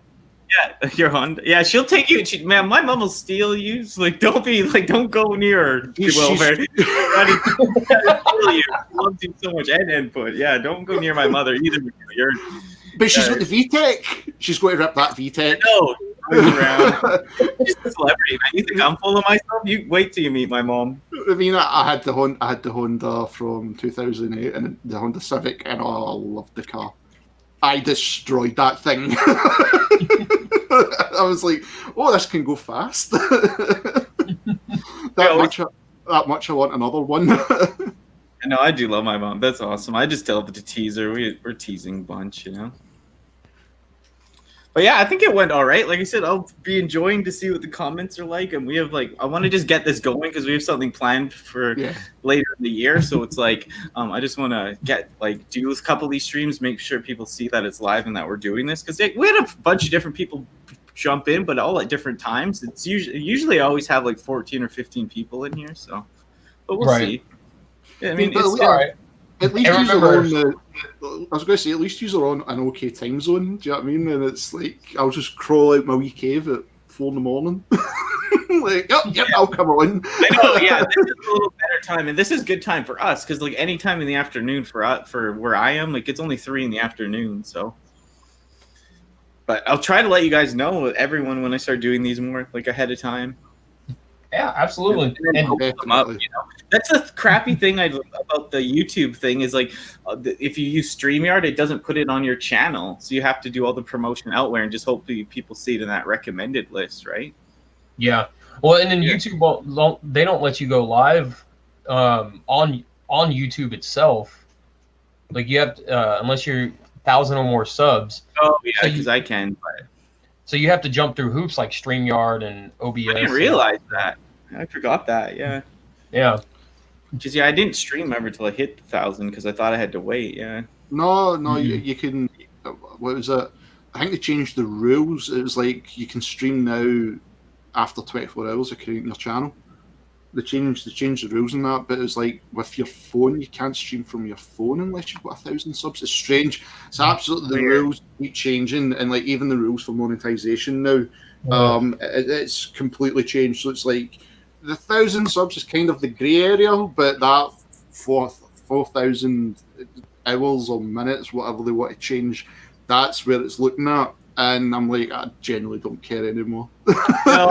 Yeah, your Honda. Yeah, she'll take you. Man, my mom will steal you. So, like, don't go near her. She'll steal you. She loves you so much and input. Yeah, don't go near my mother either.
But she's got the VTEC. She's going to rip that VTEC.
No, around. She's a celebrity. Man. You think I'm full of myself? You wait till you meet my mom.
I mean, I had the Honda from 2008 and the Honda Civic, and I loved the car. I destroyed that thing. I was like, "Oh, this can go fast." that much I want another one.
No, I do love my mom. That's awesome. I just tell her to tease her. We're teasing a bunch, you know. But yeah, I think it went all right. Like I said, I'll be enjoying to see what the comments are like, and we have I want to just get this going because we have something planned for later in the year. So it's like, I just want to do a couple of these streams, make sure people see that it's live and that we're doing this because we had a bunch of different people jump in, but all at different times. It's usually I always have 14 or 15 people in here. So, but we'll see. Yeah, I mean, it's all right.
At least I was going to say, at least you're on an okay time zone. Do you know what I mean? And it's like I'll just crawl out my wee cave at 4 a.m. I'll come on.
I know, yeah. This is a little better time, and this is good time for us because any time in the afternoon for where I am, it's only 3 p.m. So. But I'll try to let you guys know, everyone, when I start doing these more ahead of time.
Yeah, absolutely.
And them up, you know? That's the crappy thing about the YouTube thing is if you use StreamYard, it doesn't put it on your channel, so you have to do all the promotion elsewhere and just hopefully people see it in that recommended list, right?
Yeah. Well, and then YouTube they don't let you go live on YouTube itself. You have to, unless you're 1,000 or more subs.
Oh yeah, because I can. But...
So you have to jump through hoops like StreamYard and OBS.
I didn't realize that. I forgot that. Yeah.
Yeah.
Because I didn't stream ever till I hit 1,000 because I thought I had to wait. Yeah.
No, you can. What was it? I think they changed the rules. It was you can stream now after 24 hours of creating your channel. They changed the rules in that, but it was with your phone, you can't stream from your phone unless you've got 1,000 subs. It's strange. It's absolutely the rules keep changing, and even the rules for monetization now, it's completely changed. So it's the 1,000 subs is kind of the grey area, but that 4,000 hours or minutes, whatever they want to change, that's where it's looking at. And I'm I genuinely don't care anymore.
No,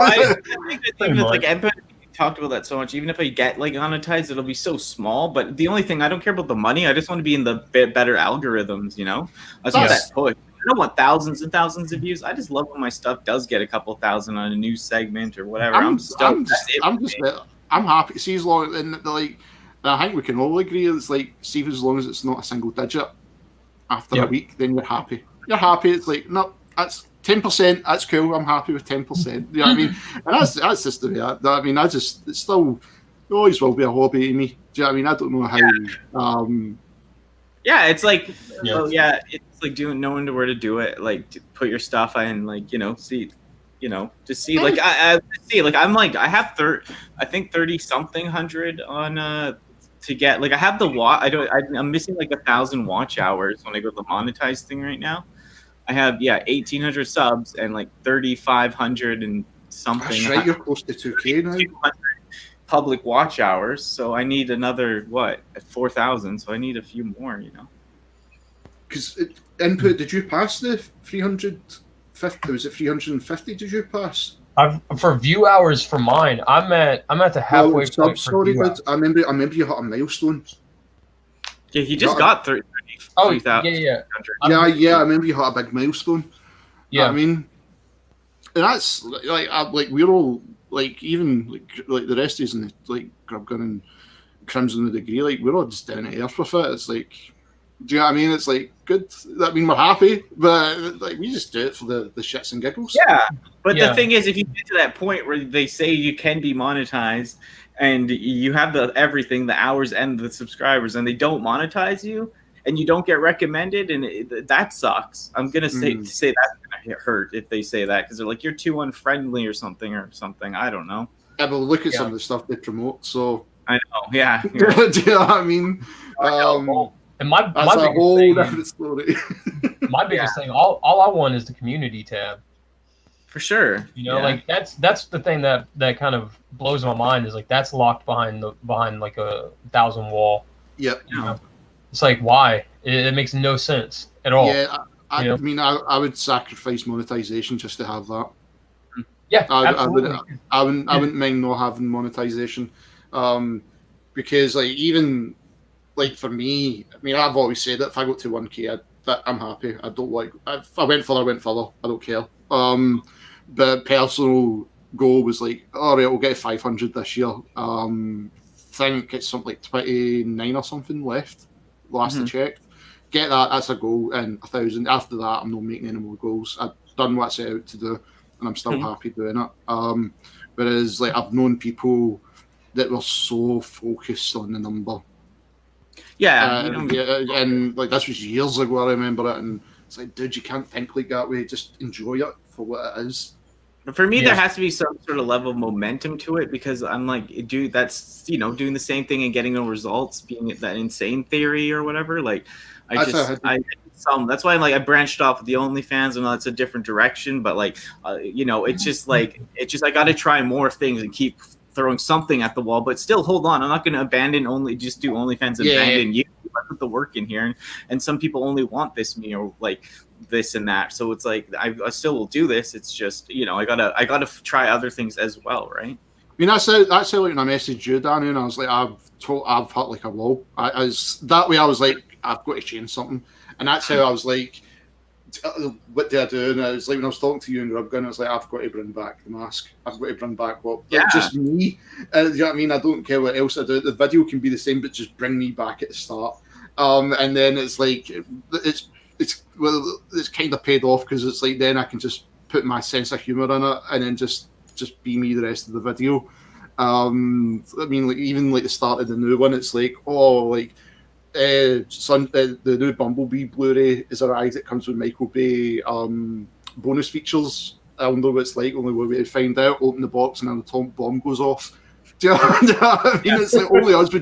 I think the thing with input. Talked about that so much. Even if I get monetized, it'll be so small. But the only thing, I don't care about the money. I just want to be in the better algorithms. You know, I just want that push. I don't want thousands and thousands of views. I just love when my stuff does get a couple thousand on a news segment or whatever. I'm
happy. See, as long and I think we can all agree it's see as long as it's not a single digit after a week, then you're happy. You're happy. It's no, that's 10%, that's cool. I'm happy with 10%. You know what I mean? And that's just the way. I mean, it's still always will be a hobby to me. Do you know what I mean? I don't know how.
Yeah, it's it's knowing where to do it. To put your stuff in, see, to see. I see. I'm I have I think 30-something hundred on to get. I have the I'm missing 1,000 watch hours when I go to the monetized thing right now. I have 1,800 subs and 3,500 and something.
That's right, you're close to 2K now.
200 public watch hours, so I need another 4,000. So I need a few more,
Because input, did you pass the 350? Was it 350? Did you pass?
For view hours for mine, I'm at the halfway point.
Sorry, but I remember you hit a milestone.
Yeah, he just got 30.
Oh, yeah.
I remember you had a big milestone.
Yeah,
I mean, and that's we're all even the rest of us in the Grubgun and Crimson the Degree, we're all just down to earth with it. It's do you know what I mean? It's good. I mean, we're happy, but we just do it for the shits and giggles.
Yeah, but the thing is, if you get to that point where they say you can be monetized and you have everything, the hours and the subscribers, and they don't monetize you, and you don't get recommended, and that sucks. I'm gonna say that's gonna hurt if they say that, because they're like, you're too unfriendly or something. I don't know.
Yeah, but look at some of the stuff they promote. So
I know. Yeah.
do you know what I mean?
And my
that's a
biggest
whole
thing,
different story.
my biggest thing, all I want is the community tab.
For sure.
You know, like that's the thing that kind of blows my mind, is like that's locked behind like a 1,000 wall.
Yep.
You know? It's like, why? It makes no sense at all.
Yeah, I mean, I would sacrifice monetization just to have that.
Yeah,
I wouldn't mind not having monetization, because like even like for me, I mean, I've always said that if I got to 1K, I'm happy. I don't like if I went further, I went further. I don't care. But personal goal was like, all right, we'll get 500 this year. Think it's something like 29 or something left. Last I checked. Get that. That's a goal, and 1,000. After that, I'm not making any more goals. I've done what I set out to do, and I'm still happy doing it. Whereas, like, I've known people that were so focused on the number.
Yeah,
and like this was years ago. I remember it, and it's like, dude, you can't think like that way. Just enjoy it for what it is.
For me, there has to be some sort of level of momentum to it, because I'm like, dude, that's doing the same thing and getting no results, being that insane theory or whatever. Like, that's why I branched off with the OnlyFans, and that's a different direction. But like, it's just I got to try more things and keep throwing something at the wall. But still, hold on, I'm not going to abandon just do OnlyFans and abandon you. I put the work in here, and some people only want this me or like this and that. So it's like I still will do this. It's just I gotta try other things as well, right?
I mean, that's how like when I messaged you, Danny, and I was like, I've hit like a wall. I was that way. I was like, I've got to change something, and that's how I was like, what do I do? And I was like, when I was talking to you and Rubgun, I was like, I've got to bring back the mask. I've got to bring back just me. You know what I mean? I don't care what else I do. The video can be the same, but just bring me back at the start. And then it's like it's kind of paid off, because it's like then I can just put my sense of humor in it, and then just be me the rest of the video. I mean, like even like the start of the new one, it's like, the new Bumblebee Blu-ray is arrived. It comes with Michael Bay bonus features. I don't know what it's like. Only way to find out. Open the box, and then the atomic bomb goes off. Do you know what I mean? It's like only us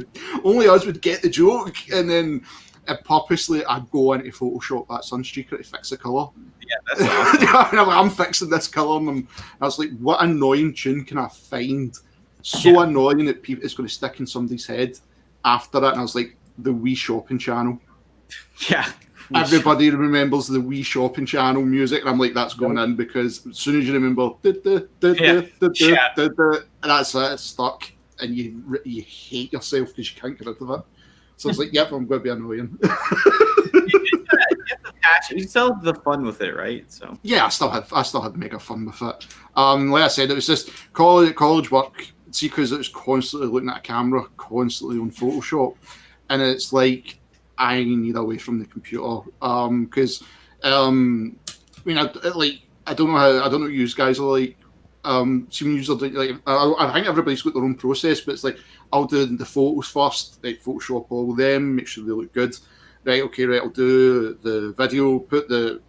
would get the joke, and then purposely I'd go into Photoshop that Sunstreaker to fix the colour.
Yeah, that's awesome.
I'm fixing this colour, and I was like, what annoying tune can I find so annoying that it's going to stick in somebody's head after that? And I was like, the Wii Shopping Channel.
Yeah.
Everybody remembers the Wii Shopping Channel music, and I'm like, that's going in, because as soon as you remember, that's it, it's stuck, and you hate yourself because you can't get rid of it. So it's like, yep, I'm going to be annoying.
You still have the fun with it, right? So
yeah, I still had mega fun with it. Like I said, it was just college work. See, because it was constantly looking at a camera, constantly on Photoshop, and it's like, I need away from the computer, because I mean, I don't know what you guys are like. See, when you like, I think everybody's got their own process, but it's like, I'll do the photos first, like Photoshop all of them, make sure they look good. Right, okay, right, I'll do the video, put the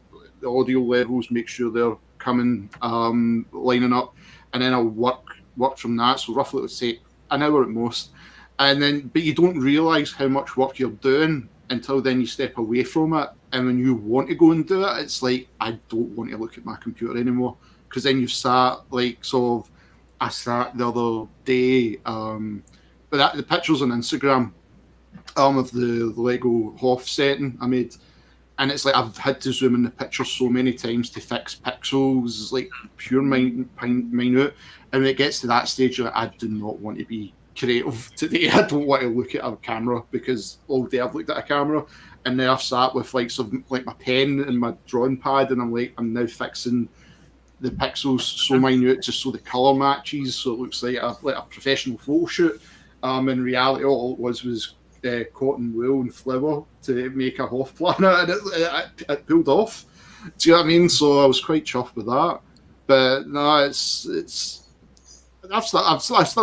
audio levels, make sure they're coming, lining up, and then I'll work from that. So roughly, let's say an hour at most, but you don't realise how much work you're doing until then you step away from it, and when you want to go and do it, it's like, I don't want to look at my computer anymore, because then you've sat like sort of. I sat the other day, but the pictures on Instagram of the Lego Hoth setting I made, and it's like I've had to zoom in the picture so many times to fix pixels, like pure minute, and when it gets to that stage, like, I do not want to be creative today. I don't want to look at a camera, because all day I've looked at a camera, and now I've sat with like my pen and my drawing pad, and I'm now fixing the pixels so minute just so the colour matches, so it looks like a professional photo shoot. In reality, all it was cotton wool and flour to make a Hoth planet, and it pulled off. Do you know what I mean? So I was quite chuffed with that. But no, I still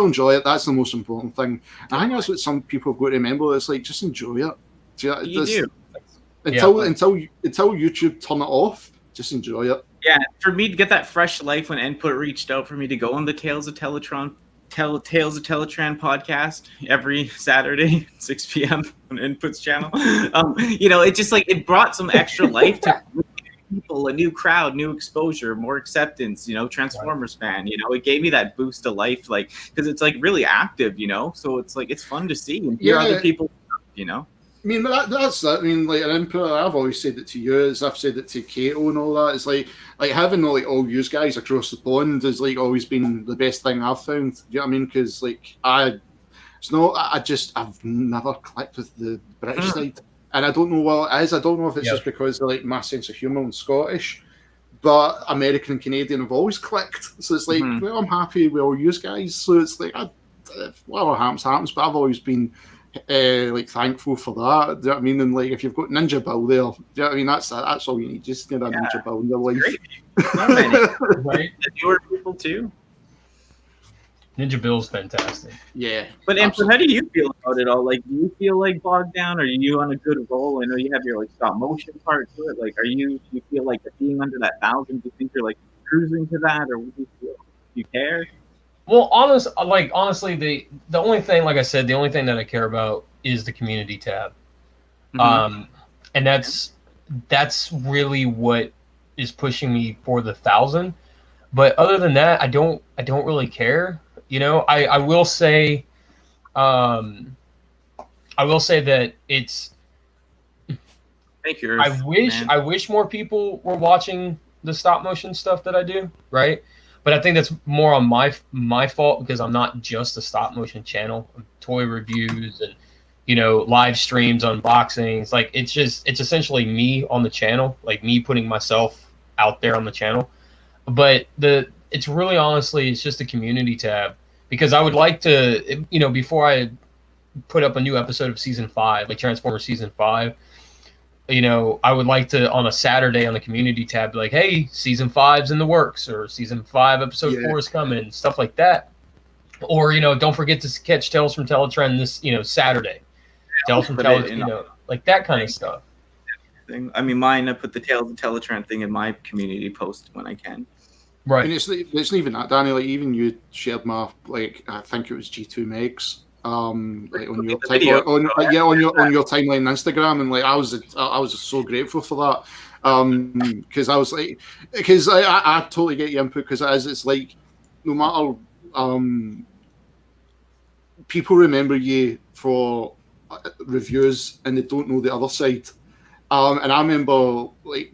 enjoy it. That's the most important thing. I think that's what some people have got to remember. It's like, just enjoy it.
You do.
until YouTube turn it off. Just enjoy it.
Yeah, for me to get that fresh life when Input reached out for me to go on the Tales of Teletran podcast every Saturday, 6 p.m. on Input's channel. It just like it brought some extra life to people, a new crowd, new exposure, more acceptance. Transformers fan. It gave me that boost of life, like because it's like really active. So it's like it's fun to see and hear other people.
I mean, that's that. I mean, like an input. I've always said it to you. As I've said it to Kato and all that. It's like having like all you guys across the pond has like always been the best thing I've found. Do you know what I mean? Because like I've never clicked with the British side, and I don't know what it is. I don't know if it's just because of like my sense of humour and Scottish, but American and Canadian have always clicked. So it's like, well, I'm happy with all you guys. So it's like, whatever happens. But I've always been. Like thankful for that. Do you know what I mean? And like if you've got Ninja Bill there, do you know what I mean? That's all you need. Just need a Ninja Bill in your life.
Right? The newer people too.
Ninja Bill's fantastic.
Yeah.
But Amber, how do you feel about it all? Like, do you feel like bogged down? Or are you on a good roll? I know you have your like stop motion part to it. Like, do you feel like being under that 1,000? Do you think you're like cruising to that, or what do you feel? Do you care?
Well, honestly, the only thing, like I said, the only thing that I care about is the community tab, and that's really what is pushing me for the 1,000. But other than that, I don't really care. I will say, that it's.
Thank you.
I wish more people were watching the stop motion stuff that I do, right? But I think that's more on my fault because I'm not just a stop motion channel. Toy reviews and live streams, unboxings. Like it's essentially me on the channel, like me putting myself out there on the channel. But it's really honestly it's just a community tab because I would like to before I put up a new episode of season 5, like Transformers season 5. I would like to on a Saturday on the community tab be like, hey, season 5's in the works, or season 5 episode 4 is coming, stuff like that. Or don't forget to catch Tales from Teletran this Saturday. Tales from Teletran, like that kind of stuff.
I mean, I put the Tales of Teletran thing in my community post when I can.
Right.
And it's not even that, Danny. Like even you shared my I think it was G2 Megs. Like on your on your timeline on Instagram, and like I was just so grateful for that because I was like I totally get your input because it's like no matter people remember you for reviews and they don't know the other side, and I remember like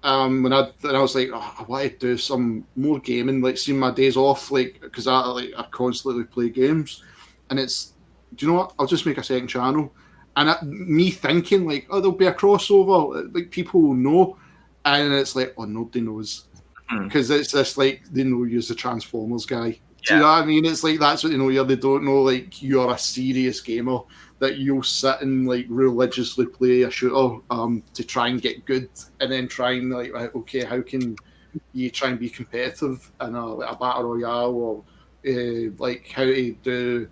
when I was like I want to do some more gaming, like seeing my days off, like because I constantly play games. And it's, do you know what? I'll just make a second channel. And me thinking, like, oh, there'll be a crossover. Like, people will know. And it's like, oh, nobody knows. Because it's just like, they know you're the Transformers guy. Yeah. Do you know what I mean? It's like, that's what they know you. They don't know, like, you're a serious gamer. That you'll sit and, like, religiously play a shooter to try and get good. And then try and, like, okay, how can you try and be competitive in a battle royale or, like, how to do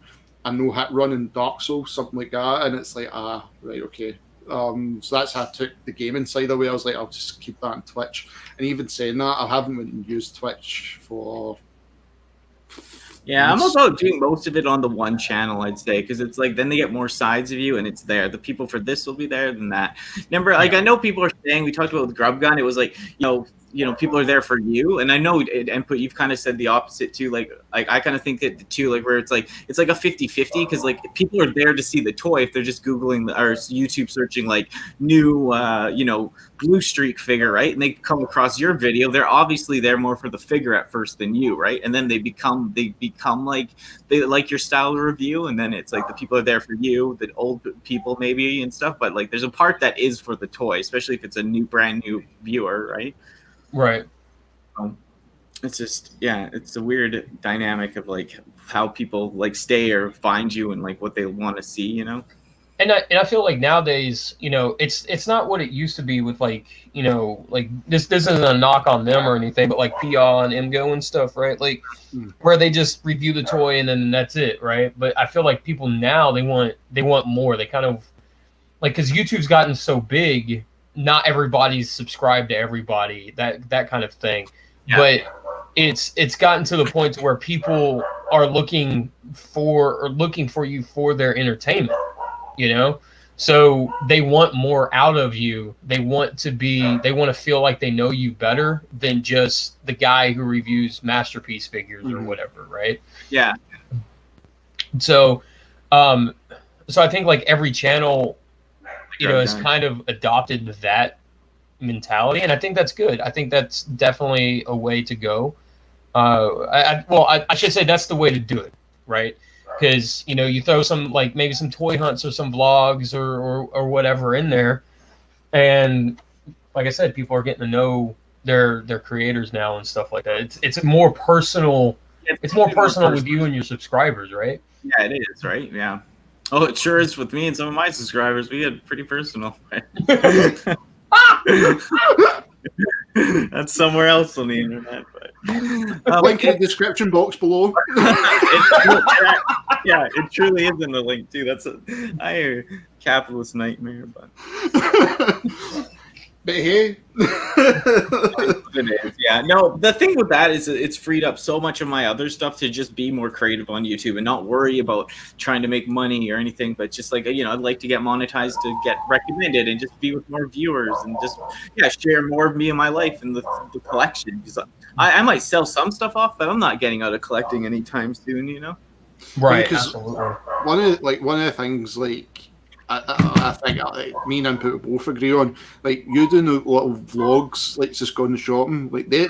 a no-hit run in Dark Souls, something like that, and it's like, right, okay. So that's how I took the gaming side away. I was like, I'll just keep that on Twitch. And even saying that, I haven't went and used Twitch for...
Yeah, I'm about doing most of it on the one channel, I'd say, because it's like then they get more sides of you, and it's there. The people for this will be there than that. Remember, like I know people are saying we talked about with Grub Gun. It was like people are there for you, and I know Input. You've kind of said the opposite too. Like I kind of think that too, like where it's like a 50-50 because like people are there to see the toy if they're just Googling or YouTube searching like new Blue Streak figure, right? And they come across your video, they're obviously there more for the figure at first than you, right? And then they become like they like your style of review, and then it's like the people are there for you, the old people maybe and stuff. But like there's a part that is for the toy, especially if it's a brand new viewer, right?
Right.
It's just it's a weird dynamic of like how people like stay or find you and like what they want to see,
And I feel like nowadays, it's not what it used to be with like, like this isn't a knock on them or anything, but like PA and MGO and stuff, right? Like where they just review the toy and then that's it, right? But I feel like people now they want more. They kind of like, because YouTube's gotten so big, not everybody's subscribed to everybody, that kind of thing.
Yeah.
But it's gotten to the point where people are looking for you for their entertainment, you know? So they want more out of you. They want to feel like they know you better than just the guy who reviews Masterpiece figures or whatever, right?
Yeah.
So I think like every channel, has kind of adopted that mentality, and I think that's good. I think that's definitely a way to go. I should say that's the way to do it, right? Because you throw some, like, maybe some toy hunts or some vlogs or whatever in there, and like I said, people are getting to know their creators now and stuff like that. It's more personal. It's more personal with you and your subscribers, right?
Yeah, it is, right? Yeah. Oh, it sure is with me and some of my subscribers. We get pretty personal. That's somewhere else on the internet. But
link in the description box below.
It truly is in the link too. That's a capitalist nightmare, but.
But hey,
it is. Yeah. No, the thing with that is it's freed up so much of my other stuff to just be more creative on YouTube and not worry about trying to make money or anything, but just like, I'd like to get monetized to get recommended and just be with more viewers and just, share more of me and my life and the collection. Because I might sell some stuff off, but I'm not getting out of collecting anytime soon,
Right.
Because
Absolutely.
one of the things, like, I think me and Input both agree on, like, you doing a lot of vlogs, like, just going shopping, like, they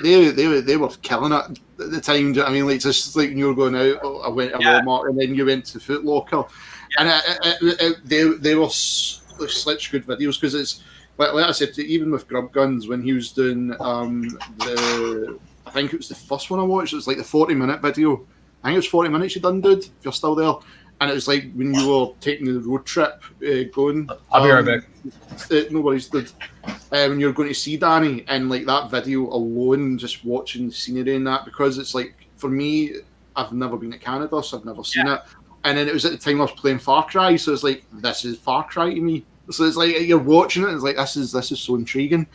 were killing it at the time. Do you know what I mean? Like, just like when you were going out, I went to Walmart and then you went to Foot Locker, and they were such good videos, because it's like I said, even with Grub Guns, when he was doing I think it was the first one I watched, it was like the 40-minute video. I think it was 40 minutes you done, dude, if you're still there. And it was like when you were taking the road trip going.
I'll be right back.
No worries, dude. When you were going to see Danni, and like that video alone, just watching the scenery and that, because it's like, for me, I've never been to Canada, so I've never seen it. And then it was at the time I was playing Far Cry, so it's like, this is Far Cry to me. So it's like you're watching it, it's like, this is so intriguing.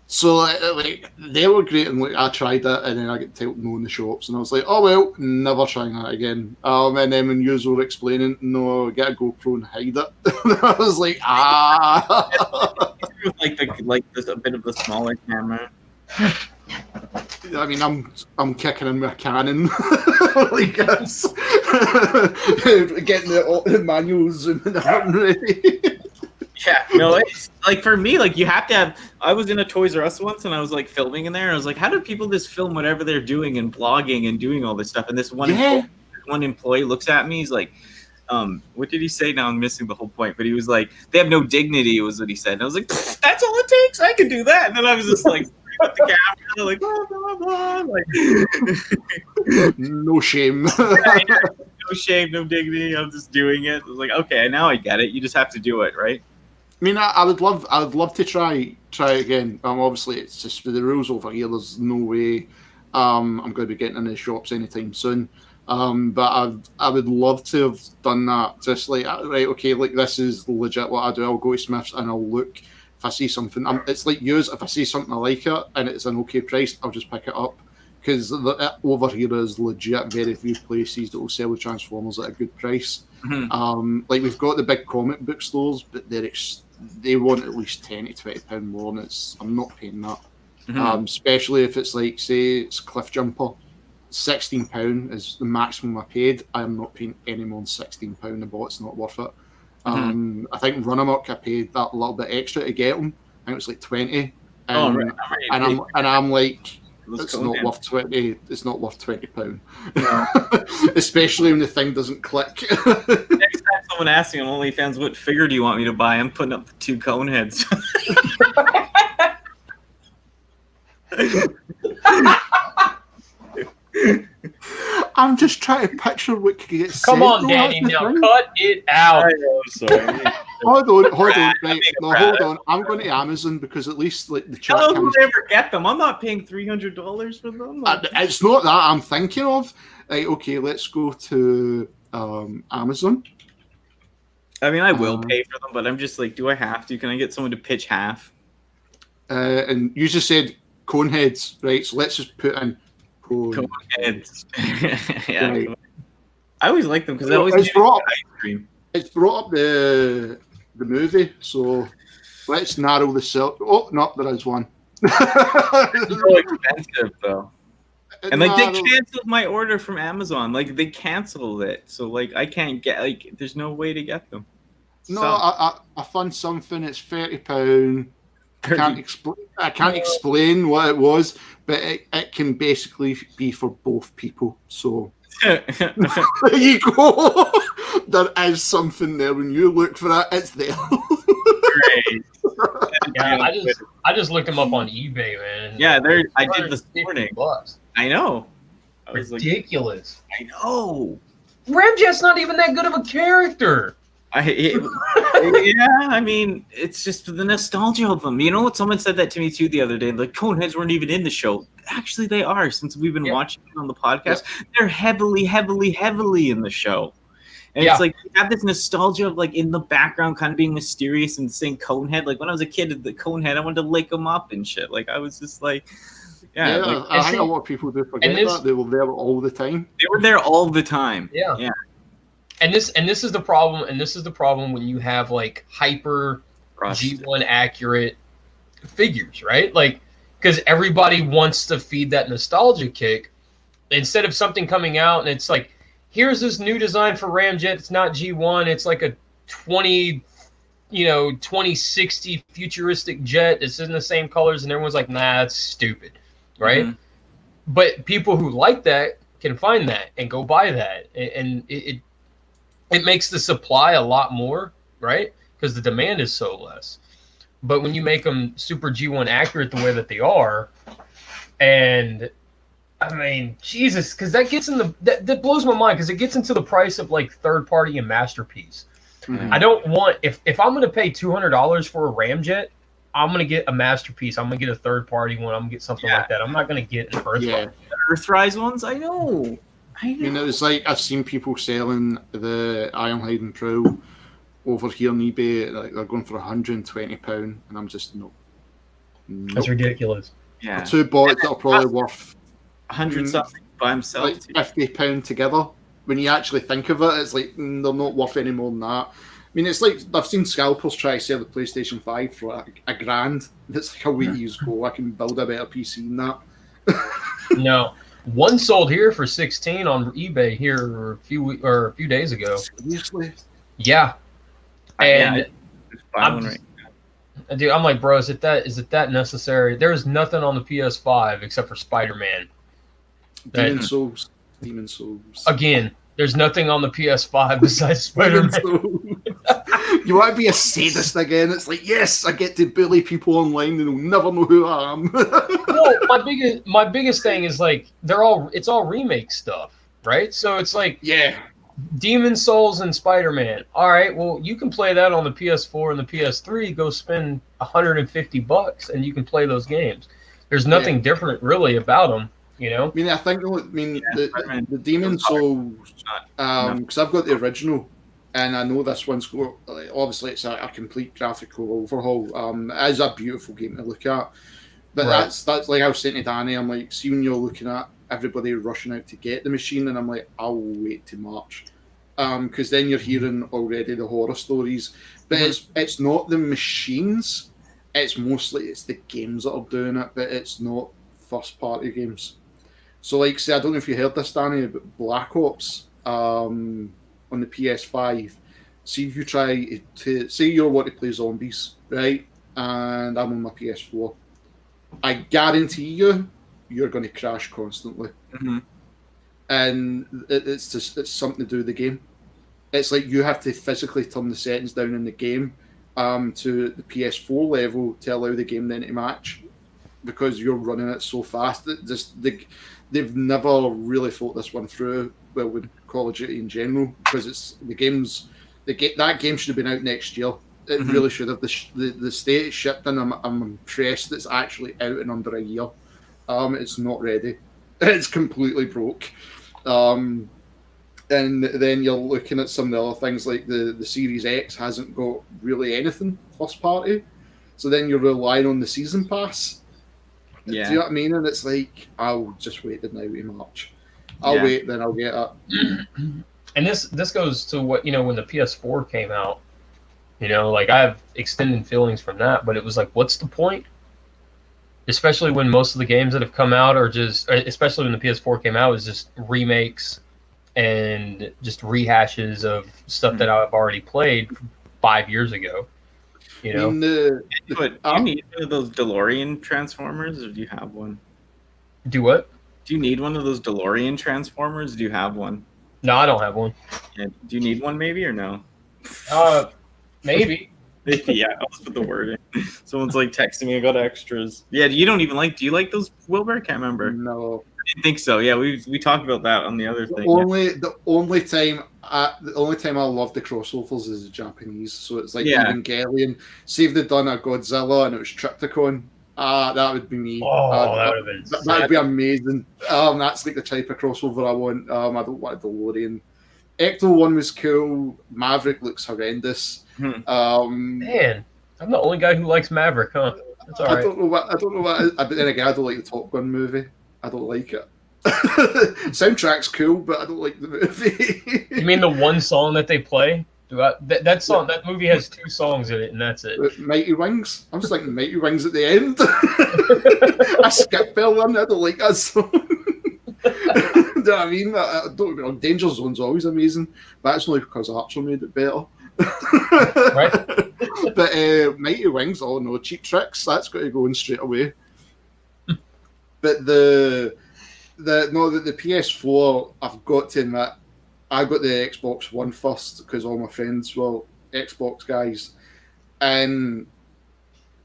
So like they were great, and like I tried it, and then I got told no in the shops, and I was like, oh well, never trying that again. And then when you were explaining, no, get a GoPro and hide it, I was like,
like there's a bit of the smaller camera.
I mean, I'm kicking in with a Canon, like us, getting the manuals and everything ready.
Yeah, no, it's like, for me, like, you have to have. I was in a Toys R Us once, and I was like filming in there, and I was like, how do people just film whatever they're doing and blogging and doing all this stuff? And this one employee looks at me, he's like, what did he say? Now I'm missing the whole point, but he was like, they have no dignity, was what he said. And I was like, that's all it takes, I can do that. And then I was just like, with the camera, like, blah, blah, blah, like,
no shame.
No shame, no dignity, I'm just doing it. I was like, okay, now I get it, you just have to do it, right?
I mean, I would love to try again. Obviously, it's just with the rules over here. There's no way I'm going to be getting in the shops anytime soon. But I would love to have done that. Just like, right, okay, like, this is legit what I do. I'll go to Smith's and I'll look. If I see something, it's like yours. If I see something I like it and it's an okay price, I'll just pick it up. Because over here is legit very few places that will sell the Transformers at a good price.
Mm-hmm.
Like, we've got the big comic book stores, but they want at least £10 to £20 more, and I'm not paying that. Mm-hmm. Especially if it's like, say, it's Cliff Jumper. £16 is the maximum I paid. I am not paying any more than £16. The bot's not worth it. Mm-hmm. I think Run Amok, I paid that little bit extra to get them. I think it was like 20. And I'm like, it's not worth 20. It's not worth £20. No. Especially when the thing doesn't click.
Next time someone asks me on OnlyFans, what figure do you want me to buy? I'm putting up the 2 cone heads.
I'm just trying to picture what could get
Come on, Danny, now cut it out.
I know, sorry.
Hold on. Right, no, hold on. I'm going to Amazon, because at least like the chat.
How will they ever get them? I'm not paying $300 for them.
It's not that I'm thinking of. Right, okay, let's go to Amazon.
I mean, I will pay for them, but I'm just like, do I have to? Can I get someone to pitch half?
And you just said cone heads, right? So let's just put in cone
heads. Yeah,
right.
I always like them because I always
it's brought
ice cream.
It's brought up the movie, so let's narrow this out. Oh, no, there is one.
It's so expensive though. And like
Nah,
they canceled my order from Amazon. Like they canceled it. So like I can't get like there's no way to get them.
no,
So,
I found something. It's £30. I can't explain what it was, but it can basically be for both people. So there you go. There is something there. When you look for it, it's there.
Great.
Yeah, I just looked them up on eBay, man.
Yeah, there. I did this morning.
$50.
I know. I was
Ridiculous.
like, I know.
Ramjet's not even that good of a character.
Yeah, I mean, it's just the nostalgia of them. You know what? Someone said that to me too the other day. Like, Coneheads weren't even in the show. Actually, they are. Since we've been watching it on the podcast, they're heavily in the show. And it's like you have this nostalgia of like in the background, kind of being mysterious and saying Conehead. Like when I was a kid, the Conehead, I wanted to lick him up and shit. Like I was just like,
I think a lot of people do forget that they were there all the time.
They were there all the time.
Yeah. And this is the problem. And this is the problem when you have like hyper G1 accurate figures, right? Like because everybody wants to feed that nostalgia kick instead of something coming out and it's like, here's this new design for Ramjet. It's not G1. It's like a 2060 futuristic jet. It's in the same colors, and everyone's like, nah, that's stupid, right? Mm-hmm. But people who like that can find that and go buy that, and it makes the supply a lot more, right? Because the demand is so less. But when you make them super G1 accurate the way that they are, and I mean, Jesus, because that gets in that blows my mind because it gets into the price of like third party and masterpiece. Mm-hmm. I don't want if I'm going to pay $200 for a Ramjet, I'm going to get a masterpiece. I'm going to get a third party one. I'm going to get something like that. I'm not going to get an Earthrise.
Earthrise ones, I know.
You know, it's like I've seen people selling the Ironhide Pro over here on eBay. Like they're going for £120, and I'm just nope.
That's ridiculous.
Yeah, the two bots that are probably worth
100 something by himself,
like £50 together. When you actually think of it, it's like they're not worth any more than that. I mean, it's like I've seen scalpers try to sell the PlayStation 5 for a grand. It's like a way to use go. I can build a better PC than that.
No, one sold here for 16 on eBay here a few days ago.
Seriously?
Yeah, and dude, I'm like, bro, is it that necessary? There is nothing on the PS5 except for Spider-Man.
Demon Souls.
Again, there's nothing on the PS5 besides Spider-Man.
You want to be a sadist again? It's like, yes, I get to bully people online and they'll never know who I am.
Well, my biggest thing is like it's all remake stuff, right? So it's like Demon Souls and Spider-Man. All right, well, you can play that on the PS4 and the PS3. Go spend $150 and you can play those games. There's nothing different really about them. You know,
the Demon Souls, because I've got the original, and I know this one's got obviously it's a complete graphical overhaul. It is a beautiful game to look at, but that's like I was saying to Danny. I'm like, see when you're looking at everybody rushing out to get the machine, and I'm like, I'll wait till March, because then you're hearing already the horror stories. But it's not the machines; it's mostly the games that are doing it, but it's not first party games. So, like, say, I don't know if you heard this, Danny, but Black Ops on the PS5. See if you try to say you want to play zombies, right? And I'm on my PS4. I guarantee you're going to crash constantly.
Mm-hmm.
And it's something to do with the game. It's like you have to physically turn the settings down in the game to the PS4 level to allow the game then to match, because you're running it so fast. They've never really thought this one through. Well, with Call of Duty in general, because that game should have been out next year. It really should have. The state it's shipped in, I'm impressed it's actually out in under a year. It's not ready. It's completely broke. And then you're looking at some of the other things like the Series X hasn't got really anything first party. So then you're relying on the season pass. Do you know what I mean? And it's like, I'll just wait the now to March. I'll wait, then I'll get it.
And this goes to what, when the PS4 came out, like I have extended feelings from that, but it was like, what's the point? Especially when most of the games that have come out are just, especially when the PS4 came out, is just remakes and just rehashes of stuff that I've already played 5 years ago.
I mean, do you need one of those DeLorean Transformers, or do you have one?
Do what?
Do you need one of those DeLorean Transformers? Do you have one?
No, I don't have one.
Yeah. Do you need one, maybe, or no?
Maybe.
Yeah, I'll just put the word in. Someone's like texting me, I got extras. Yeah, you don't even do you like those, Wilbur? Can't remember.
No.
I didn't think so. Yeah, we talked about that on the other thing.
The only time I love the crossovers is the Japanese. So it's like Evangelion. See if they'd done a Godzilla and it was Triptychon. That would be me. That would be amazing. That's like the type of crossover I want. I don't want a DeLorean. Ecto 1 was cool. Maverick looks horrendous.
Man, I'm the only guy who likes Maverick, huh? That's all right.
I don't know what. But then again, I don't like the Top Gun movie. I don't like it. Soundtrack's cool, but I don't like the movie. You
mean the one song that they play? That movie has 2 songs in it, and that's it.
Mighty Wings. I'm just thinking Mighty Wings at the end. I skipped Bell one. I don't like that song. Do you know what I mean? I don't get me wrong, Danger Zone's always amazing, but that's only because Archer made it better.
Right.
But Mighty Wings, no, Cheap Tricks, that's got to go in straight away. But the PS4, I've got to admit, I got the Xbox One first because all my friends were Xbox guys, and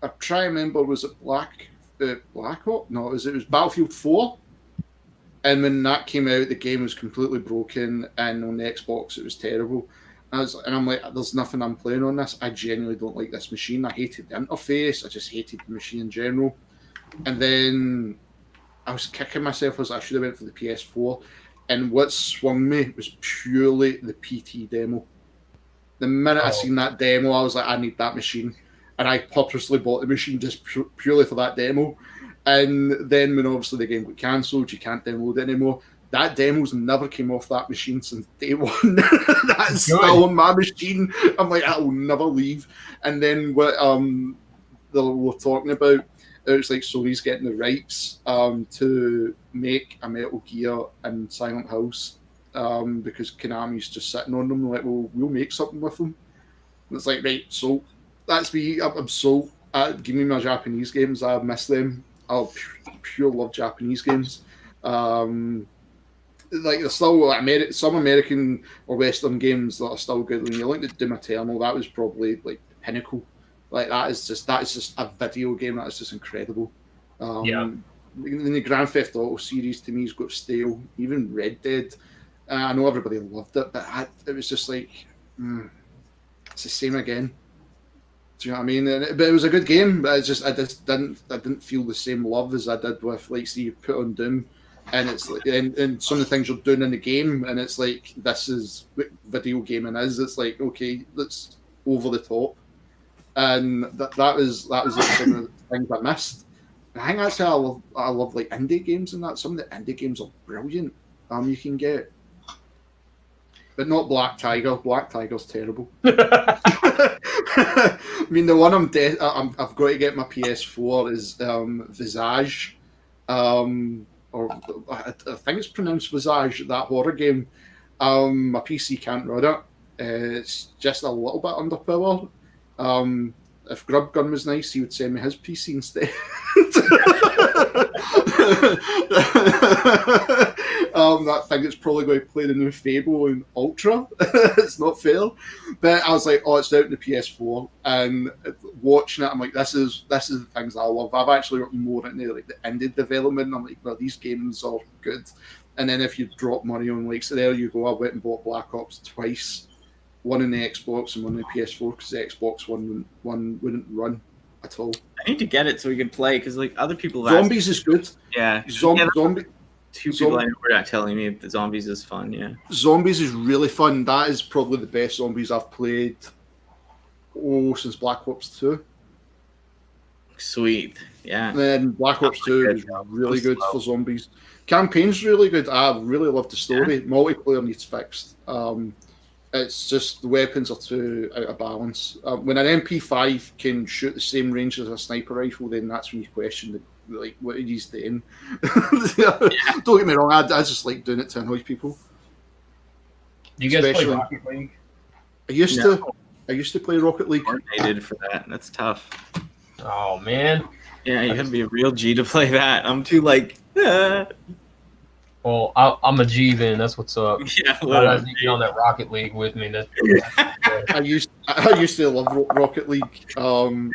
I'm trying to remember, was it Black Ops? No, it was Battlefield 4. And when that came out, the game was completely broken, and on the Xbox it was terrible. And I'm like, there's nothing I'm playing on this. I genuinely don't like this machine. I hated the interface. I just hated the machine in general. And then I was kicking myself as I should have went for the PS4. And what swung me was purely the PT demo. The minute I seen that demo, I was like, I need that machine. And I purposely bought the machine just purely for that demo. And then when obviously the game got cancelled, you can't download it anymore. That demo's never came off that machine since day one. That's still on my machine. I'm like, I will never leave. And then what they were talking about, it was like Sony's getting the rights to make a Metal Gear and Silent Hills because Konami's just sitting on them. Like, well, we'll make something with them. And it's like, right, so that's me. I'm sold. Give me my Japanese games. I miss them. I pure love Japanese games. Like there's still some American or Western games that are still good. When you look at Doom Eternal, that was probably like the pinnacle. Like that is just a video game that is just incredible. The Grand Theft Auto series to me has got stale. Even Red Dead, I know everybody loved it, but it was just like it's the same again. Do you know what I mean? But it was a good game. But I didn't feel the same love as I did with, like, see, you put on Doom, and it's like, and some of the things you're doing in the game, and it's like, this is what video gaming is. It's like, okay, that's over the top, and that was like some of the things I missed. And I think that's how I love like indie games and that. Some of the indie games are brilliant. You can get. But not Black Tiger. Black Tiger's terrible. I mean, the one I've got to get my PS4 is Visage, or I think it's pronounced Visage. That horror game. My PC can't run it. It's just a little bit underpowered. If Grub Gun was nice, he would send me his PC instead. That thing is probably going to play the new Fable in Ultra. It's not fair. But I was like, oh, it's out in the PS4. And watching it, I'm like, this is the things I love. I've actually got more into like the indie development. I'm like, well, these games are good. And then if you drop money on, like, so there you go, I went and bought Black Ops twice. One in the Xbox and one in the PS4 because the Xbox one wouldn't run at all.
I need to get it so we can play because like other people.
Zombies is good.
Yeah,
Zombie.
Two people I know were not telling me the zombies is fun. Yeah,
Zombies is really fun. That is probably the best zombies I've played. Since Black Ops 2.
sweet. Yeah.
And then Black Ops 2 was really good for zombies. Campaign's really good. I really love the story. Yeah. Multiplayer needs fixed. It's just the weapons are too out of balance. When an MP5 can shoot the same range as a sniper rifle, then that's when you question what he's doing. Don't get me wrong, I just like doing it to annoy people.
Do you guys play Rocket League?
I used to play Rocket League.
Coordinated for that. That's tough.
Oh man.
Yeah, you gotta be a real G to play that. I'm too like.
Well, I'm a G then. That's what's up.
Yeah,
I need to get on that Rocket League with me.
I used to love Rocket League,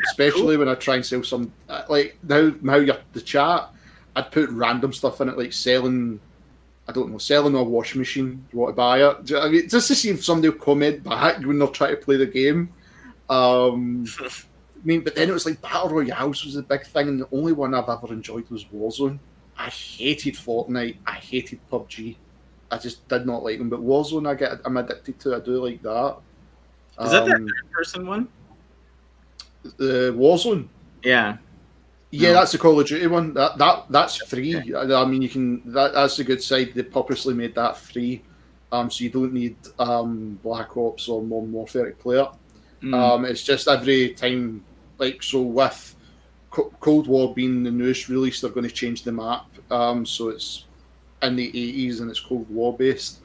especially when I try and sell some. Like now the chat, I'd put random stuff in it, like selling a washing machine. You want to buy it? Do you know what I mean? Just to see if somebody will comment back when they're trying to play the game. But then it was like Battle Royales was the big thing, and the only one I've ever enjoyed was Warzone. I hated Fortnite. I hated PUBG. I just did not like them. But Warzone, I'm addicted to. I do like that.
Is that third-person one?
The Warzone.
Yeah.
Yeah, that's the Call of Duty one. That's free. Okay. I mean, you can. That's the good side. They purposely made that free, so you don't need Black Ops or Modern Warfare to play it. It's just every time, like so with Cold War being the newest release, they're going to change the map. So it's in the 80s and it's Cold War based.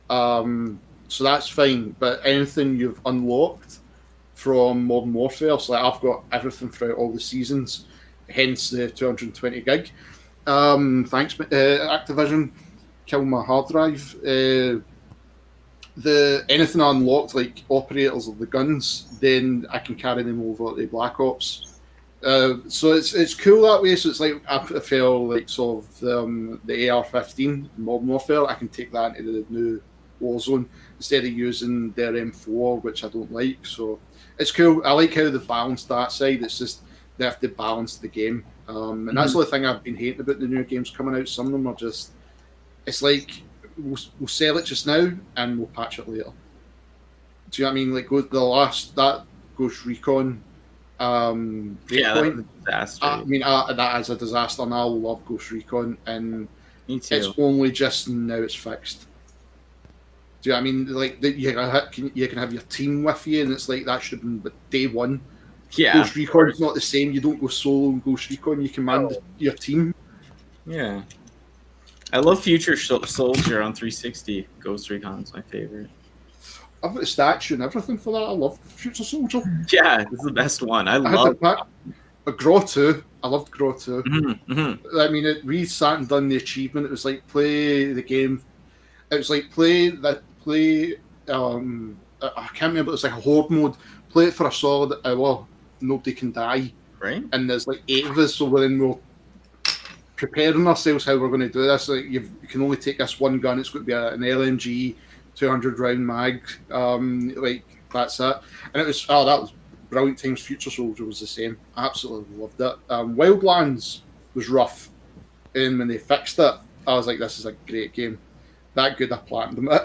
So that's fine. But anything you've unlocked from Modern Warfare, so like I've got everything throughout all the seasons, hence the 220 gig. Thanks, Activision. Kill my hard drive. Anything I unlocked, like operators of the guns, then I can carry them over to Black Ops. So it's cool that way. So it's like I feel like sort of the AR-15 Modern Warfare. I can take that into the new Warzone instead of using their M4, which I don't like. So it's cool. I like how they've balanced that side. It's just they have to balance the game, and that's the only thing I've been hating about the new games coming out. Some of them are just, it's like we'll sell it just now and we'll patch it later. Do you know what I mean? Like that Ghost Recon.
Disaster.
I mean, that is a disaster, and I love Ghost Recon, and
Me too.
it's only just now it's fixed. Do you know what I mean? Like you can have your team with you, and it's like that should have been day one.
Yeah,
Ghost Recon's not the same. You don't go solo in Ghost Recon. You command your team.
Yeah, I love Future Soldier on 360. Ghost Recon's my favorite.
I've got a statue and everything for that. I love Future Soldier.
Yeah, this is the best one. I love
Graw 2. I loved Graw 2.
Mm-hmm.
I mean, we sat and done the achievement. It was like play the game. It was like play. I can't remember. It was like a horde mode. Play it for a solid hour. Nobody can die.
Right.
And there's like 8 of us, so we're preparing ourselves how we're going to do this. Like you can only take this one gun. It's going to be an LMG. 200 round mag, like that's it, and it was that was brilliant times. Future Soldier was the same. Absolutely loved it. Wildlands was rough, and when they fixed it, I was like, "This is a great game." That good, I platinum it.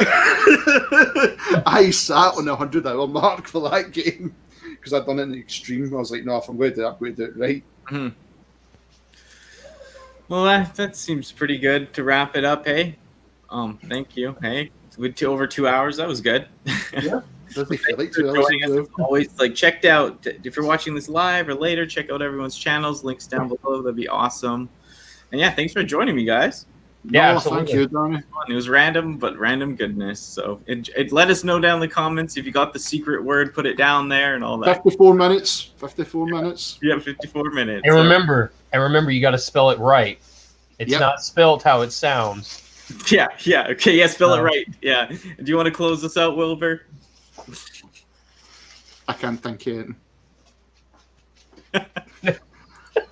I sat on the 100-hour mark for that game because I'd done it in the extreme. I was like, "No, if I'm going to do it, I'm going to do it right."
Mm-hmm. Well, that seems pretty good to wrap it up. Hey, thank you. Hey. With over 2 hours, that was good.
Yeah, like 2 hours.
Always checked out. If you're watching this live or later, check out everyone's channels. Links down below. That'd be awesome. And yeah, thanks for joining me, guys.
Yeah,
thank you, Danni.
It was random, but random goodness. So it let us know down in the comments if you got the secret word. Put it down there and all that.
54 minutes. 54 minutes.
Yeah, 54 minutes.
And remember, you got to spell it right. It's not spelled how it sounds.
Yeah. Okay, yeah, spell it right. Yeah. Do you want to close this out, Wilbur?
I can't think yet.